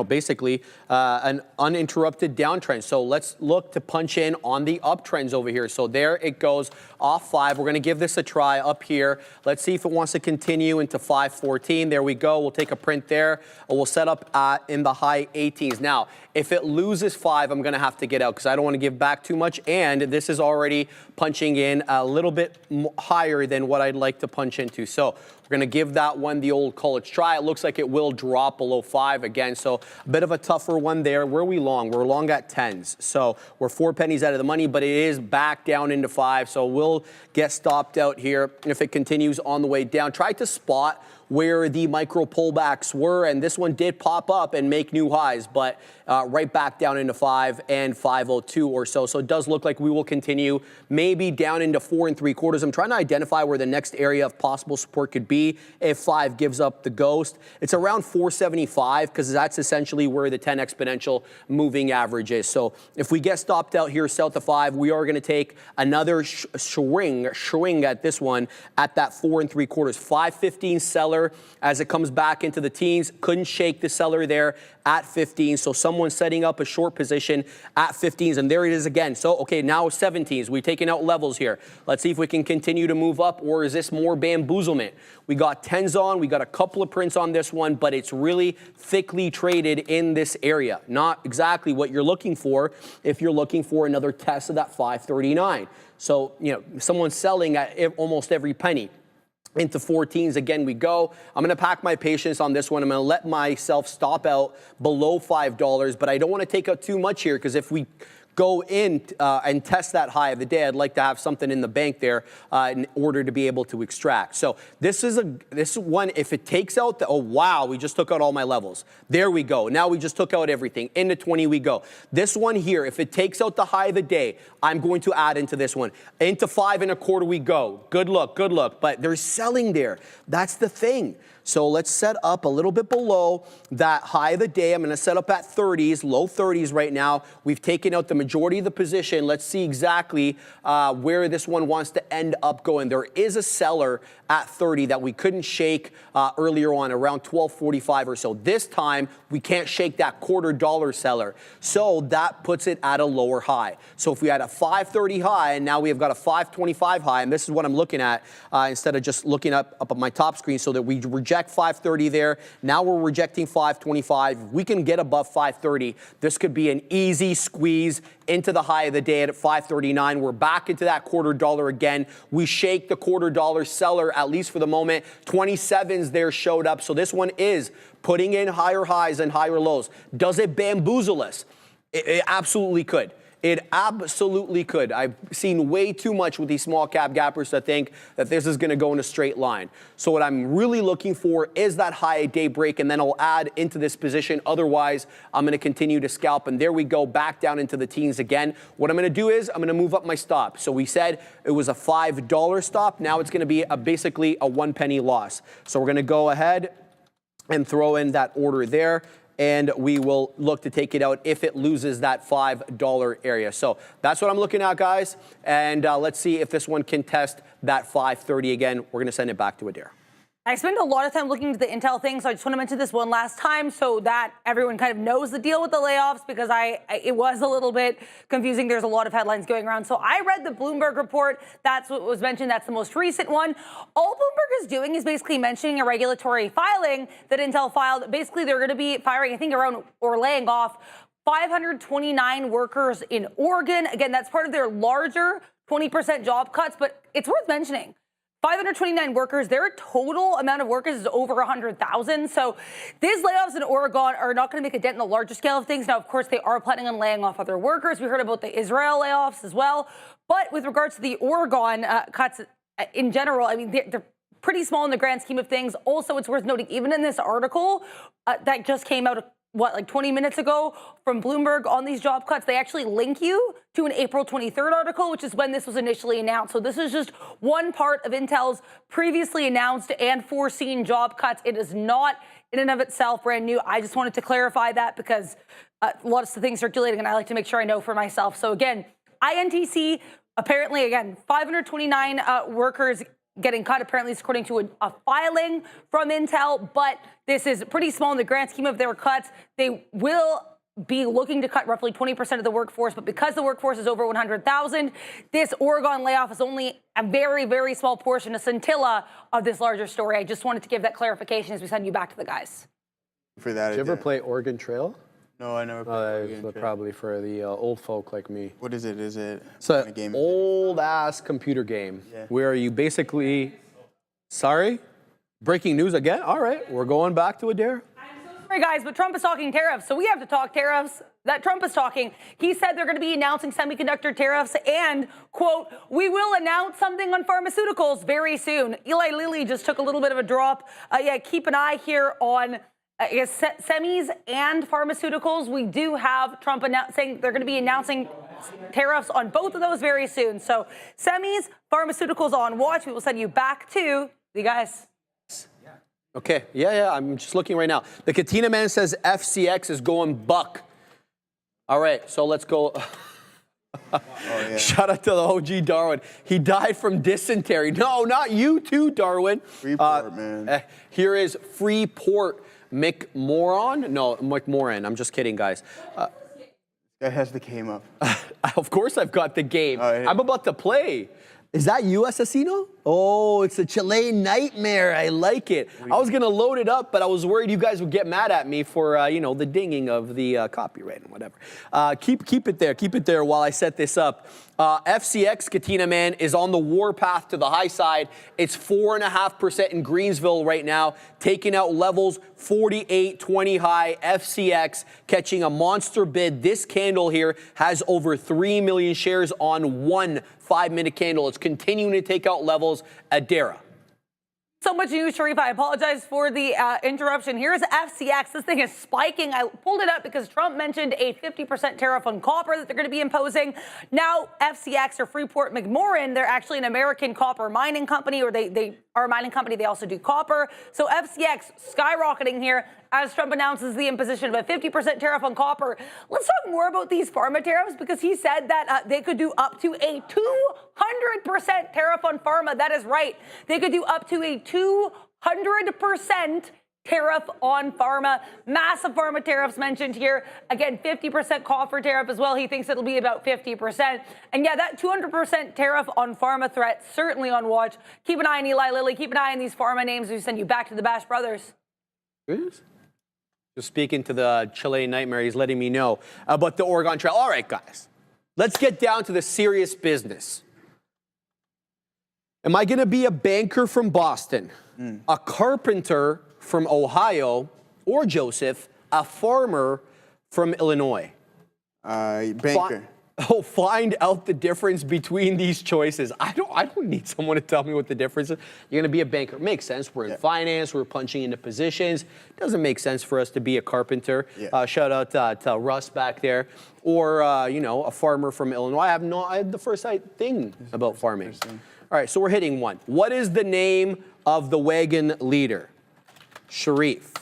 basically an uninterrupted downtrend. So let's look to punch in on the uptrends over here. So there it goes off 5. We're going to give this a try up here. Let's see if it wants to continue into 514. There we go. We'll take a print there. We'll set up in the high 18s. Now, if it loses 5, I'm going to have to get out because I don't want to give back too much. And this is already punching in a little bit higher than what I'd like to punch into. So we're going to give that one the old college try. It looks like it will drop below 5 again. So a bit of a tougher one there. Where are we long? We're long at 10s. So we're 4 pennies out of the money, but it is back down into 5. So we'll get stopped out here if it continues on the way down. Try to spot where the micro pullbacks were, and this one did pop up and make new highs, but right back down into 5 and 502 or so. So it does look like we will continue maybe down into 4 3/4. I'm trying to identify where the next area of possible support could be if 5 gives up the ghost. It's around 475 because that's essentially where the 10 exponential moving average is. So if we get stopped out here south of 5, we are going to take another swing at this one at that 4 3/4. 515 seller as it comes back into the teens. Couldn't shake the seller there at 15. So someone's setting up a short position at 15s, and there it is again. So, okay, now 17s. We're taking out levels here. Let's see if we can continue to move up, or is this more bamboozlement? We got 10s on. We got a couple of prints on this one, but it's really thickly traded in this area. Not exactly what you're looking for if you're looking for another test of that 539. So, someone's selling at almost every penny. Into 14s again we go. I'm going to pack my patience on this one. I'm going to let myself stop out below $5, but I don't want to take out too much here because if we go in and test that high of the day, I'd like to have something in the bank there in order to be able to extract. So this is one, if it takes out oh wow, we just took out all my levels. There we go. Now we just took out everything. Into 20 we go. This one here, if it takes out the high of the day, I'm going to add into this one. Into 5 1/4 we go. Good look, but they're selling there. That's the thing. So let's set up a little bit below that high of the day. I'm going to set up at 30s, low 30s right now. We've taken out the majority of the position. Let's see exactly where this one wants to end up going. There is a seller at 30 that we couldn't shake earlier on, around 1245 or so. This time, we can't shake that $0.25 seller. So that puts it at a lower high. So if we had a 530 high, and now we have got a 525 high, and this is what I'm looking at instead of just looking up at my top screen so that we reject 530 there. Now we're rejecting 525. If we can get above 530, this could be an easy squeeze into the high of the day at 539. We're back into that $0.25 again. We shake the $0.25 seller, at least for the moment. 27s there showed up. So this one is putting in higher highs and higher lows. Does it bamboozle us? It absolutely could. It absolutely could. I've seen way too much with these small cap gappers to think that this is going to go in a straight line. So what I'm really looking for is that high day break, and then I'll add into this position. Otherwise, I'm going to continue to scalp. And there we go, back down into the teens again. What I'm going to do is I'm going to move up my stop. So we said it was a $5 stop. Now it's going to be basically a 1 penny loss. So we're going to go ahead and throw in that order there. And we will look to take it out if it loses that $5 area. So that's what I'm looking at, guys. And let's see if this one can test that 530 again. We're going to send it back to Adair. I spent a lot of time looking at the Intel thing, so I just want to mention this one last time so that everyone kind of knows the deal with the layoffs, because it was a little bit confusing. There's a lot of headlines going around. So I read the Bloomberg report. That's what was mentioned. That's the most recent one. All Bloomberg is doing is basically mentioning a regulatory filing that Intel filed. Basically, they're going to be firing, I think, around or laying off 529 workers in Oregon. Again, that's part of their larger 20% job cuts, but it's worth mentioning. 529 workers, their total amount of workers is over 100,000. So these layoffs in Oregon are not going to make a dent in the larger scale of things. Now, of course, they are planning on laying off other workers. We heard about the Israel layoffs as well. But with regards to the Oregon cuts in general, I mean, they're pretty small in the grand scheme of things. Also, it's worth noting, even in this article that just came out, like 20 minutes ago from Bloomberg on these job cuts, they actually link you to an April 23rd article, which is when this was initially announced. So this is just one part of Intel's previously announced and foreseen job cuts. It is not in and of itself brand new. I just wanted to clarify that because lots of things circulating, and I like to make sure I know for myself. So again, INTC, apparently, again, 529 workers getting cut. Apparently, it's according to a filing from Intel, but this is pretty small in the grand scheme of their cuts. They will be looking to cut roughly 20% of the workforce, but because the workforce is over 100,000, this Oregon layoff is only a very, very small portion, a scintilla of this larger story. I just wanted to give that clarification as we send you back to the guys. For that, Did you ever play Oregon Trail? No, I never played. Probably for the old folk like me. What is it? Is it It's an old-ass computer game where you basically... Sorry? Breaking news again? All right, we're going back to Adair. Sorry, guys, but Trump is talking tariffs, so we have to talk tariffs. That Trump is talking. He said they're going to be announcing semiconductor tariffs and, quote, we will announce something on pharmaceuticals very soon. Eli Lilly just took a little bit of a drop. Keep an eye here on semis and pharmaceuticals. We do have Trump saying they're going to be announcing tariffs on both of those very soon. So semis, pharmaceuticals on watch. We will send you back to the guys. Okay, yeah, I'm just looking right now. The Katina man says FCX is going buck. All right, so let's go. Shout out to the OG Darwin. He died from dysentery. No, not you too, Darwin. Freeport, man. Here is Freeport McMoran. No, McMoran. I'm just kidding, guys. Guy has the game up. Of course I've got the game. I'm about to play. Is that you, Assassino? Oh, it's a Chilean nightmare. I like it. I was going to load it up, but I was worried you guys would get mad at me for, the dinging of the copyright and whatever. Keep it there. Keep it there while I set this up. FCX, Katina Man, is on the warpath to the high side. It's 4.5% in Greensville right now, taking out levels 48.20 high. FCX catching a monster bid. This candle here has over 3 million shares on one 5-minute candle. It's continuing to take out levels. Adara. So much news, Sharif. I apologize for the interruption. Here's FCX. This thing is spiking. I pulled it up because Trump mentioned a 50% tariff on copper that they're going to be imposing. Now, FCX or Freeport McMoran, they're actually an American copper mining company, or they are a mining company. They also do copper. So FCX skyrocketing here as Trump announces the imposition of a 50% tariff on copper. Let's talk more about these pharma tariffs, because he said that they could do up to a 200% tariff on pharma. That is right. They could do up to a 200% tariff on pharma. Massive pharma tariffs mentioned here. Again, 50% copper tariff as well. He thinks it'll be about 50%. And yeah, that 200% tariff on pharma threat, certainly on watch. Keep an eye on Eli Lilly. Keep an eye on these pharma names. We send you back to the Bash Brothers. Just speaking to the Chilean nightmare, he's letting me know about the Oregon Trail. All right, guys, let's get down to the serious business. Am I going to be a banker from Boston, a carpenter from Ohio, or Joseph, a farmer from Illinois? Banker. Oh, find out the difference between these choices. I don't need someone to tell me what the difference is. You're gonna be a banker. Makes sense. We're in finance. We're punching into positions. Doesn't make sense for us to be a carpenter. Shout out to Russ back there, or you know, a farmer from Illinois. I have the first thing about farming. All right, so we're hitting one. What is the name of the wagon leader? Sharif.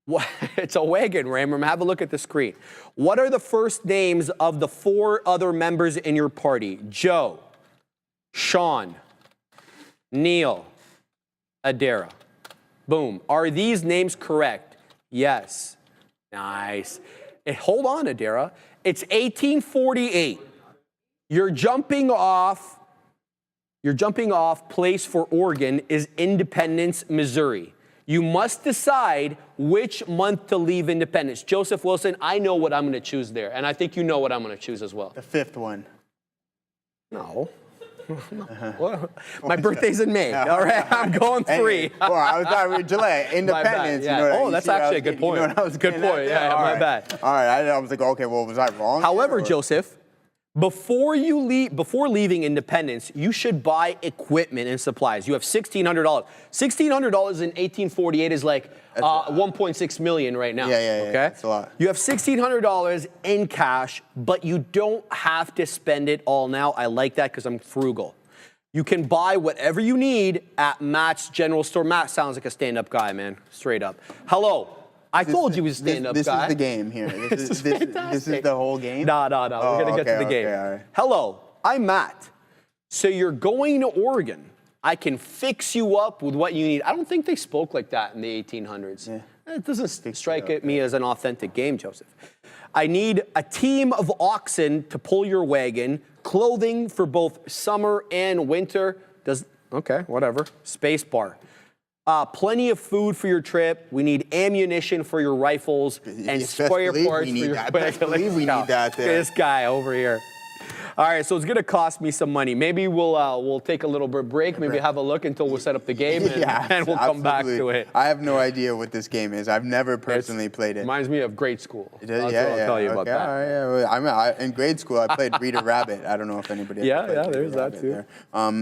What? It's a wagon, Ramram. Have a look at the screen. What are the first names of the 4 other members in your party? Joe, Sean, Neil, Adara. Boom. Are these names correct? Yes. Nice. Hold on, Adara. It's 1848. You're jumping off place for Oregon is Independence, Missouri. You must decide which month to leave Independence. Joseph Wilson, I know what I'm going to choose there, and I think you know what I'm going to choose as well. The 5th one. No. Well, my birthday's in May. All right, I'm going 3. Well, I thought we were July. Independence. Yeah. You know, Oh, that's actually a good point. You know what I was good point. Yeah, my bad. All right, I was like, okay, well, was I wrong? However, Joseph, before leaving Independence, you should buy equipment and supplies. You have $1,600. $1,600 in 1848 is like 1.6 million right now. Yeah. Okay, that's a lot. You have $1,600 in cash, but you don't have to spend it all now. I like that because I'm frugal. You can buy whatever you need at Matt's General Store. Matt sounds like a stand-up guy, man. Straight up. Hello. I told you he was a stand-up guy. This is the game here. This is the whole game? No. We're going to get to the game. All right. Hello, I'm Matt. So you're going to Oregon. I can fix you up with what you need. I don't think they spoke like that in the 1800s. Yeah. It doesn't strike me as an authentic game, Joseph. I need a team of oxen to pull your wagon, clothing for both summer and winter. Okay, whatever. Space bar. Plenty of food for your trip. We need ammunition for your rifles and spare parts for your best believe we need that there. This guy over here. All right, so it's gonna cost me some money. Maybe we'll take a little bit break. Maybe have a look until we set up the game, and we'll come back to it. I have no idea what this game is. I've never personally played it. Reminds me of grade school. I'll tell you about that. All right, in grade school, I played Reader Rabbit. I don't know if anybody. There's that too.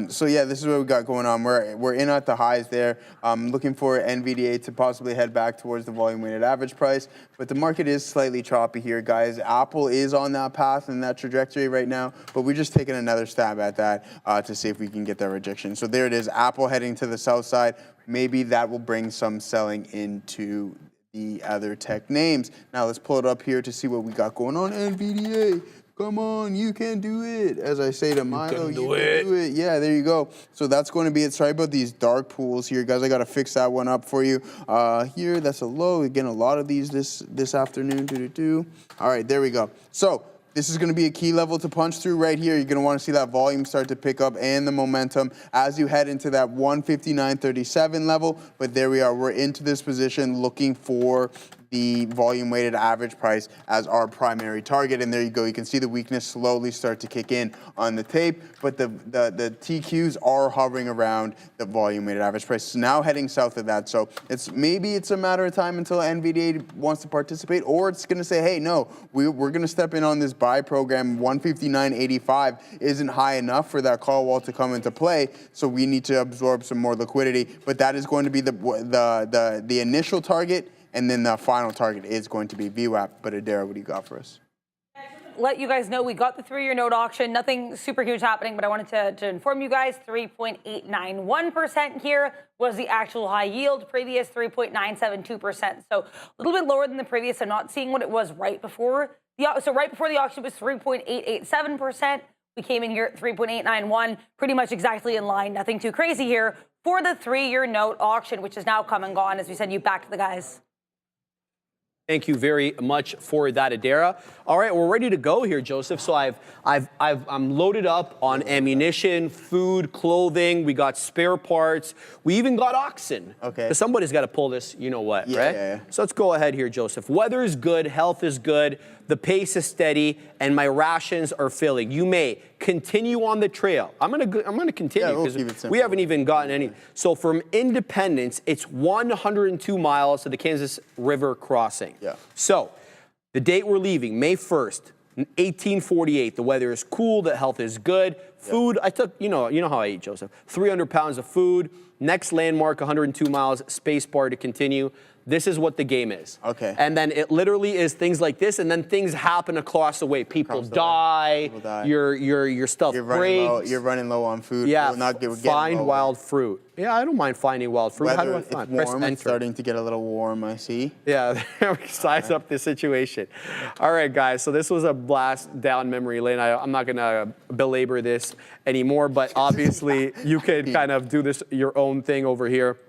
So this is what we got going on. We're in at the highs there. Looking for NVDA to possibly head back towards the volume-weighted average price, but the market is slightly choppy here, guys. Apple is on that path and that trajectory right now. But we're just taking another stab at that to see if we can get that rejection. So there it is, Apple heading to the south side. Maybe that will bring some selling into the other tech names. Now let's pull it up here to see what we got going on. NVDA, come on, you can do it. As I say to Milo, you can do it. Yeah, there you go. So that's going to be it. Sorry about these dark pools here, guys. I got to fix that one up for you. Here, that's a low. Again, a lot of these this afternoon. All right, there we go. So this is going to be a key level to punch through right here. You're going to want to see that volume start to pick up and the momentum as you head into that 159.37 level. But there we are. We're into this position looking for the volume-weighted average price as our primary target. And there you go. You can see the weakness slowly start to kick in on the tape. But the TQs are hovering around the volume-weighted average price. It's now heading south of that. So maybe it's a matter of time until NVDA wants to participate, or it's going to say, hey, no, we're going to step in on this buy program. 159.85 isn't high enough for that call wall to come into play. So we need to absorb some more liquidity. But that is going to be the initial target. And then the final target is going to be VWAP. But Adara, what do you got for us? Let you guys know we got the 3-year note auction. Nothing super huge happening, but I wanted to inform you guys 3.891% here was the actual high yield. Previous 3.972%. So a little bit lower than the previous. I'm not seeing what it was right before. So right before the auction was 3.887%. We came in here at 3.891, pretty much exactly in line. Nothing too crazy here for the 3-year note auction, which is now come and gone as we send you back to the guys. Thank you very much for that, Adara. All right, we're ready to go here, Joseph. So I'm loaded up on ammunition, food, clothing. We got spare parts. We even got oxen. Okay. Because somebody's got to pull this, you know what, right? Yeah. So let's go ahead here, Joseph. Weather is good, health is good, the pace is steady, and my rations are filling. You may continue on the trail. I'm gonna continue because we haven't even gotten any. So from Independence, it's 102 miles to the Kansas River crossing. Yeah. So the date we're leaving, May 1st, 1848. The weather is cool. The health is good. Food, I took, you know how I eat, Joseph. 300 pounds of food. Next landmark, 102 miles, space bar to continue. This is what the game is. Okay. And then it literally is things like this, and then things happen across the way. People die. Your stuff breaks. You're running low on food. Yeah. Getting Find low. wild fruit. Yeah, I don't mind finding wild fruit. How do I find? It's Press warm. enter. It's starting to get a little warm, I see. Yeah, we size up the situation. All right, guys, so this was a blast down memory lane. I'm not going to belabor this anymore, but obviously you could kind of do this your own thing over here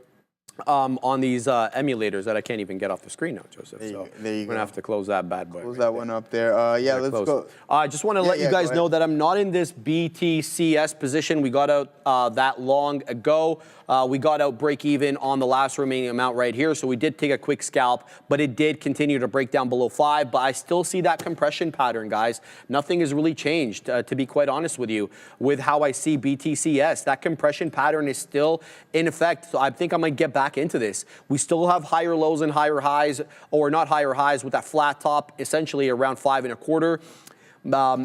on these emulators that I can't even get off the screen now, Joseph. There you So go. we're going to have to close that bad boy. Close that one up there. Yeah, let's go. I just want to let you guys know that I'm not in this BTCS position. We got out that long ago. We got out break even on the last remaining amount right here. So we did take a quick scalp, but it did continue to break down below 5. But I still see that compression pattern, guys. Nothing has really changed, to be quite honest with you, with how I see BTCS. That compression pattern is still in effect. So I think I might get back into this. We still have higher lows and higher highs, or not higher highs, with that flat top essentially around 5 1/4.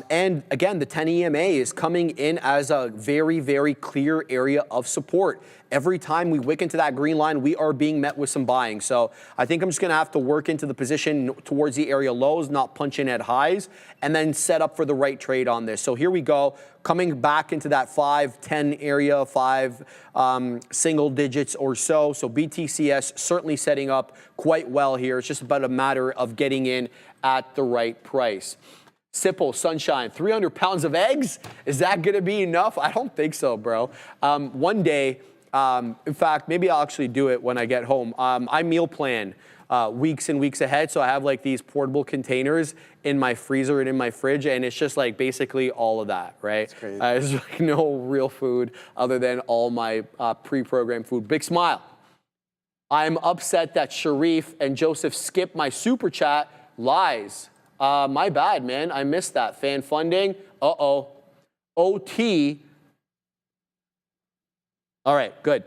And again, the 10 EMA is coming in as a very, very clear area of support. Every time we wick into that green line, we are being met with some buying. So I think I'm just going to have to work into the position towards the area lows, not punch in at highs, and then set up for the right trade on this. So here we go, coming back into that 5-10 area, 5 single digits or so. So BTCS certainly setting up quite well here. It's just about a matter of getting in at the right price. Sipple, Sunshine, 300 pounds of eggs? Is that going to be enough? I don't think so, bro. One day, in fact, maybe I'll actually do it when I get home. I meal plan weeks and weeks ahead, so I have like these portable containers in my freezer and in my fridge, and it's just like basically all of that, right? That's crazy. There's like no real food other than all my pre-programmed food. Big smile. I'm upset that Sharif and Joseph skipped my super chat. Lies. My bad, man. I missed that. Fan funding. Uh-oh. OT. All right, good.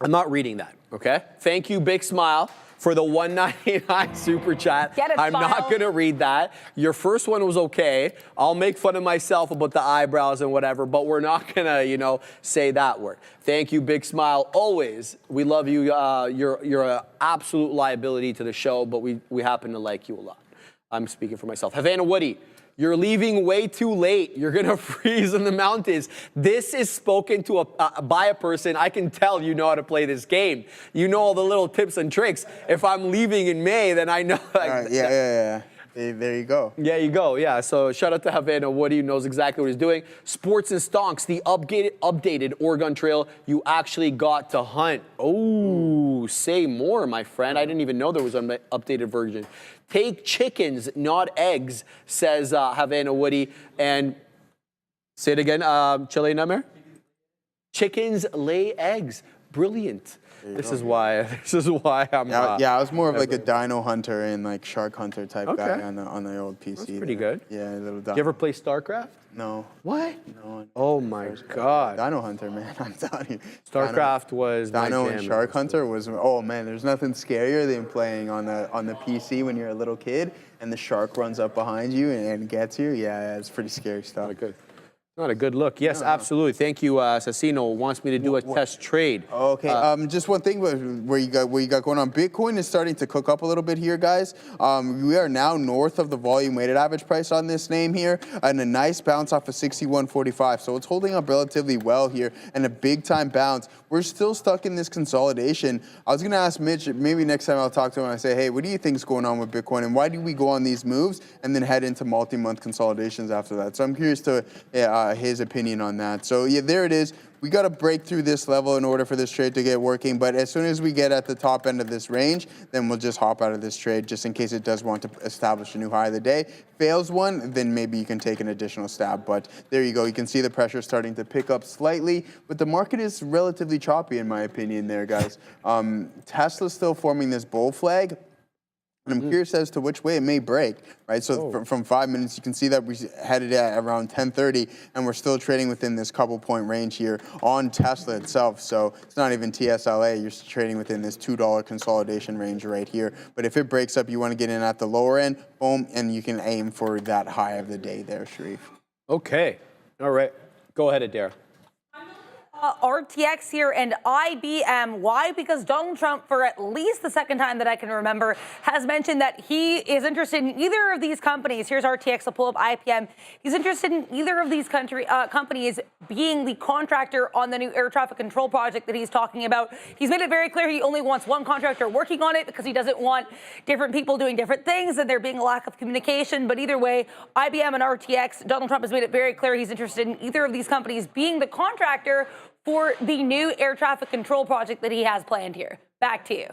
I'm not reading that, okay? Thank you, Big Smile, for the $1.99 super chat. Get it, I'm Smile. not going to read that. Your first one was okay. I'll make fun of myself about the eyebrows and whatever, but we're not going to, say that word. Thank you, Big Smile. Always. We love you. You're an absolute liability to the show, but we happen to like you a lot. I'm speaking for myself. Havana Woody, you're leaving way too late. You're going to freeze in the mountains. This is spoken to by a person. I can tell you know how to play this game. You know all the little tips and tricks. If I'm leaving in May, then I know. Yeah. There you go. Yeah, you go. Yeah, so shout out to Havana Woody, who knows exactly what he's doing. Sports and Stonks, the updated Oregon Trail you actually got to hunt. Oh, say more, my friend. I didn't even know there was an updated version. Take chickens, not eggs, says Havana Woody. And say it again, Chile Nightmare? Chickens lay eggs. Brilliant. This is why I'm I was more of like a dino hunter and like shark hunter type guy on the old PC. That's pretty good. Yeah, a little dino. You ever play StarCraft? No. What? No. Oh my God. Dino hunter, man. I'm telling you. StarCraft was my Dino jam. and Shark Hunter was, oh man, there's nothing scarier than playing on the PC when you're a little kid and the shark runs up behind you and gets you. Yeah, it's pretty scary stuff. Not good. Not a good look. Yes, absolutely. Thank you. Sassino wants me to do a test trade. Okay. Just one thing where you got going on. Bitcoin is starting to cook up a little bit here, guys. We are now north of the volume weighted average price on this name here, and a nice bounce off of 61.45. So it's holding up relatively well here, and a big time bounce. We're still stuck in this consolidation. I was going to ask Mitch, maybe next time I'll talk to him and I say, hey, what do you think is going on with Bitcoin, and why do we go on these moves and then head into multi-month consolidations after that? So I'm curious to his opinion on that. So yeah, there it is. We got to break through this level in order for this trade to get working. But as soon as we get at the top end of this range, then we'll just hop out of this trade just in case it does want to establish a new high of the day. Fails one, then maybe you can take an additional stab. But there you go. You can see the pressure starting to pick up slightly. But the market is relatively choppy, in my opinion there, guys. Tesla's still forming this bull flag. And I'm curious as to which way it may break, right? So from 5 minutes, you can see that we headed at around 10:30, and we're still trading within this couple point range here on Tesla itself. So it's not even TSLA. You're trading within this $2 consolidation range right here. But if it breaks up, you want to get in at the lower end, boom, and you can aim for that high of the day there, Sharif. Okay. All right. Go ahead, Adair. RTX here and IBM. Why? Because Donald Trump, for at least the second time that I can remember, has mentioned that he is interested in either of these companies. Here's RTX, I'll pull up IBM. He's interested in either of these companies being the contractor on the new air traffic control project that he's talking about. He's made it very clear he only wants one contractor working on it because he doesn't want different people doing different things and there being a lack of communication. But either way, IBM and RTX, Donald Trump has made it very clear he's interested in either of these companies being the contractor for the new air traffic control project that he has planned here. Back to you.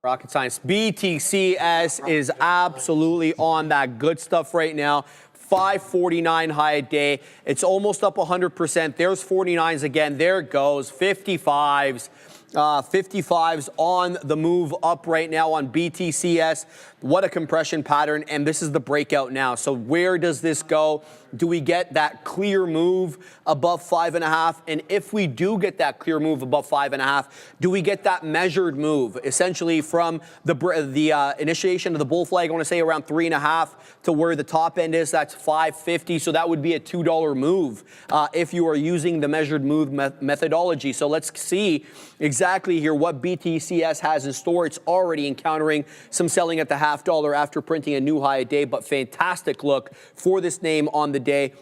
Rocket science. BTCS is absolutely on that good stuff right now. 549 high a day. It's almost up 100%. There's 49s again. There it goes. 55s. 55s on the move up right now on BTCS. What a compression pattern, and this is the breakout now. So where does this go? Do we get that clear move above 5.5? And if we do get that clear move above 5.5, do we get that measured move? Essentially from the initiation of the bull flag, I want to say around 3.5 to where the top end is, that's 550. So that would be a $2 move if you are using the measured move methodology. So let's see exactly here what BTCS has in store. It's already encountering some selling at the $0.5 after printing a new high a day, but fantastic look for this name on the day.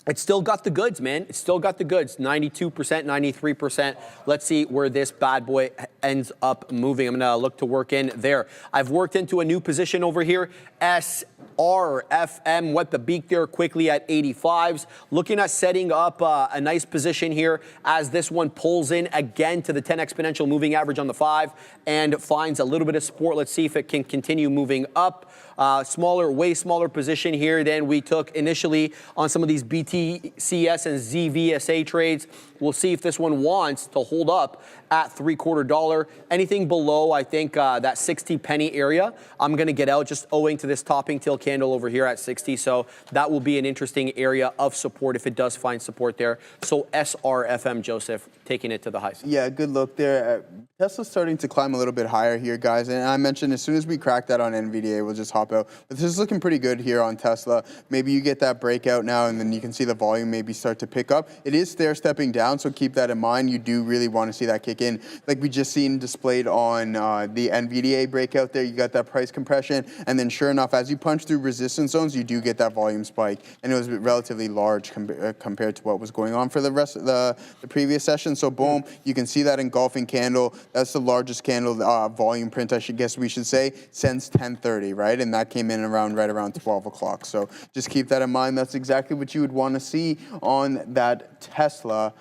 It's still got the goods, man. It's still got the goods. 92%, 93%. Let's see where this bad boy ends up moving. I'm going to look to work in there. I've worked into a new position over here. SRFM went the beak there quickly at 85s. Looking at setting up a nice position here as this one pulls in again to the 10 exponential moving average on the 5 and finds a little bit of support. Let's see if it can continue moving up. Way smaller position here than we took initially on some of these BTCS and ZVSA trades. We'll see if this one wants to hold up at $0.75. Anything below, I think, that 60 penny area, I'm going to get out just owing to this topping tail candle over here at 60. So that will be an interesting area of support if it does find support there. So SRFM, Joseph, taking it to the highs. Yeah, good look there. Tesla's starting to climb a little bit higher here, guys. And I mentioned as soon as we crack that on NVDA, we'll just hop out. But this is looking pretty good here on Tesla. Maybe you get that breakout now, and then you can see the volume maybe start to pick up. It is stair-stepping down, so keep that in mind. You do really want to see that kick in. Like we just seen displayed on the NVDA breakout there, you got that price compression. And then sure enough, as you punch through resistance zones, you do get that volume spike. And it was relatively large compared to what was going on for the rest of the previous session. So boom, you can see that engulfing candle. That's the largest candle volume print, I guess we should say, since 10:30, right? And that came in right around 12 o'clock. So just keep that in mind. That's exactly what you would want to see on that Tesla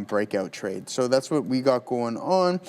breakout trade. So that's what we got going on.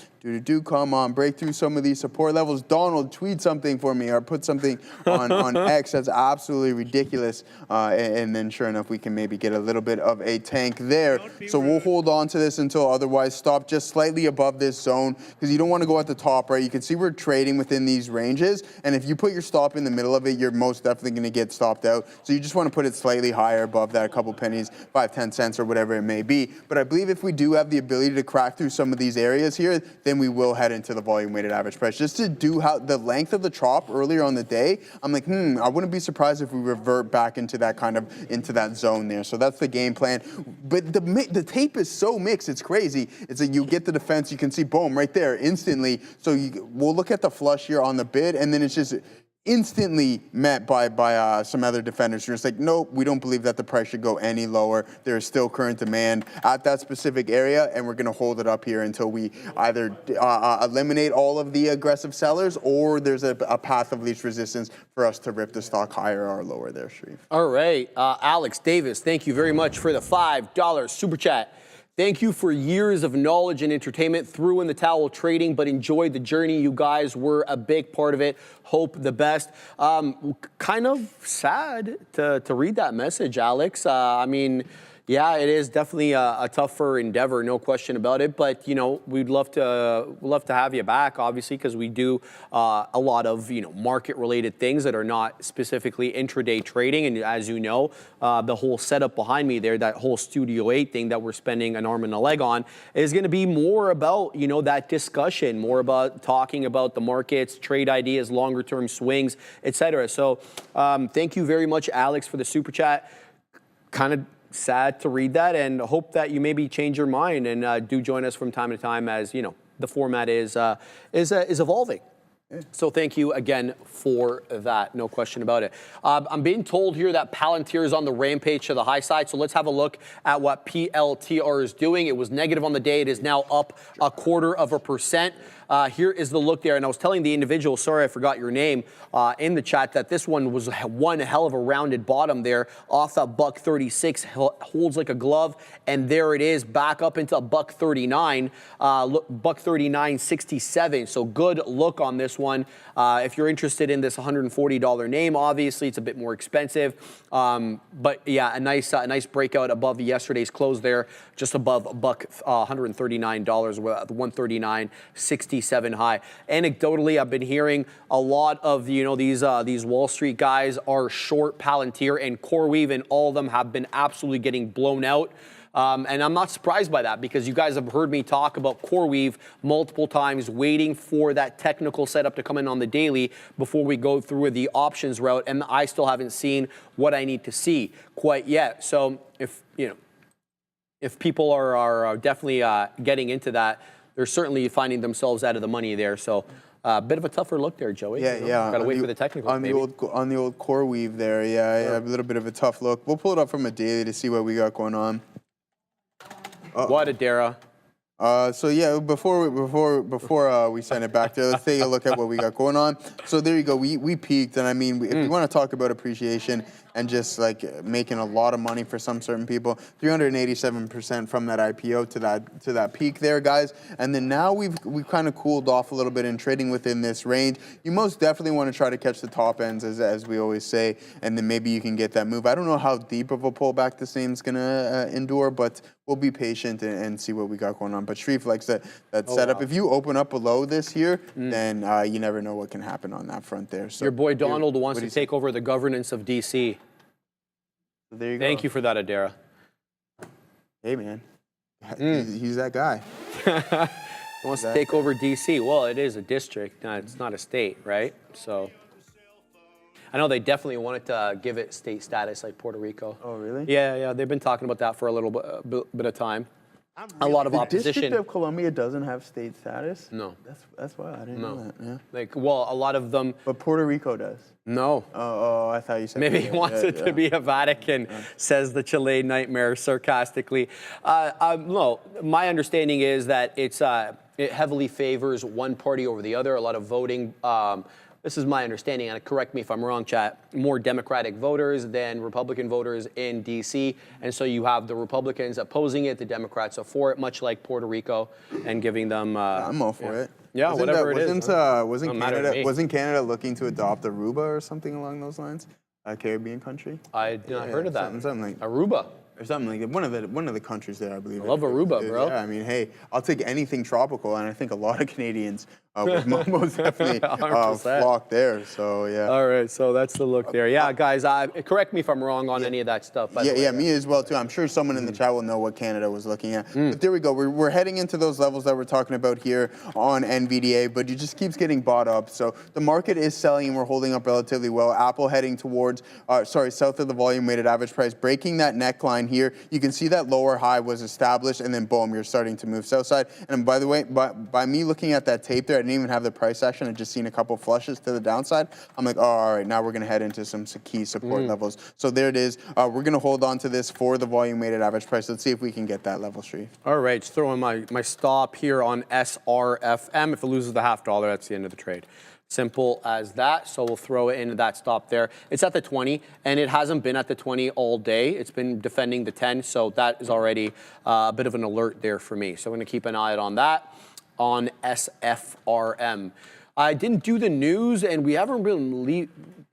Come on, break through some of these support levels. Donald, tweet something for me or put something on X. That's absolutely ridiculous. And then sure enough, we can maybe get a little bit of a tank there. So we'll hold on to this until otherwise stop just slightly above this zone because you don't want to go at the top, right? You can see we're trading within these ranges. And if you put your stop in the middle of it, you're most definitely going to get stopped out. So you just want to put it slightly higher above that, a couple pennies, 5, 10 cents or whatever it may be. But I believe if we do have the ability to crack through some of these areas here, then we will head into the volume weighted average price. Just to do how the length of the chop earlier on the day, I'm like, I wouldn't be surprised if we revert back into that into that zone there. So that's the game plan. But the tape is so mixed, it's crazy. It's like you get the defense, you can see boom right there instantly. So we'll look at the flush here on the bid, and then it's just instantly met by some other defenders who are just like, nope, we don't believe that the price should go any lower. There is still current demand at that specific area, and we're going to hold it up here until we either eliminate all of the aggressive sellers or there's a path of least resistance for us to rip the stock higher or lower there, Sharif. All right. Alex Davis, thank you very much for the $5 super chat. Thank you for years of knowledge and entertainment. Threw in the towel trading, but enjoyed the journey. You guys were a big part of it. Hope the best. Kind of sad to read that message, Alex. I mean, Yeah, it is definitely a tougher endeavor, no question about it. But we'd love to have you back, obviously, because we do a lot of market-related things that are not specifically intraday trading. And as you know, the whole setup behind me there, that whole Studio 8 thing that we're spending an arm and a leg on, is going to be more about that discussion, more about talking about the markets, trade ideas, longer-term swings, etc. So thank you very much, Alex, for the super chat. Kind of sad to read that, and hope that you maybe change your mind and do join us from time to time, as the format is evolving. Yeah. So thank you again for that, no question about it. I'm being told here that Palantir is on the rampage to the high side, so let's have a look at what PLTR is doing. It was negative on the day. It is now up 0.25%. Here is the look there, and I was telling the individual, sorry I forgot your name, in the chat, that this one was one hell of a rounded bottom there off that $1.36, holds like a glove, and there it is back up into $1.39, $1.39.67. So good look on this one. If you're interested in this $140 name, obviously it's a bit more expensive, but yeah, a nice breakout above yesterday's close there, just above $139, the $139.67 high. Anecdotally, I've been hearing a lot of these Wall Street guys are short Palantir and CoreWeave, and all of them have been absolutely getting blown out. And I'm not surprised by that, because you guys have heard me talk about CoreWeave multiple times, waiting for that technical setup to come in on the daily before we go through the options route, and I still haven't seen what I need to see quite yet. So if people are definitely getting into that, they're certainly finding themselves out of the money there. So a bit of a tougher look there, Joey. Yeah. Got to wait for the technical. On the old CoreWeave there, yeah, a little bit of a tough look. We'll pull it up from a daily to see what we got going on. What a Dara. So yeah, before we send it back there, let's take a look at what we got going on. So there you go. We peaked, and I mean, if we want to talk about appreciation and just like making a lot of money for some certain people, 387% from that IPO to that peak there, guys. And then now we've kind of cooled off a little bit in trading within this range. You most definitely want to try to catch the top ends, as we always say, and then maybe you can get that move. I don't know how deep of a pullback this thing's gonna endure, but we'll be patient and see what we got going on. But Shreve likes that setup. Wow. If you open up below this here, then you never know what can happen on that front there. So your boy Donald wants to take over the governance of DC. There you go. Thank you for that, Adara. Hey, man. He's that guy. He wants to take over DC. Well, it is a district. It's not a state, right? So I know they definitely wanted to give it state status, like Puerto Rico. Oh, really? Yeah. They've been talking about that for a little bit of time. A lot of opposition. The District of Columbia doesn't have state status? No. That's why I didn't know that. Yeah. Like, well, a lot of them. But Puerto Rico does. No. Oh, I thought you said. Maybe he wants it to be a Vatican, says the Chile nightmare sarcastically. No, my understanding is that it heavily favors one party over the other. A lot of voting. This is my understanding, and correct me if I'm wrong, chat, more Democratic voters than Republican voters in D.C., and so you have the Republicans opposing it, the Democrats are for it, much like Puerto Rico, and giving them... I'm all for it. Yeah, whatever it is. Wasn't Canada looking to adopt Aruba or something along those lines? A Caribbean country? I not heard of that. Something like Aruba. Or something like that. One of the countries there, I believe. I love Aruba, bro. Yeah, I mean, hey, I'll take anything tropical, and I think a lot of Canadians would most definitely flock there. So yeah. All right, so that's the look there. Yeah, guys, correct me if I'm wrong on any of that stuff. Yeah, me as well too. I'm sure someone in the chat will know what Canada was looking at. But there we go. We're heading into those levels that we're talking about here on NVDA, but it just keeps getting bought up. So the market is selling, and we're holding up relatively well. Apple heading towards, south of the volume weighted average price, breaking that neckline here. You can see that lower high was established, and then boom, you're starting to move south side. And by the way, by me looking at that tape there, I didn't even have the price action. I just seen a couple flushes to the downside. I'm like, oh, all right, now we're going to head into some key support levels. So there it is. We're going to hold on to this for the volume weighted average price. Let's see if we can get that level, Shreve. All right, just throwing my stop here on SRFM. If it loses the $0.50, that's the end of the trade. Simple as that. So we'll throw it into that stop there. It's at the 20, and it hasn't been at the 20 all day. It's been defending the 10, so that is already a bit of an alert there for me. So I'm going to keep an eye on that on SFRM. I didn't do the news, and we haven't really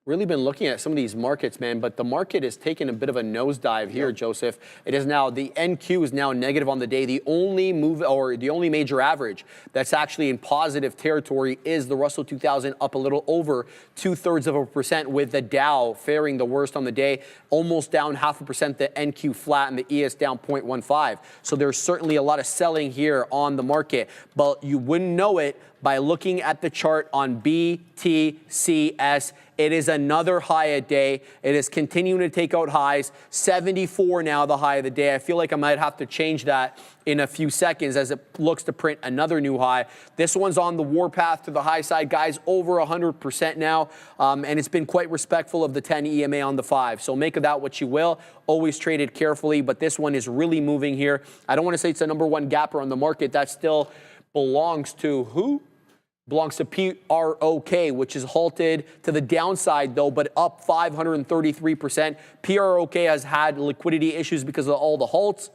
really been looking at some of these markets, man, but the market is taking a bit of a nosedive here, Joseph. It is now, the NQ is now negative on the day. The only move, or the only major average that's actually in positive territory is the Russell 2000, up a little over 0.2%, with the Dow faring the worst on the day, almost down 0.5%, the NQ flat, and the ES down 0.15. So there's certainly a lot of selling here on the market, but you wouldn't know it by looking at the chart on BTCS. It is another high a day. It is continuing to take out highs. 74 now, the high of the day. I feel like I might have to change that in a few seconds as it looks to print another new high. This one's on the warpath to the high side, guys, over 100% now, and it's been quite respectful of the 10 EMA on the 5. So make of that what you will. Always traded carefully, but this one is really moving here. I don't want to say it's the #1 gapper on the market. That still belongs to who? Belongs to PROK, which is halted to the downside, though, but up 533%. PROK has had liquidity issues because of all the halts.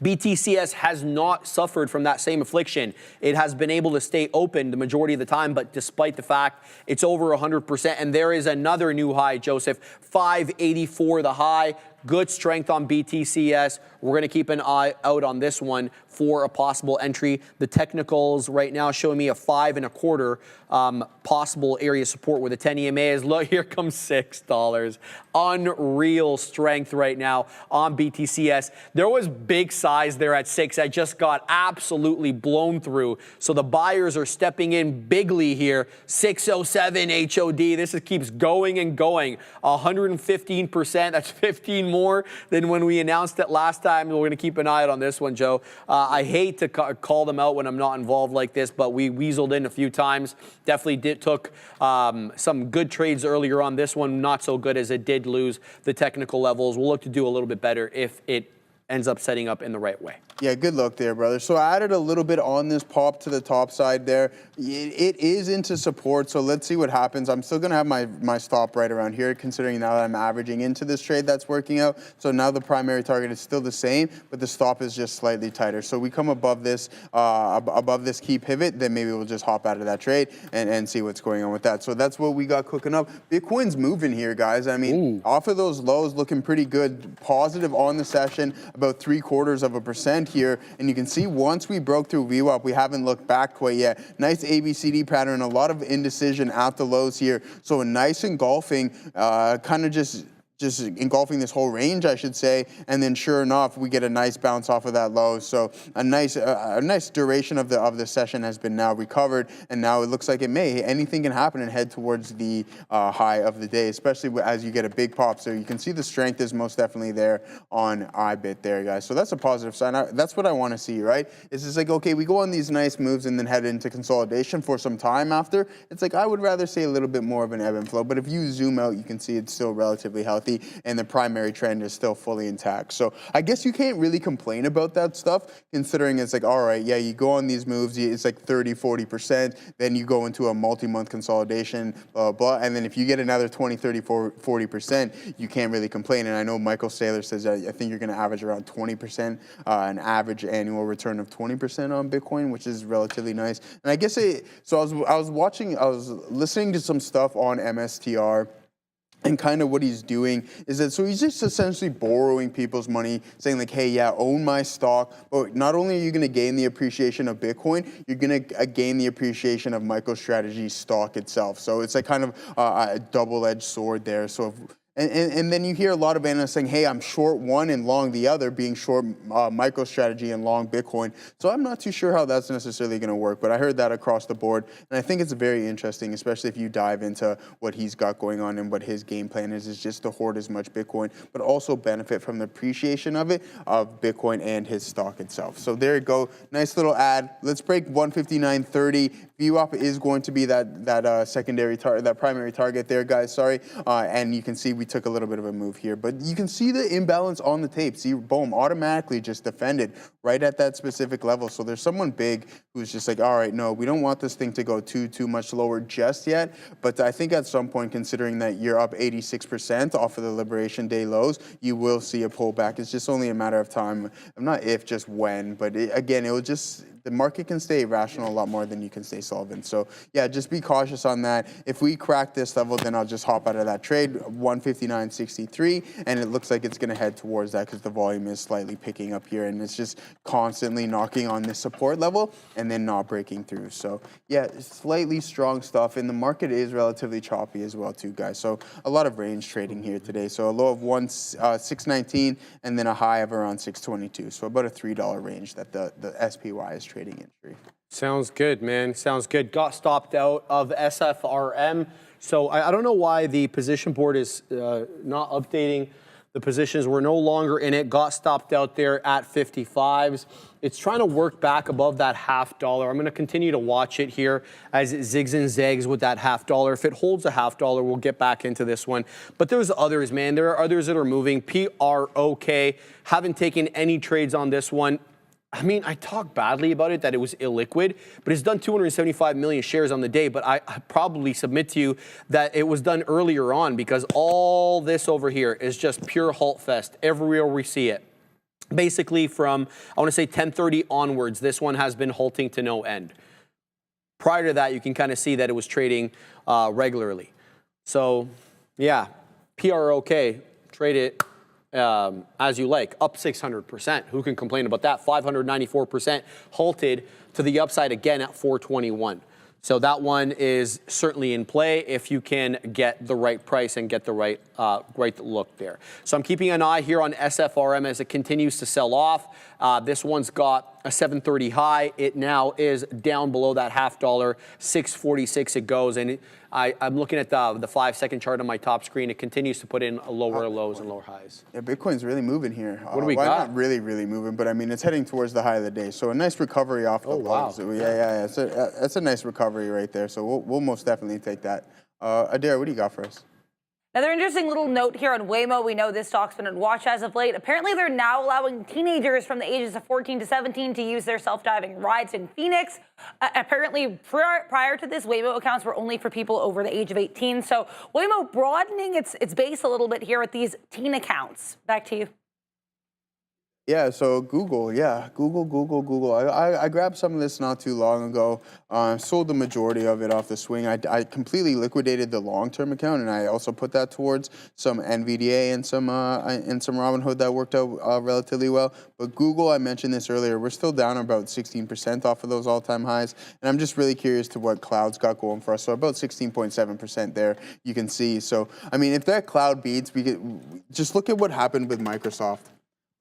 BTCS has not suffered from that same affliction. It has been able to stay open the majority of the time, but despite the fact it's over 100%, and there is another new high, Joseph, 584 the high. Good strength on BTCS. We're going to keep an eye out on this one for a possible entry. The technicals right now showing me a 5.25 possible area support where the 10 EMA is. Look, here comes $6. Unreal strength right now on BTCS. There was big size there at 6. I just got absolutely blown through. So the buyers are stepping in bigly here. 607 HOD. This keeps going and going. 115%. That's 15 more than when we announced it last time. We're going to keep an eye out on this one, Joe. I hate to call them out when I'm not involved like this, but we weaseled in a few times. Definitely took some good trades earlier on. This one, not so good, as it did lose the technical levels. We'll look to do a little bit better if it ends up setting up in the right way. Yeah, good luck there, brother. So I added a little bit on this pop to the top side there. It is into support, so let's see what happens. I'm still going to have my stop right around here, considering now that I'm averaging into this trade that's working out. So now the primary target is still the same, but the stop is just slightly tighter. So we come above this key pivot, then maybe we'll just hop out of that trade and see what's going on with that. So that's what we got cooking up. Bitcoin's moving here, guys. I mean, off of those lows, looking pretty good. Positive on the session, about 0.75% here, and you can see once we broke through VWAP, we haven't looked back quite yet. Nice ABCD pattern, a lot of indecision at the lows here. So a nice engulfing, kind of just engulfing this whole range, I should say, and then sure enough, we get a nice bounce off of that low. So a nice duration of the session has been now recovered, and now it looks like anything can happen and head towards the high of the day, especially as you get a big pop. So you can see the strength is most definitely there on IBIT there, guys. So that's a positive sign. That's what I want to see, right? It's just like, okay, we go on these nice moves and then head into consolidation for some time after. It's like, I would rather see a little bit more of an ebb and flow, but if you zoom out, you can see it's still relatively healthy, and the primary trend is still fully intact. So I guess you can't really complain about that stuff, considering it's like, all right, yeah, you go on these moves, it's like 30-40%, then you go into a multi-month consolidation, blah, blah, and then if you get another 20, 30, 40%, you can't really complain. And I know Michael Saylor says that I think you're going to average around 20%, an average annual return of 20% on Bitcoin, which is relatively nice. And I guess so I was listening to some stuff on MSTR. And kind of what he's doing is that, so he's just essentially borrowing people's money, saying like, hey, yeah, own my stock. But not only are you going to gain the appreciation of Bitcoin, you're going to gain the appreciation of MicroStrategy's stock itself. So it's like kind of a double-edged sword there. So and then you hear a lot of analysts saying, hey, I'm short one and long the other, being short MicroStrategy and long Bitcoin. So I'm not too sure how that's necessarily going to work, but I heard that across the board. And I think it's very interesting, especially if you dive into what he's got going on and what his game plan is just to hoard as much Bitcoin, but also benefit from the appreciation of Bitcoin and his stock itself. So there you go. Nice little ad. Let's break 159.30. VWAP is going to be that secondary target, that primary target there, guys. Sorry. And you can see we took a little bit of a move here, but you can see the imbalance on the tape. See, boom, automatically just defended right at that specific level. So there's someone big who's just like, all right, no, we don't want this thing to go too much lower just yet. But I think at some point, considering that you're up 86% off of the Liberation Day lows, you will see a pullback. It's just only a matter of time. Not if, just when. But again, it will just the market can stay irrational a lot more than you can stay solvent. So yeah, just be cautious on that. If we crack this level, then I'll just hop out of that trade, 159.63, and it looks like it's going to head towards that because the volume is slightly picking up here, and it's just constantly knocking on this support level and then not breaking through. So yeah, slightly strong stuff, and the market is relatively choppy as well too, guys. So a lot of range trading here today. So a low of 619 and then a high of around 622. So about a $3 range that the SPY is trading in. Sounds good, man. Sounds good. Got stopped out of SFRM. So I don't know why the position board is not updating the positions. We're no longer in it. Got stopped out there at 55s. It's trying to work back above that $0.50. I'm going to continue to watch it here as it zigs and zags with that $0.50. If it holds a $0.50, we'll get back into this one. But there's others, man. There are others that are moving. PROK. Haven't taken any trades on this one. I mean, I talk badly about it, that it was illiquid, but it's done 275 million shares on the day. But I probably submit to you that it was done earlier on, because all this over here is just pure halt fest everywhere we see it. Basically from, I want to say 10:30 onwards, this one has been halting to no end. Prior to that, you can kind of see that it was trading regularly. So yeah, PROK, trade it as you like, up 600%. Who can complain about that? 594% halted to the upside again at 421. So that one is certainly in play if you can get the right price and get the right look there. So I'm keeping an eye here on SFRM as it continues to sell off. This one's got a 730 high. It now is down below that $0.50, 646 it goes. And I'm looking at the 5-second chart on my top screen. It continues to put in lower lows and lower highs. Yeah, Bitcoin's really moving here. What do we well, got? Not really moving, but I mean, it's heading towards the high of the day. So a nice recovery off the lows. Wow. Yeah. That's a nice recovery right there. So we'll most definitely take that. Adair, what do you got for us? Another interesting little note here on Waymo. We know this stock's been on watch as of late. Apparently, they're now allowing teenagers from the ages of 14 to 17 to use their self-driving rides in Phoenix. Apparently, prior to this, Waymo accounts were only for people over the age of 18. So Waymo broadening its base a little bit here with these teen accounts. Back to you. Yeah, so Google. I grabbed some of this not too long ago. Sold the majority of it off the swing. I completely liquidated the long-term account, and I also put that towards some NVDA and some Robinhood that worked out relatively well. But Google, I mentioned this earlier, we're still down about 16% off of those all-time highs, and I'm just really curious to what cloud's got going for us. So about 16.7% there, you can see. So I mean, if that cloud beats, just look at what happened with Microsoft.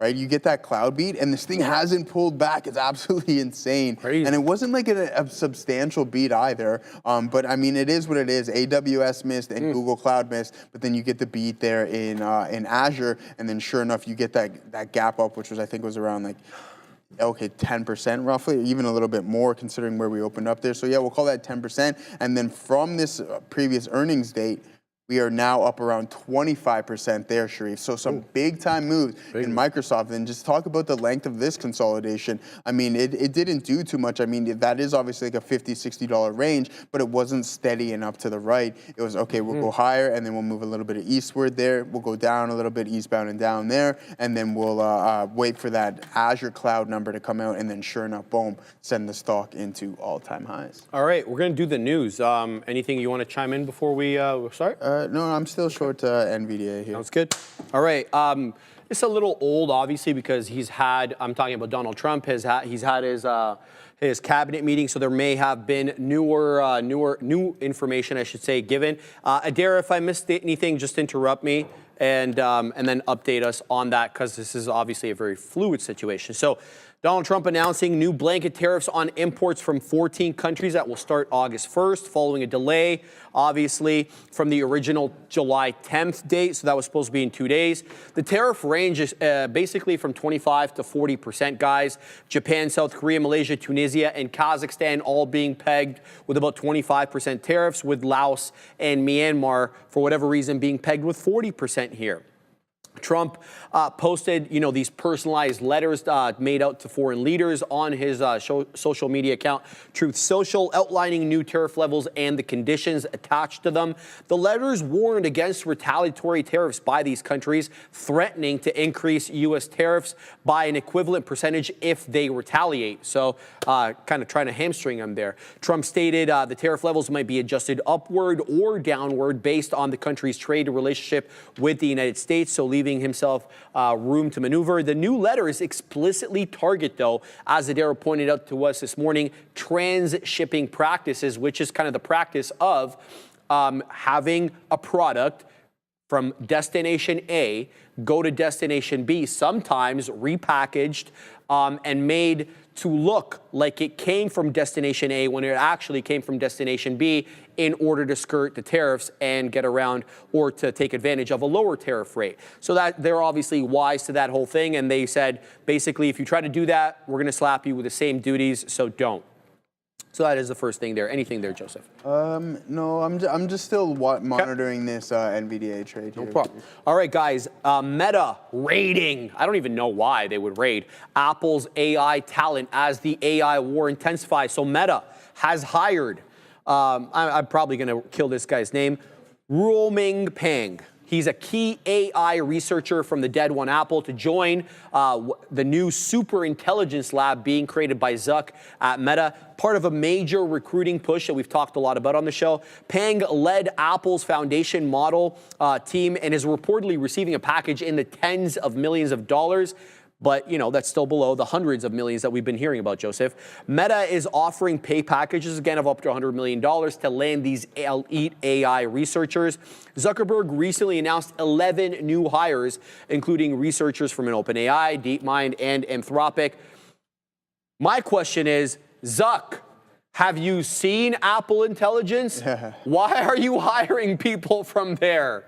Right, you get that cloud beat, and this thing hasn't pulled back. It's absolutely insane. Crazy. And it wasn't like a substantial beat either. But I mean, it is what it is. AWS missed and Google Cloud missed, but then you get the beat there in Azure, and then sure enough, you get that gap up, which I think was around like 10% roughly, even a little bit more considering where we opened up there. So yeah, we'll call that 10%. And then from this previous earnings date, we are now up around 25% there, Sharif. So some big time moves in Microsoft. And just talk about the length of this consolidation. I mean, it didn't do too much. I mean, that is obviously like a $50, $60 range, but it wasn't steady enough to the right. It was, okay, we'll go higher, and then we'll move a little bit eastward there. We'll go down a little bit, eastbound and down there. And then we'll wait for that Azure cloud number to come out. And then sure enough, boom, send the stock into all-time highs. All right, we're going to do the news. Anything you want to chime in before we start? No, I'm still short NVDA here. Sounds good. All right. It's a little old, obviously, because I'm talking about Donald Trump, he's had his cabinet meeting, so there may have been new information, I should say, given. Adair, if I missed anything, just interrupt me and then update us on that, because this is obviously a very fluid situation. So Donald Trump announcing new blanket tariffs on imports from 14 countries that will start August 1st, following a delay, obviously, from the original July 10th date. So that was supposed to be in 2 days. The tariff range is basically from 25 to 40%, guys. Japan, South Korea, Malaysia, Tunisia, and Kazakhstan all being pegged with about 25% tariffs, with Laos and Myanmar, for whatever reason, being pegged with 40% here. Trump posted, these personalized letters made out to foreign leaders on his social media account, Truth Social, outlining new tariff levels and the conditions attached to them. The letters warned against retaliatory tariffs by these countries, threatening to increase U.S. tariffs by an equivalent percentage if they retaliate. So kind of trying to hamstring them there. Trump stated the tariff levels might be adjusted upward or downward based on the country's trade relationship with the United States, so leaving himself room to maneuver. The new letters explicitly target, though, as Adara pointed out to us this morning, trans-shipping practices, which is kind of the practice of having a product from destination A go to destination B, sometimes repackaged and made to look like it came from destination A when it actually came from destination B, in order to skirt the tariffs and get around or to take advantage of a lower tariff rate. So that they're obviously wise to that whole thing, and they said, basically, if you try to do that, we're going to slap you with the same duties, so don't. So that is the first thing there. Anything there, Joseph? No, I'm just still monitoring this NVDA trade here. No problem. All right, guys. Meta raiding. I don't even know why they would raid Apple's AI talent as the AI war intensifies. So Meta has hired, I'm probably going to kill this guy's name, Ruoming Pang. He's a key AI researcher from the dead one Apple to join the new super intelligence lab being created by Zuck at Meta, part of a major recruiting push that we've talked a lot about on the show. Pang led Apple's foundation model team and is reportedly receiving a package in the tens of millions of dollars. But, that's still below the hundreds of millions that we've been hearing about, Joseph. Meta is offering pay packages, again, of up to $100 million to land these elite AI researchers. Zuckerberg recently announced 11 new hires, including researchers from OpenAI, DeepMind, and Anthropic. My question is, Zuck, have you seen Apple Intelligence? Why are you hiring people from there?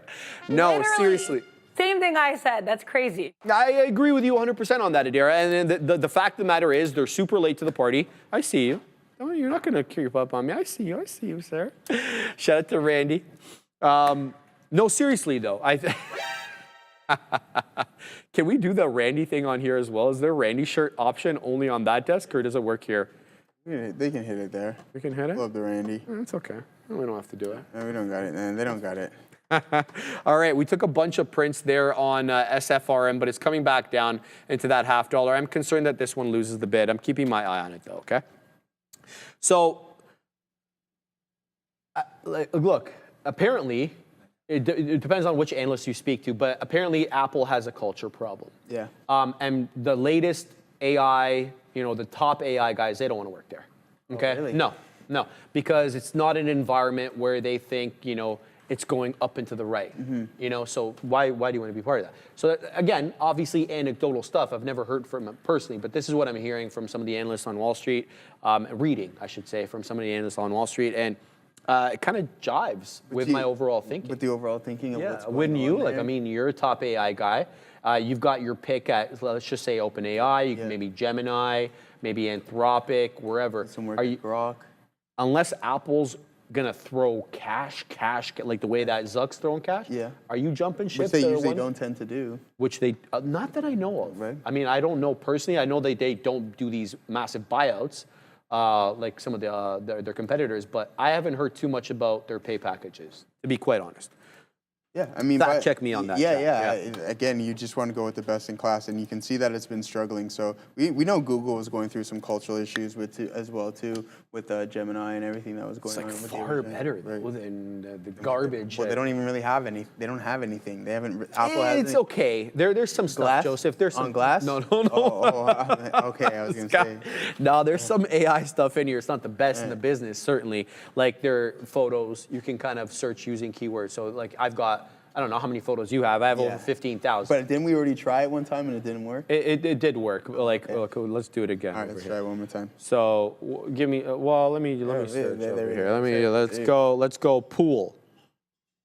No, Literally. Seriously. Same thing I said. That's crazy. I agree with you 100% on that, Adara. And the fact of the matter is, they're super late to the party. I see you. No, you're not going to creep up on me. I see you, sir. Shout out to Randy. No, seriously, though. Can we do the Randy thing on here as well? Is there a Randy shirt option only on that desk, or does it work here? They can hit it there. We can hit it? Love the Randy. It's okay. We don't have to do it. No, we don't got it, man. They don't got it. All right, we took a bunch of prints there on SFRM, but it's coming back down into that $0.50. I'm concerned that this one loses the bid. I'm keeping my eye on it, though, okay? So, look, apparently, it depends on which analyst you speak to, but apparently Apple has a culture problem. Yeah. And the latest AI, the top AI guys, they don't want to work there, okay? Oh, really? No, because it's not an environment where they think, it's going up and to the right, so why do you want to be part of that? So again, obviously anecdotal stuff. I've never heard from them personally, but this is what I'm hearing from some of the analysts on Wall Street, reading, I should say, from some of the analysts on Wall Street, and it kind of jives with my overall thinking. With the overall thinking of what's going wouldn't you? on there. You're a top AI guy. You've got your pick at, let's just say, OpenAI. You can maybe Gemini, maybe Anthropic, wherever. Somewhere Grok. Unless Apple's gonna throw cash, like the way that Zuck's throwing cash. Yeah. Are you jumping ship? Which they usually don't tend to do. Which they, not that I know of. Right. I mean, I don't know personally. I know they don't do these massive buyouts like some of their competitors, but I haven't heard too much about their pay packages, to be quite honest. Yeah, I mean, Fact check me on that. Yeah. Again, you just want to go with the best in class, and you can see that it's been struggling. So we know Google was going through some cultural issues as well with Gemini and everything that was going on. It's like far better than the garbage. Well, they don't even really have any. They don't have anything. They haven't. Apple has. It's okay. There's some Glass? stuff, Joseph. There's some on glass. No. Okay, I was gonna say. No, there's some AI stuff in here. It's not the best in the business, certainly. Like their photos, you can kind of search using keywords. So like I've got, I don't know how many photos you have. I have over 15,000. But didn't we already try it one time and it didn't work? It did work. Like, let's do it again. All right, let's try it one more time. So give me. Let me search over there we here. go. Let's go pool.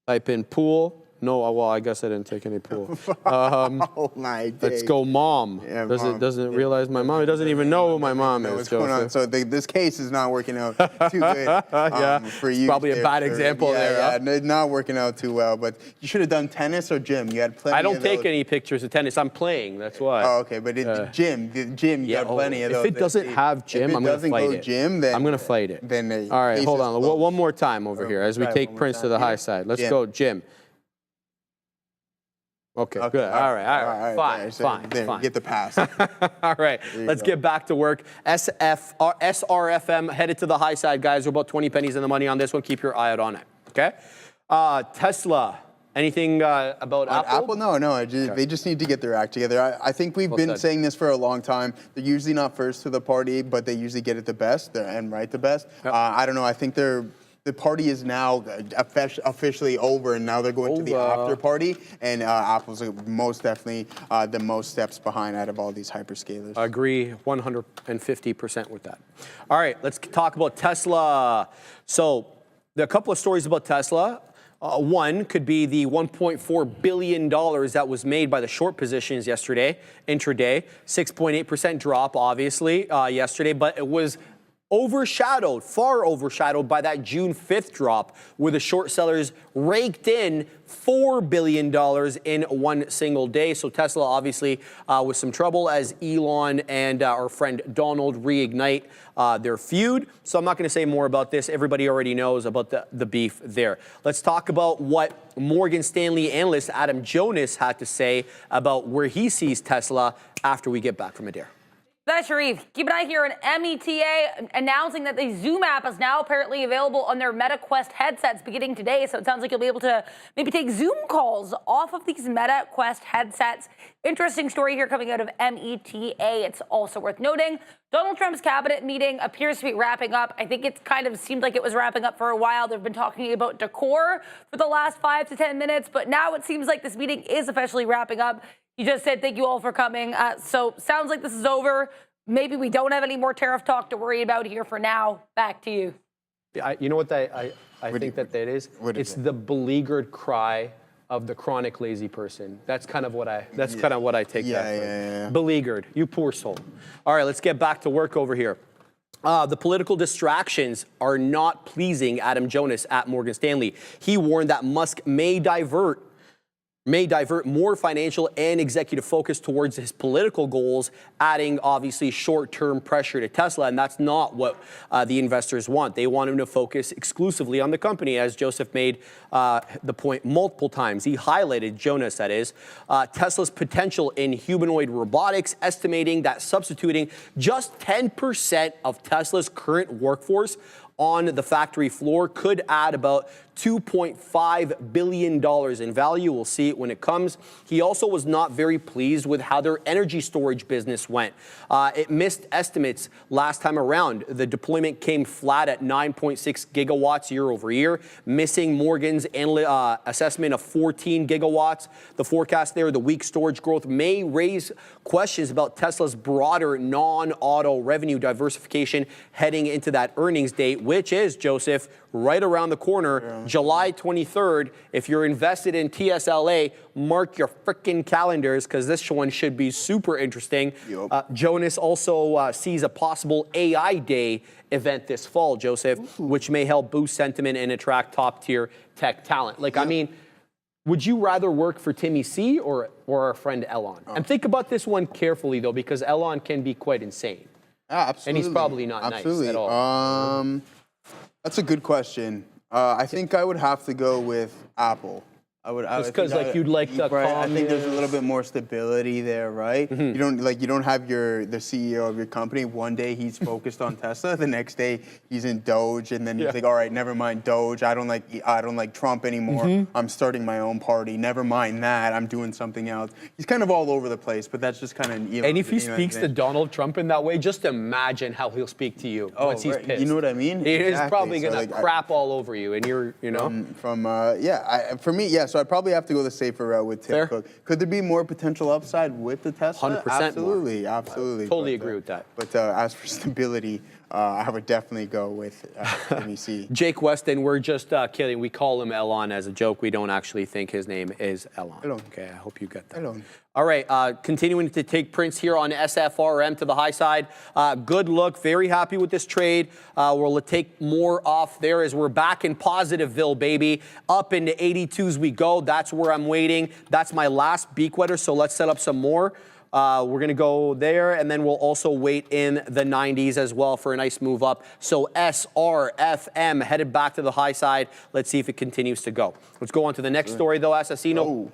Type in pool. No, well, I guess I didn't take any pool. Oh my days. Let's go, mom. Yeah, Doesn't realize my mom. He doesn't even know who my mom is. What's going on? So this case is not working out too good for you. Probably a bad example there. Yeah, not working out too well. But you should have done tennis or gym. You had plenty. I don't of take those. any pictures of tennis. I'm playing. That's why. Oh, okay. But the gym, you got plenty of those. If it doesn't have gym, I'm going to fight it. Then I'm going to fight it. Then all right, hold on. One more time over here as we take Prince to the high side. Let's go, Jim. Okay, good. All right. Fine. Get the pass. All right, let's get back to work. SRFM headed to the high side, guys. We're about 20 pennies in the money on this one. Keep your eye out on it, okay? Tesla, anything about Apple? No. They just need to get their act together. I think we've been saying this for a long time. They're usually not first to the party, but they usually get it the best and right the best. Yep. I don't know. I think the party is now officially over, and now they're going to the after party. And Apple's most definitely the most steps behind out of all these hyperscalers. I agree 150% with that. All right, let's talk about Tesla. So there are a couple of stories about Tesla. One could be the $1.4 billion that was made by the short positions yesterday, intraday. 6.8% drop, obviously, yesterday, but it was far overshadowed by that June 5th drop, where the short sellers raked in $4 billion in one single day. So Tesla obviously with some trouble as Elon and our friend Donald reignite their feud. So I'm not going to say more about this. Everybody already knows about the beef there. Let's talk about what Morgan Stanley analyst Adam Jonas had to say about where he sees Tesla after we get back from Adair. That's Sharif. Keep an eye here on META announcing that the Zoom app is now apparently available on their Meta Quest headsets beginning today. So it sounds like you'll be able to maybe take Zoom calls off of these Meta Quest headsets. Interesting story here coming out of META. It's also worth noting Donald Trump's cabinet meeting appears to be wrapping up. I think it kind of seemed like it was wrapping up for a while. They've been talking about decor for the last 5 to 10 minutes, but now it seems like this meeting is officially wrapping up. He just said, thank you all for coming. So sounds like this is over. Maybe we don't have any more tariff talk to worry about here for now. Back to you. You know what I think that is? It's the beleaguered cry of the chronic lazy person. That's kind of what I take that from. Beleaguered, you poor soul. All right, let's get back to work over here. The political distractions are not pleasing Adam Jonas at Morgan Stanley. He warned that Musk may divert more financial and executive focus towards his political goals, adding obviously short-term pressure to Tesla, and that's not what the investors want. They want him to focus exclusively on the company, as Joseph made the point multiple times. He highlighted, Jonas that is, Tesla's potential in humanoid robotics, estimating that substituting just 10% of Tesla's current workforce on the factory floor could add about $2.5 billion in value. We'll see it when it comes. He also was not very pleased with how their energy storage business went. It missed estimates last time around. The deployment came flat at 9.6 gigawatts year over year, missing Morgan's assessment of 14 gigawatts. The forecast there, the weak storage growth may raise questions about Tesla's broader non-auto revenue diversification heading into that earnings date, which is, Joseph, right around the corner, July 23rd. If you're invested in TSLA, mark your frickin' calendars, because this one should be super interesting. Jonas also sees a possible AI Day event this fall, Joseph, which may help boost sentiment and attract top-tier tech talent. I mean, would you rather work for Timmy C or our friend Elon? And think about this one carefully, though, because Elon can be quite insane. Absolutely. And he's probably not nice at all. That's a good question. I think I would have to go with Apple. Just because you'd like the I think there's a little bit more stability there, right? You don't have the CEO of your company. One day he's focused on Tesla, the next day he's in Doge, and then he's like, all right, never mind Doge. I don't like Trump anymore. I'm starting my own party. Never mind that. I'm doing something else. He's kind of all over the place, but that's just kind of And if he speaks to Donald Trump in that way, just imagine how he'll speak to you once he's pissed. You know what I mean? He is probably gonna crap all over you, and you're for me, yes. So I'd probably have to go the safer route with Tim Cook. Could there be more potential upside with the Tesla? 100% Absolutely. Totally agree with that. But as for stability, I would definitely go with MEC. Jake Weston, we're just kidding. We call him Elon as a joke. We don't actually think his name is Elon. Elon. Okay, I hope you get that. Elon. All right, continuing to take prints here on SFRM to the high side. Good look, very happy with this trade. We'll take more off there as we're back in Positiveville, baby. Up into 82s we go. That's where I'm waiting. That's my last beak wetter, so let's set up some more. We're going to go there, and then we'll also wait in the 90s as well for a nice move up. So SRFM headed back to the high side. Let's see if it continues to go. Let's go on to the next story, though, Assassino. Oh,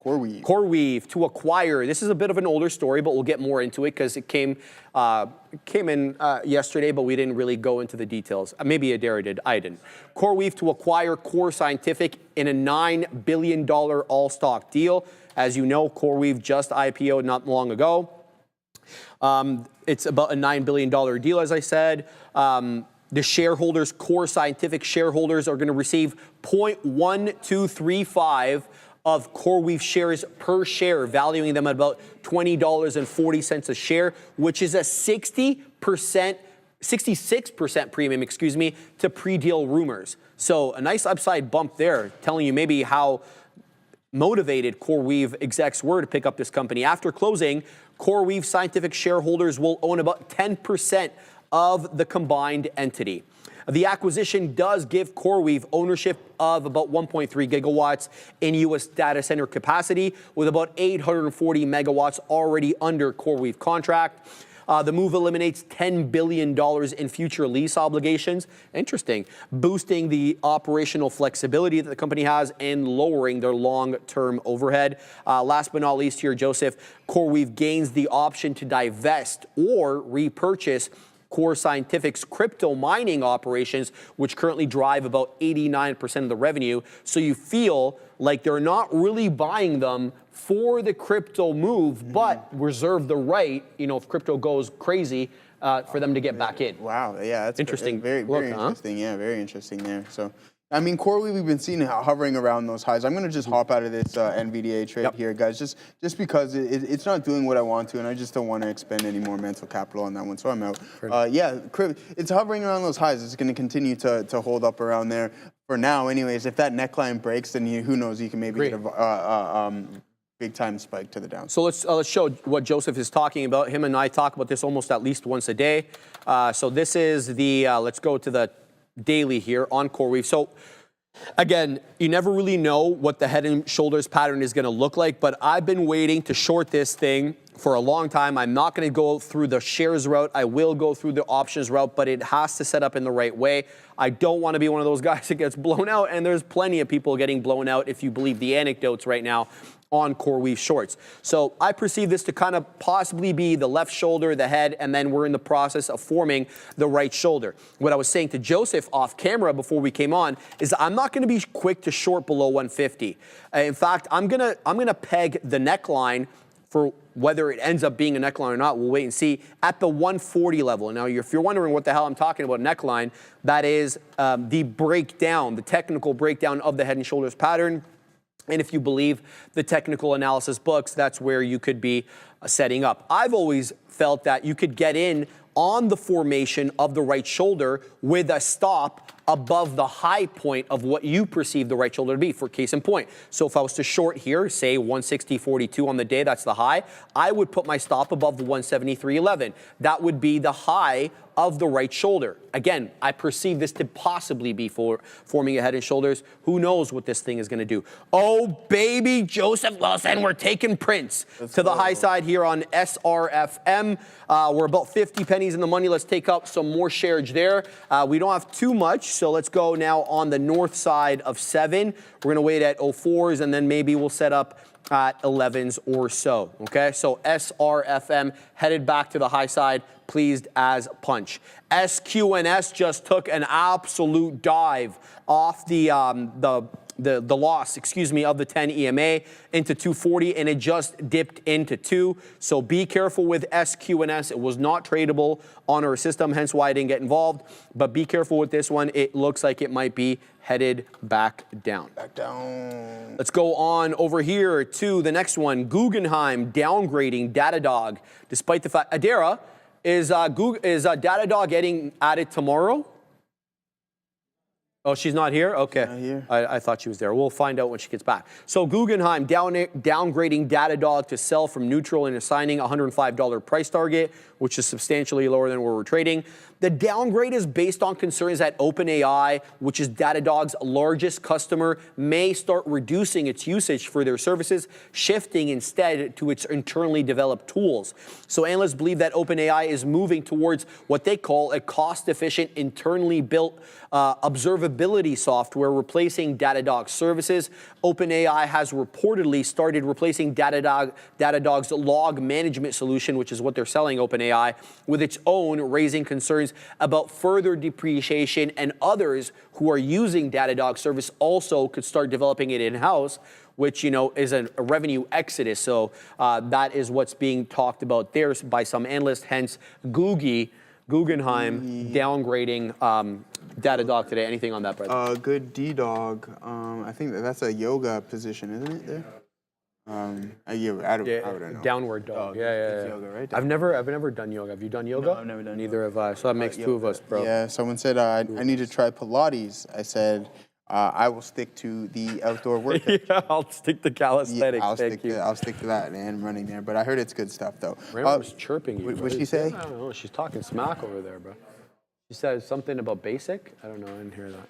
CoreWeave. CoreWeave to acquire. This is a bit of an older story, but we'll get more into it because it came in yesterday, but we didn't really go into the details. Maybe Adara did. I didn't. CoreWeave to acquire Core Scientific in a $9 billion all-stock deal. As you know, CoreWeave just IPO'd not long ago. It's about a $9 billion deal, as I said. The shareholders, Core Scientific shareholders, are going to receive 0.1235 of CoreWeave shares per share, valuing them at about $20.40 a share, which is a 66% premium, to pre-deal rumors. So a nice upside bump there, telling you maybe how motivated CoreWeave execs were to pick up this company. After closing, CoreWeave Scientific shareholders will own about 10% of the combined entity. The acquisition does give CoreWeave ownership of about 1.3 gigawatts in U.S. data center capacity, with about 840 megawatts already under CoreWeave contract. The move eliminates $10 billion in future lease obligations. Interesting. Boosting the operational flexibility that the company has and lowering their long-term overhead. Last but not least here, Joseph, CoreWeave gains the option to divest or repurchase Core Scientific's crypto mining operations, which currently drive about 89% of the revenue. So you feel like they're not really buying them for the crypto move, but reserve the right, if crypto goes crazy, for them to get back in. Wow, yeah, that's interesting. Very interesting. Yeah, very interesting there. So, I mean, CoreWeave, we've been seeing hovering around those highs. I'm going to just hop out of this NVDA trade here, guys, just because it's not doing what I want to, and I just don't want to expend any more mental capital on that one, so I'm out. Yeah, it's hovering around those highs. It's going to continue to hold up around there for now. Anyways, if that neckline breaks, then who knows, you can maybe get a big-time spike to the down. So let's show what Joseph is talking about. Him and I talk about this almost at least once a day. So this is the, let's go to the daily here on CoreWeave. So again, you never really know what the head and shoulders pattern is going to look like, but I've been waiting to short this thing for a long time. I'm not going to go through the shares route. I will go through the options route, but it has to set up in the right way. I don't want to be one of those guys that gets blown out, and there's plenty of people getting blown out if you believe the anecdotes right now on CoreWeave shorts. So I perceive this to kind of possibly be the left shoulder, the head, and then we're in the process of forming the right shoulder. What I was saying to Joseph off camera before we came on is I'm not going to be quick to short below 150. In fact, I'm gonna peg the neckline for whether it ends up being a neckline or not. We'll wait and see at the 140 level. Now, if you're wondering what the hell I'm talking about neckline, that is the breakdown, the technical breakdown of the head and shoulders pattern. And if you believe the technical analysis books, that's where you could be setting up. I've always felt that you could get in on the formation of the right shoulder with a stop above the high point of what you perceive the right shoulder to be, for case in point. So if I was to short here, say 160.42 on the day, that's the high, I would put my stop above the 173.11. That would be the high of the right shoulder. Again, I perceive this to possibly be for forming a head and shoulders. Who knows what this thing is going to do? Oh, baby, Joseph Wilson, we're taking prints to the high side here on SRFM. We're about 50 pennies in the money. Let's take up some more shares there. We don't have too much, so let's go now on the north side of 7. We're going to wait at 04s, and then maybe we'll set up at 11s or so. Okay, so SRFM headed back to the high side, pleased as punch. SQNS just took an absolute dive off the loss, of the 10 EMA into 240, and it just dipped into 2. So be careful with SQNS. It was not tradable on our system, hence why I didn't get involved. But be careful with this one. It looks like it might be headed back down. Back down. Let's go on over here to the next one. Guggenheim downgrading Datadog, despite the fact, Adara, Is Datadog getting added tomorrow? Oh, she's not here? Okay. Not here. I thought she was there. We'll find out when she gets back. So Guggenheim downgrading Datadog to sell from neutral and assigning a $105 price target, which is substantially lower than where we're trading. The downgrade is based on concerns that OpenAI, which is Datadog's largest customer, may start reducing its usage for their services, shifting instead to its internally developed tools. So analysts believe that OpenAI is moving towards what they call a cost-efficient, internally built observability software, replacing Datadog services. OpenAI has reportedly started replacing Datadog's log management solution, which is what they're selling OpenAI, with its own, raising concerns about further depreciation, and others who are using Datadog service also could start developing it in-house, which, is a revenue exodus. So that is what's being talked about there by some analysts, hence Guggenheim downgrading Datadog today. Anything on that, brother? Good D-Dog. I think that's a yoga position, isn't it, there? I don't know. Downward dog. Yeah. Yoga, right? I've never done yoga. Have you done yoga? No, I've never done Neither have I. So that makes two of us, bro. Yeah, someone said I need to try Pilates. I said I will stick to the outdoor workout. Yeah, I'll stick to calisthenics. I'll stick to that and running there. But I heard it's good stuff, though. Random was chirping you. What'd she say? I don't know. She's talking smack over there, bro. She said something about basic. I don't know. I didn't hear that.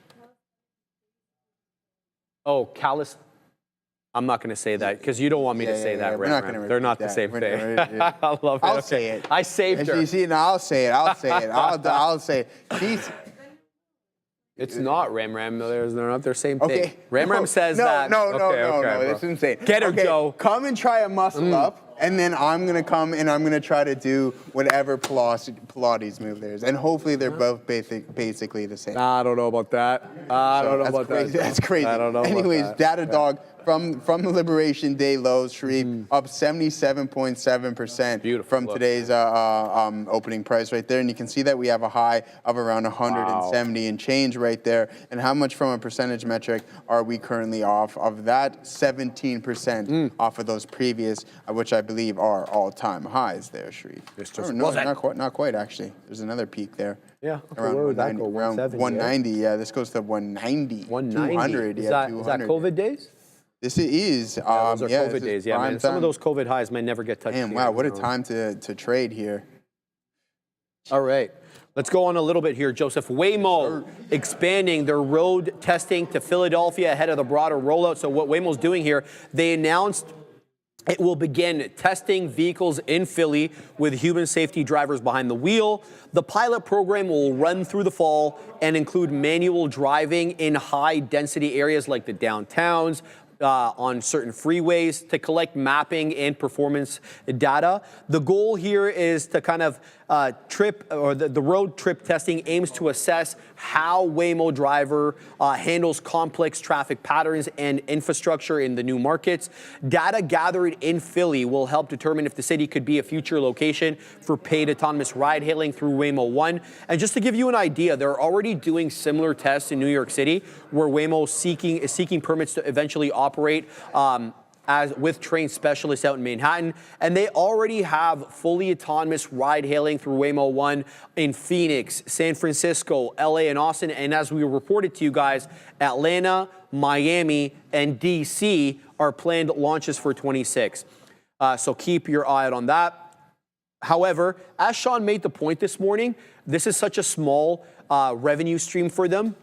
Oh, I'm not going to say that because you don't want me to say that, we're not gonna They're not the that. same thing. I love it. I'll say it. I saved her. You see, no, I'll say it. I'll say it. It's not Ram. They're not their same thing. Okay. Ram says that. No, bro. that's insane. Get her, Joe. Come and try a muscle up, and then I'm going to come and I'm going to try to do whatever Pilates move there is. And hopefully they're both basically the same. I don't know about that. I don't know about crazy. that. That's crazy. I don't know Anyways, about that. Datadog from the Liberation Day lows, Sharif, up 77.7% from today's opening price right there. And you can see that we have a high of around 170 and change right there. And how much from a percentage metric are we currently off of that? 17% off of those previous, which I believe are all-time highs there, Sharif. Not quite, actually. There's another peak there. Yeah. Okay, around where would that go? Around 190. Yeah, this goes to 190. 190. 200. Is Yeah, that 200. COVID days? This is. Those are COVID this days. is Yeah, prime man. Some of time. those COVID highs may never get touched. Damn, wow, what a time to trade here. All right. Let's go on a little bit here, Joseph. Waymo expanding their road testing to Philadelphia ahead of the broader rollout. So what Waymo's doing here, they announced it will begin testing vehicles in Philly with human safety drivers behind the wheel. The pilot program will run through the fall and include manual driving in high-density areas like the downtowns, on certain freeways to collect mapping and performance data. The goal here is to kind of the road trip testing aims to assess how Waymo driver handles complex traffic patterns and infrastructure in the new markets. Data gathered in Philly will help determine if the city could be a future location for paid autonomous ride hailing through Waymo One. And just to give you an idea, they're already doing similar tests in New York City, where Waymo is seeking permits to eventually operate as with trained specialists out in Manhattan, and they already have fully autonomous ride-hailing through Waymo One in Phoenix, San Francisco, LA, and Austin. And as we reported to you guys, Atlanta, Miami, and DC are planned launches for 26. So keep your eye out on that. However, as Sean made the point this morning, this is such a small revenue stream for them,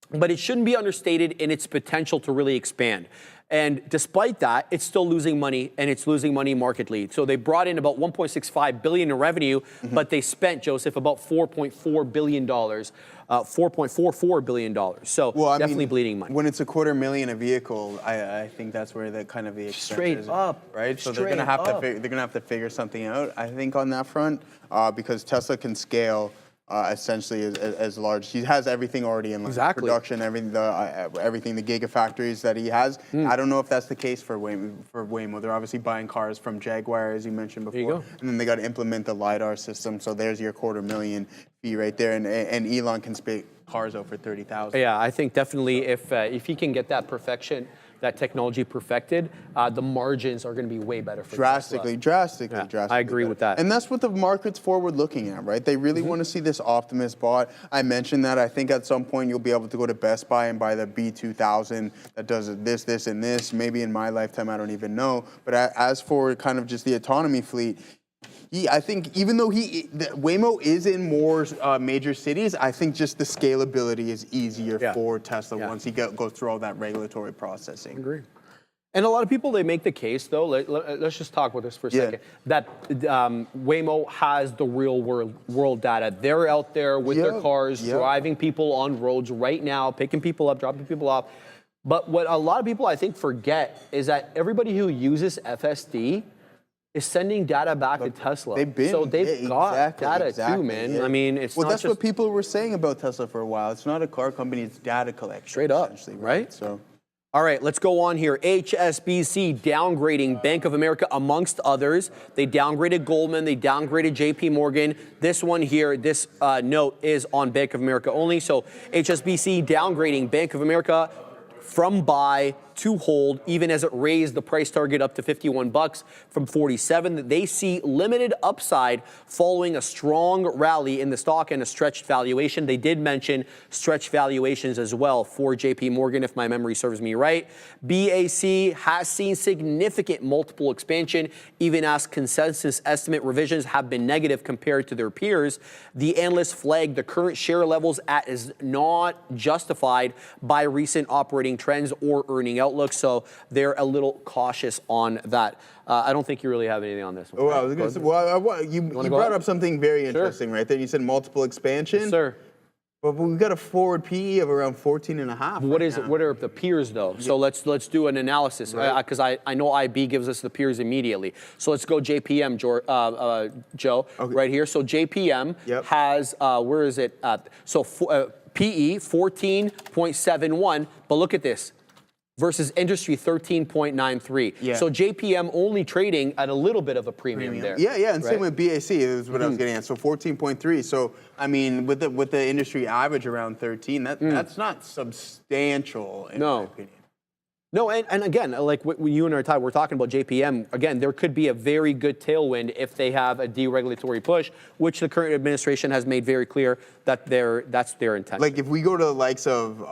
but it shouldn't be understated in its potential to really expand. And despite that, it's still losing money, and it's losing money markedly. So they brought in about $1.65 billion in revenue, but they spent, Joseph, about $4.4 billion, $4.44 billion. So definitely bleeding money. When it's $250,000 a vehicle, I think that's where the kind of the expense is, right? So they're gonna have to figure something out, I think, on that front, because Tesla can scale. Essentially as large. He has everything already in production, everything, the gigafactories that he has. I don't know if that's the case for Waymo. They're obviously buying cars from Jaguar, as you mentioned before. And then they got to implement the LiDAR system. So there's your $250,000 fee right there. And Elon can spit cars out for $30,000. Yeah, I think definitely if he can get that perfection that technology perfected, the margins are going to be way better for drastically. I agree with that. And that's what the market's forward looking at, right? They really want to see this Optimus bot. I mentioned that. I think at some point you'll be able to go to Best Buy and buy the B2000 that does this, this, and this. Maybe in my lifetime, I don't even know. But as for kind of just the autonomy fleet, I think even though Waymo is in more major cities, I think just the scalability is easier for Tesla once he goes through all that regulatory processing. I agree. And a lot of people, they make the case, though, let's just talk about this for a second, that Waymo has the real world data. They're out there with their cars, driving people on roads right now, picking people up, dropping people off. But what a lot of people, I think, forget is that everybody who uses FSD is sending data back to Tesla. They've got data too, man. I mean, it's not that's just what people were saying about Tesla for a while. It's not a car company, it's data collection. Straight up, right? So. All right, let's go on here. HSBC downgrading Bank of America amongst others. They downgraded Goldman, they downgraded JP Morgan. This one here, this note is on Bank of America only. So HSBC downgrading Bank of America from buy to hold, even as it raised the price target up to $51 from 47. They see limited upside following a strong rally in the stock and a stretched valuation. They did mention stretched valuations as well for JP Morgan, if my memory serves me right. BAC has seen significant multiple expansion, even as consensus estimate revisions have been negative compared to their peers. The analysts flagged the current share levels is not justified by recent operating trends or earning outlook, so they're a little cautious on that. I don't think you really have anything on this one. Oh, I was going to say, you brought up something very interesting right there. You said multiple expansion. Yes, sir. But we've got a forward PE of around 14.5. What are the peers though? So let's do an analysis because I know IB gives us the peers immediately. So let's go JPM, Joe, right here. So JPM has where is it? PE 14.71, but look at this. Versus industry 13.93. Yeah. So JPM only trading at a little bit of a premium there. Yeah, and same with BAC is what I was getting at. So 14.3. So I mean, with the industry average around 13, that's not substantial in my opinion. No, and again, like what you and I were talking about JPM, again, there could be a very good tailwind if they have a deregulatory push, which the current administration has made very clear that that's their intent. Like if we go to the likes of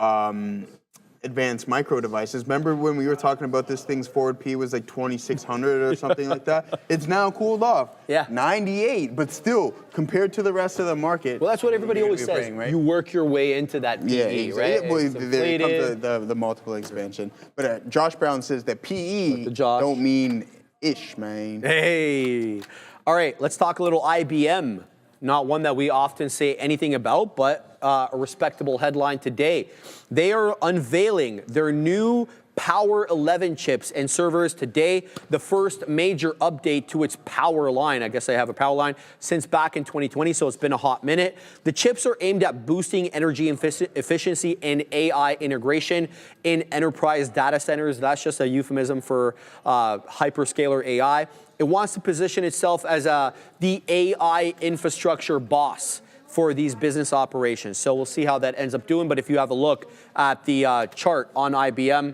advanced micro devices. Remember when we were talking about this thing's forward P was like 2,600 or something like that? It's now cooled off. Yeah. 98, but still, compared to the rest of the market. Well, that's what everybody always says. Right? You work your way into that PE, right? Well, there comes the multiple expansion. But Josh Brown says that PE don't mean ish, man. Hey. All right, let's talk a little IBM. Not one that we often say anything about, but a respectable headline today. They are unveiling their new Power 11 chips and servers today, the first major update to its power line. I guess I have a power line since back in 2020, so it's been a hot minute. The chips are aimed at boosting energy efficiency and AI integration in enterprise data centers. That's just a euphemism for hyperscaler AI. It wants to position itself as the AI infrastructure boss for these business operations. So we'll see how that ends up doing. But if you have a look at the chart on IBM,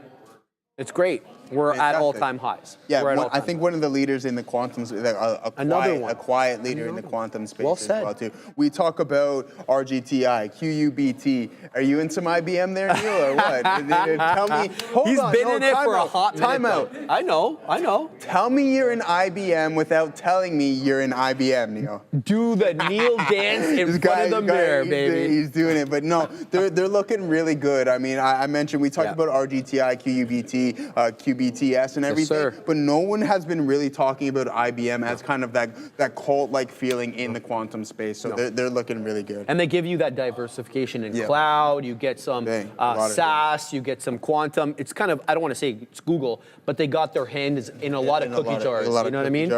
it's great. We're at all-time highs. Yeah, I think one of the leaders in the quantum space, a quiet leader in the quantum space as well too. We talk about RGTI, QUBT. Are you in some IBM there, Neil, or what? Tell me. He's been in it for a hot minute. Time out. I know. Tell me you're in IBM without telling me you're in IBM, Neil. Do the Neil dance in front of the mirror, baby. He's doing it, but no, they're looking really good. I mean, I mentioned we talked about RGTI, QUBT, QBTS and everything, but no one has been really talking about IBM as kind of that cult-like feeling in the quantum space. So they're looking really good. And they give you that diversification in cloud. You get some SaaS. You get some quantum. It's kind of, I don't want to say it's Google, but they got their hands in a lot of cookie jars. You know what I mean?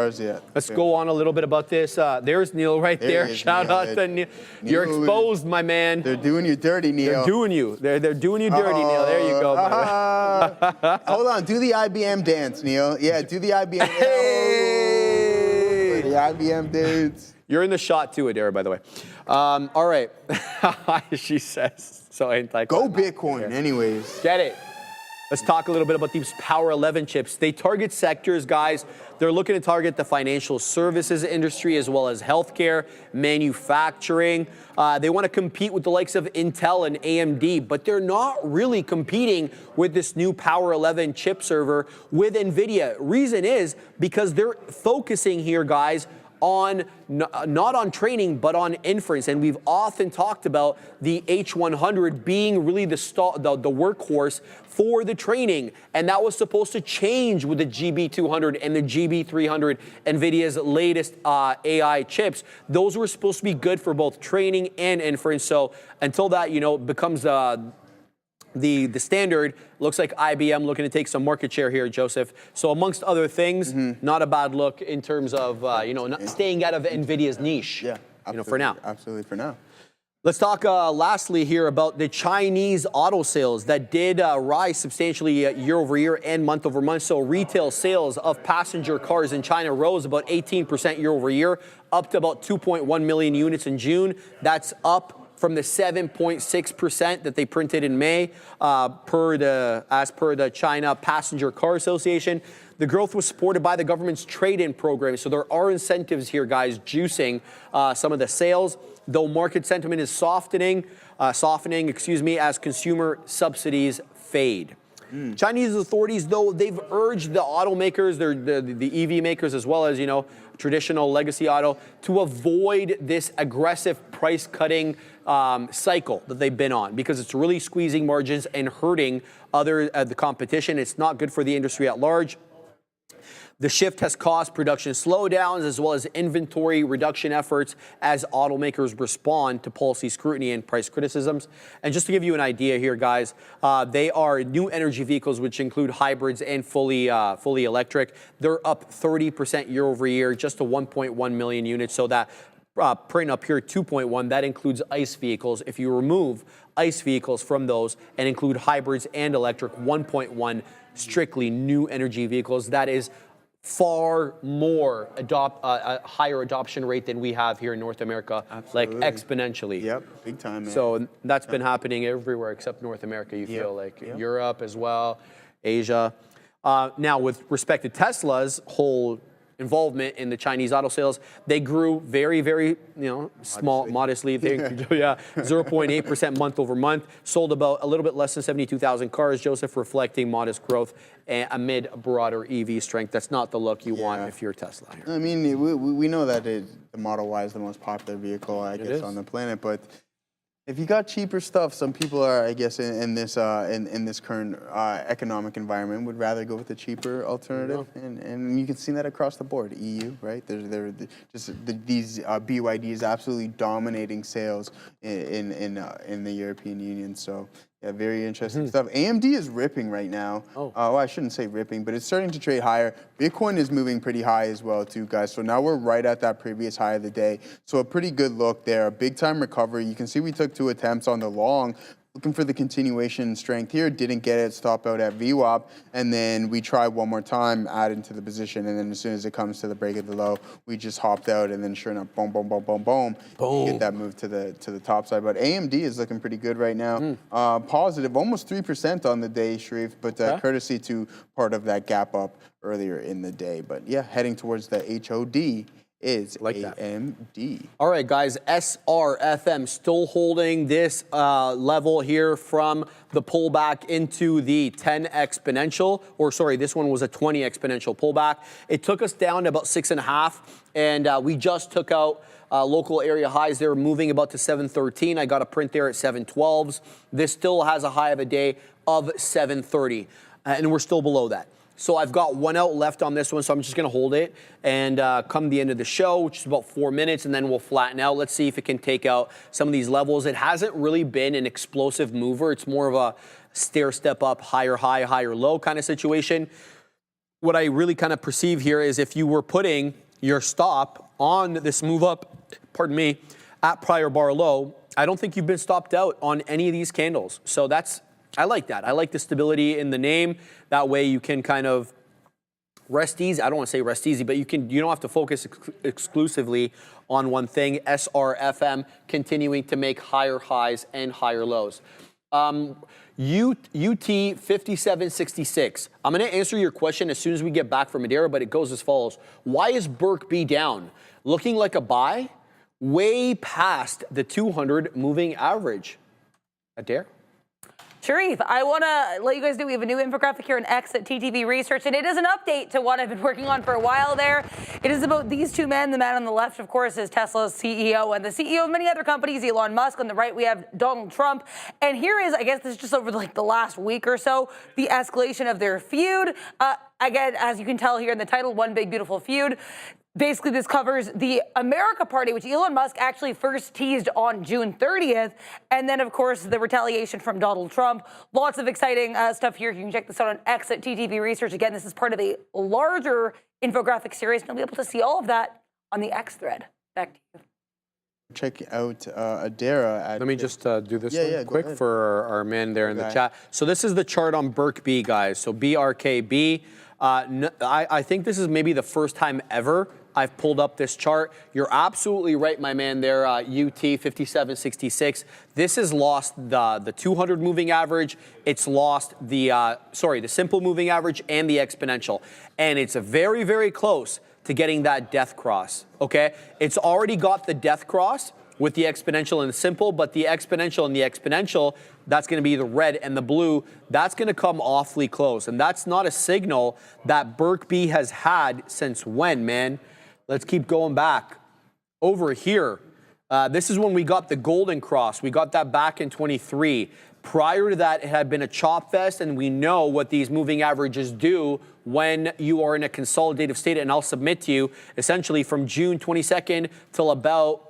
Let's go on a little bit about this. There's Neil right there. Shout out to Neil. You're exposed, my man. They're doing you dirty, Neil. They're doing you. They're doing you dirty, Neil. There you go. Hold on. Do the IBM dance, Neil. Yeah, do the IBM dance. Hey! The IBM dance. You're in the shot too, Adair, by the way. All right. She says. So Go Bitcoin, anyways. Get it. Let's talk a little bit about these Power 11 chips. They target sectors, guys. They're looking to target the financial services industry as well as healthcare, manufacturing. They want to compete with the likes of Intel and AMD, but they're not really competing with this new Power 11 chip server with NVIDIA. Reason is because they're focusing here, guys, on not on training, but on inference. And we've often talked about the H100 being really the workhorse for the training. And that was supposed to change with the GB200 and the GB300, NVIDIA's latest AI chips. Those were supposed to be good for both training and inference. So until that, becomes the standard, looks like IBM looking to take some market share here, Joseph. So amongst other things, not a bad look in terms of not staying out of NVIDIA's niche. Yeah, for now. Absolutely, for now. Let's talk lastly here about the Chinese auto sales that did rise substantially year over year and month over month. So retail sales of passenger cars in China rose about 18% year over year, up to about 2.1 million units in June. That's up from the 7.6% that they printed in May, as per the China Passenger Car Association. The growth was supported by the government's trade-in program. So there are incentives here, guys, juicing some of the sales, though market sentiment is softening, as consumer subsidies fade. Chinese authorities, though, they've urged the automakers, the EV makers, as well as, traditional legacy auto, to avoid this aggressive price cutting cycle that they've been on, because it's really squeezing margins and hurting the competition. It's not good for the industry at large. The shift has caused production slowdowns as well as inventory reduction efforts as automakers respond to policy scrutiny and price criticisms. And just to give you an idea here, guys, they are new energy vehicles, which include hybrids and fully electric. They're up 30% year over year, just to 1.1 million units. So that print up here, 2.1, that includes ICE vehicles. If you remove ICE vehicles from those and include hybrids and electric, 1.1 strictly new energy vehicles. That is far more higher adoption rate than we have here in North America, like exponentially. Yep, big time, man. So that's been happening everywhere except North America, you feel like. Europe as well, Asia. Now, with respect to Tesla's whole involvement in the Chinese auto sales, they grew very, very, modestly. They, 0.8% month over month. Sold about a little bit less than 72,000 cars, Joseph, reflecting modest growth amid broader EV strength. That's not the look you want if you're Tesla. I mean, we know that the Model Y is the most popular vehicle, I guess, on the planet, but if you got cheaper stuff, some people are, I guess, in this current economic environment, would rather go with the cheaper alternative, and you can see that across the board. EU, right? These BYDs absolutely dominating sales in the European Union. So yeah, very interesting stuff. AMD is ripping right now. Well, I shouldn't say ripping, but it's starting to trade higher. Bitcoin is moving pretty high as well, too, guys. So now we're right at that previous high of the day. So a pretty good look there. A big time recovery. You can see we took 2 attempts on the long. Looking for the continuation strength here, didn't get it, stop out at VWAP, and then we tried one more time, add into the position, and then as soon as it comes to the break of the low, we just hopped out, and then sure enough, boom, boom, boom, boom, boom, get that move to the top side. But AMD is looking pretty good right now, positive, almost 3% on the day, Sharif, but courtesy to part of that gap up earlier in the day. But yeah, heading towards the HOD. Is like AMD. All right, guys, SRFM still holding this level here from the pullback into the 10 exponential, or sorry, this one was a 20 exponential pullback. It took us down to about 6.5, and we just took out local area highs. They were moving about to 713. I got a print there at 712s. This still has a high of a day of 730, and we're still below that. So I've got one out left on this one, so I'm just going to hold it. And come the end of the show, which is about 4 minutes, and then we'll flatten out. Let's see if it can take out some of these levels. It hasn't really been an explosive mover. It's more of a stair step up, higher high, higher low kind of situation. What I really kind of perceive here is if you were putting your stop on this move up, at prior bar low, I don't think you've been stopped out on any of these candles. So I like that. I like the stability in the name. That way you can kind of rest easy. I don't want to say rest easy, but you don't have to focus exclusively on one thing. SRFM continuing to make higher highs and higher lows. UT 5766. I'm going to answer your question as soon as we get back from Madeira, but it goes as follows. Why is Burke B down? Looking like a buy? Way past the 200 moving average. Adair? Sharif, I want to let you guys know we have a new infographic here on X at TTV Research, and it is an update to what I've been working on for a while there. It is about these two men. The man on the left, of course, is Tesla's CEO and the CEO of many other companies, Elon Musk. On the right, we have Donald Trump. And here is, I guess this is just over like the last week or so, the escalation of their feud. Again, as you can tell here in the title, One Big Beautiful Feud. Basically, this covers the America Party, which Elon Musk actually first teased on June 30th. And then, of course, the retaliation from Donald Trump. Lots of exciting stuff here. You can check this out on X at TTV Research. Again, this is part of a larger infographic series. And you'll be able to see all of that on the X thread. Back to you. Check out Adara. Let me just do this one quick ahead. for our man there in the chat. So this is the chart on Burke B, guys. So BRKB. I think this is maybe the first time ever I've pulled up this chart. You're absolutely right, my man there, UT 5766. This has lost the 200 moving average. It's lost the simple moving average and the exponential. And it's very, very close to getting that death cross, okay? It's already got the death cross with the exponential and the simple, but the exponential and the exponential, that's going to be the red and the blue. That's going to come awfully close. And that's not a signal that Burke B has had since when, man? Let's keep going back. Over here, this is when we got the golden cross. We got that back in 23. Prior to that, it had been a chop fest, and we know what these moving averages do when you are in a consolidative state. And I'll submit to you, essentially from June 22nd till about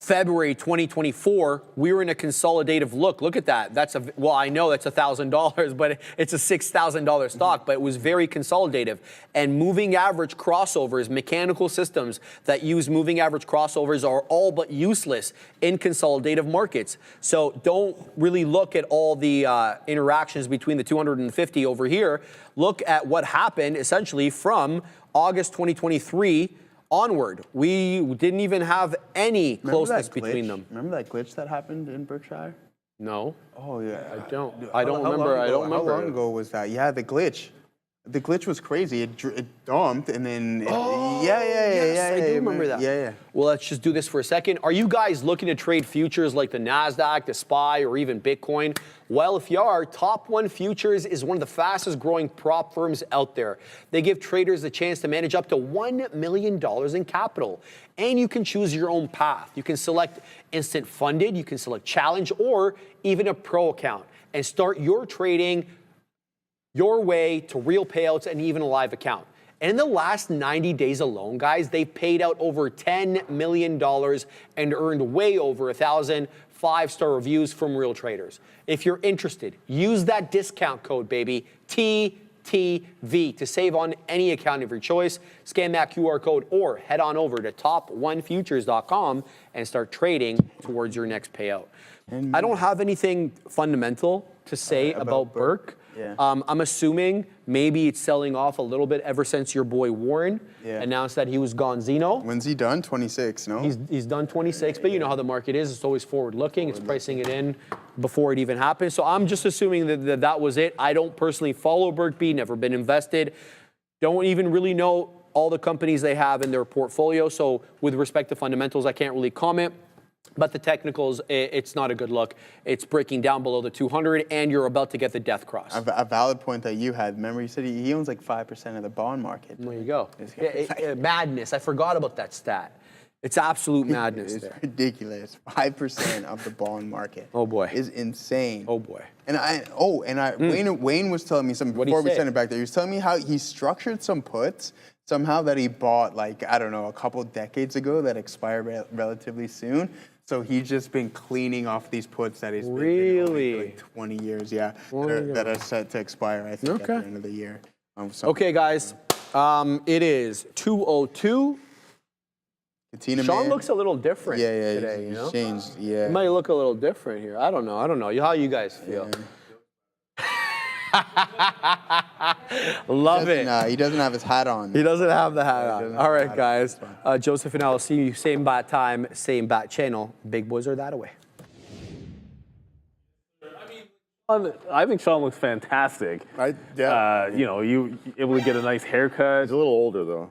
February 2024, we were in a consolidative look. Look at that. Well, I know that's $1,000, but it's a $6,000 stock, but it was very consolidative. And moving average crossovers, mechanical systems that use moving average crossovers are all but useless in consolidative markets. So don't really look at all the interactions between the 250 over here. Look at what happened essentially from August 2023 onward. We didn't even have any closeness between them. Remember that glitch that happened in Berkshire? No. Oh, yeah. I don't remember. How long ago was that? Yeah, the glitch. The glitch was crazy. It dumped and then... I do remember that. Yeah. Well, let's just do this for a second. Are you guys looking to trade futures like the Nasdaq, the SPY, or even Bitcoin? Well, if you are, Top One Futures is one of the fastest growing prop firms out there. They give traders the chance to manage up to $1 million in capital. And you can choose your own path. You can select instant funded, you can select challenge, or even a pro account and start your trading your way to real payouts and even a live account. And in the last 90 days alone, guys, they paid out over $10 million and earned way over 1,000 5-star reviews from real traders. If you're interested, use that discount code, baby, TTV, to save on any account of your choice. Scan that QR code or head on over to top1futures.com and start trading towards your next payout. I don't have anything fundamental to say about Burke. Yeah. I'm assuming maybe it's selling off a little bit ever since your boy Warren announced that he was gonzino. When's he done? 26, no? He's done 26, but you know how the market is. It's always forward-looking. It's pricing it in before it even happens. So I'm just assuming that was it. I don't personally follow Burke B, never been invested. Don't even really know all the companies they have in their portfolio. So with respect to fundamentals, I can't really comment. But the technicals, it's not a good look. It's breaking down below the 200, and you're about to get the death cross. A valid point that you had. Remember, you said he owns like 5% of the bond market. There you go. Madness. I forgot about that stat. It's absolute madness. It's ridiculous. 5% of the bond market. Oh boy, is insane. Oh boy. And Wayne was telling me something before we sent it back there. He was telling me how he structured some puts somehow that he bought like, I don't know, a couple decades ago that expire relatively soon. So he's just been cleaning off these puts that he's been for like 20 years, that are set to expire, I think, at the end of the year. Okay, guys, it is 2:02. Sean looks a little different today, he's changed, He might look a little different here. I don't know. How you guys feel? Love it. He doesn't have his hat on. He doesn't have the hat on. All right, guys. Joseph and I will see you same bat time, same bat channel. Big boys are that away. I think Sean looks fantastic. Yeah. You know, you able to get a nice haircut. He's a little older though.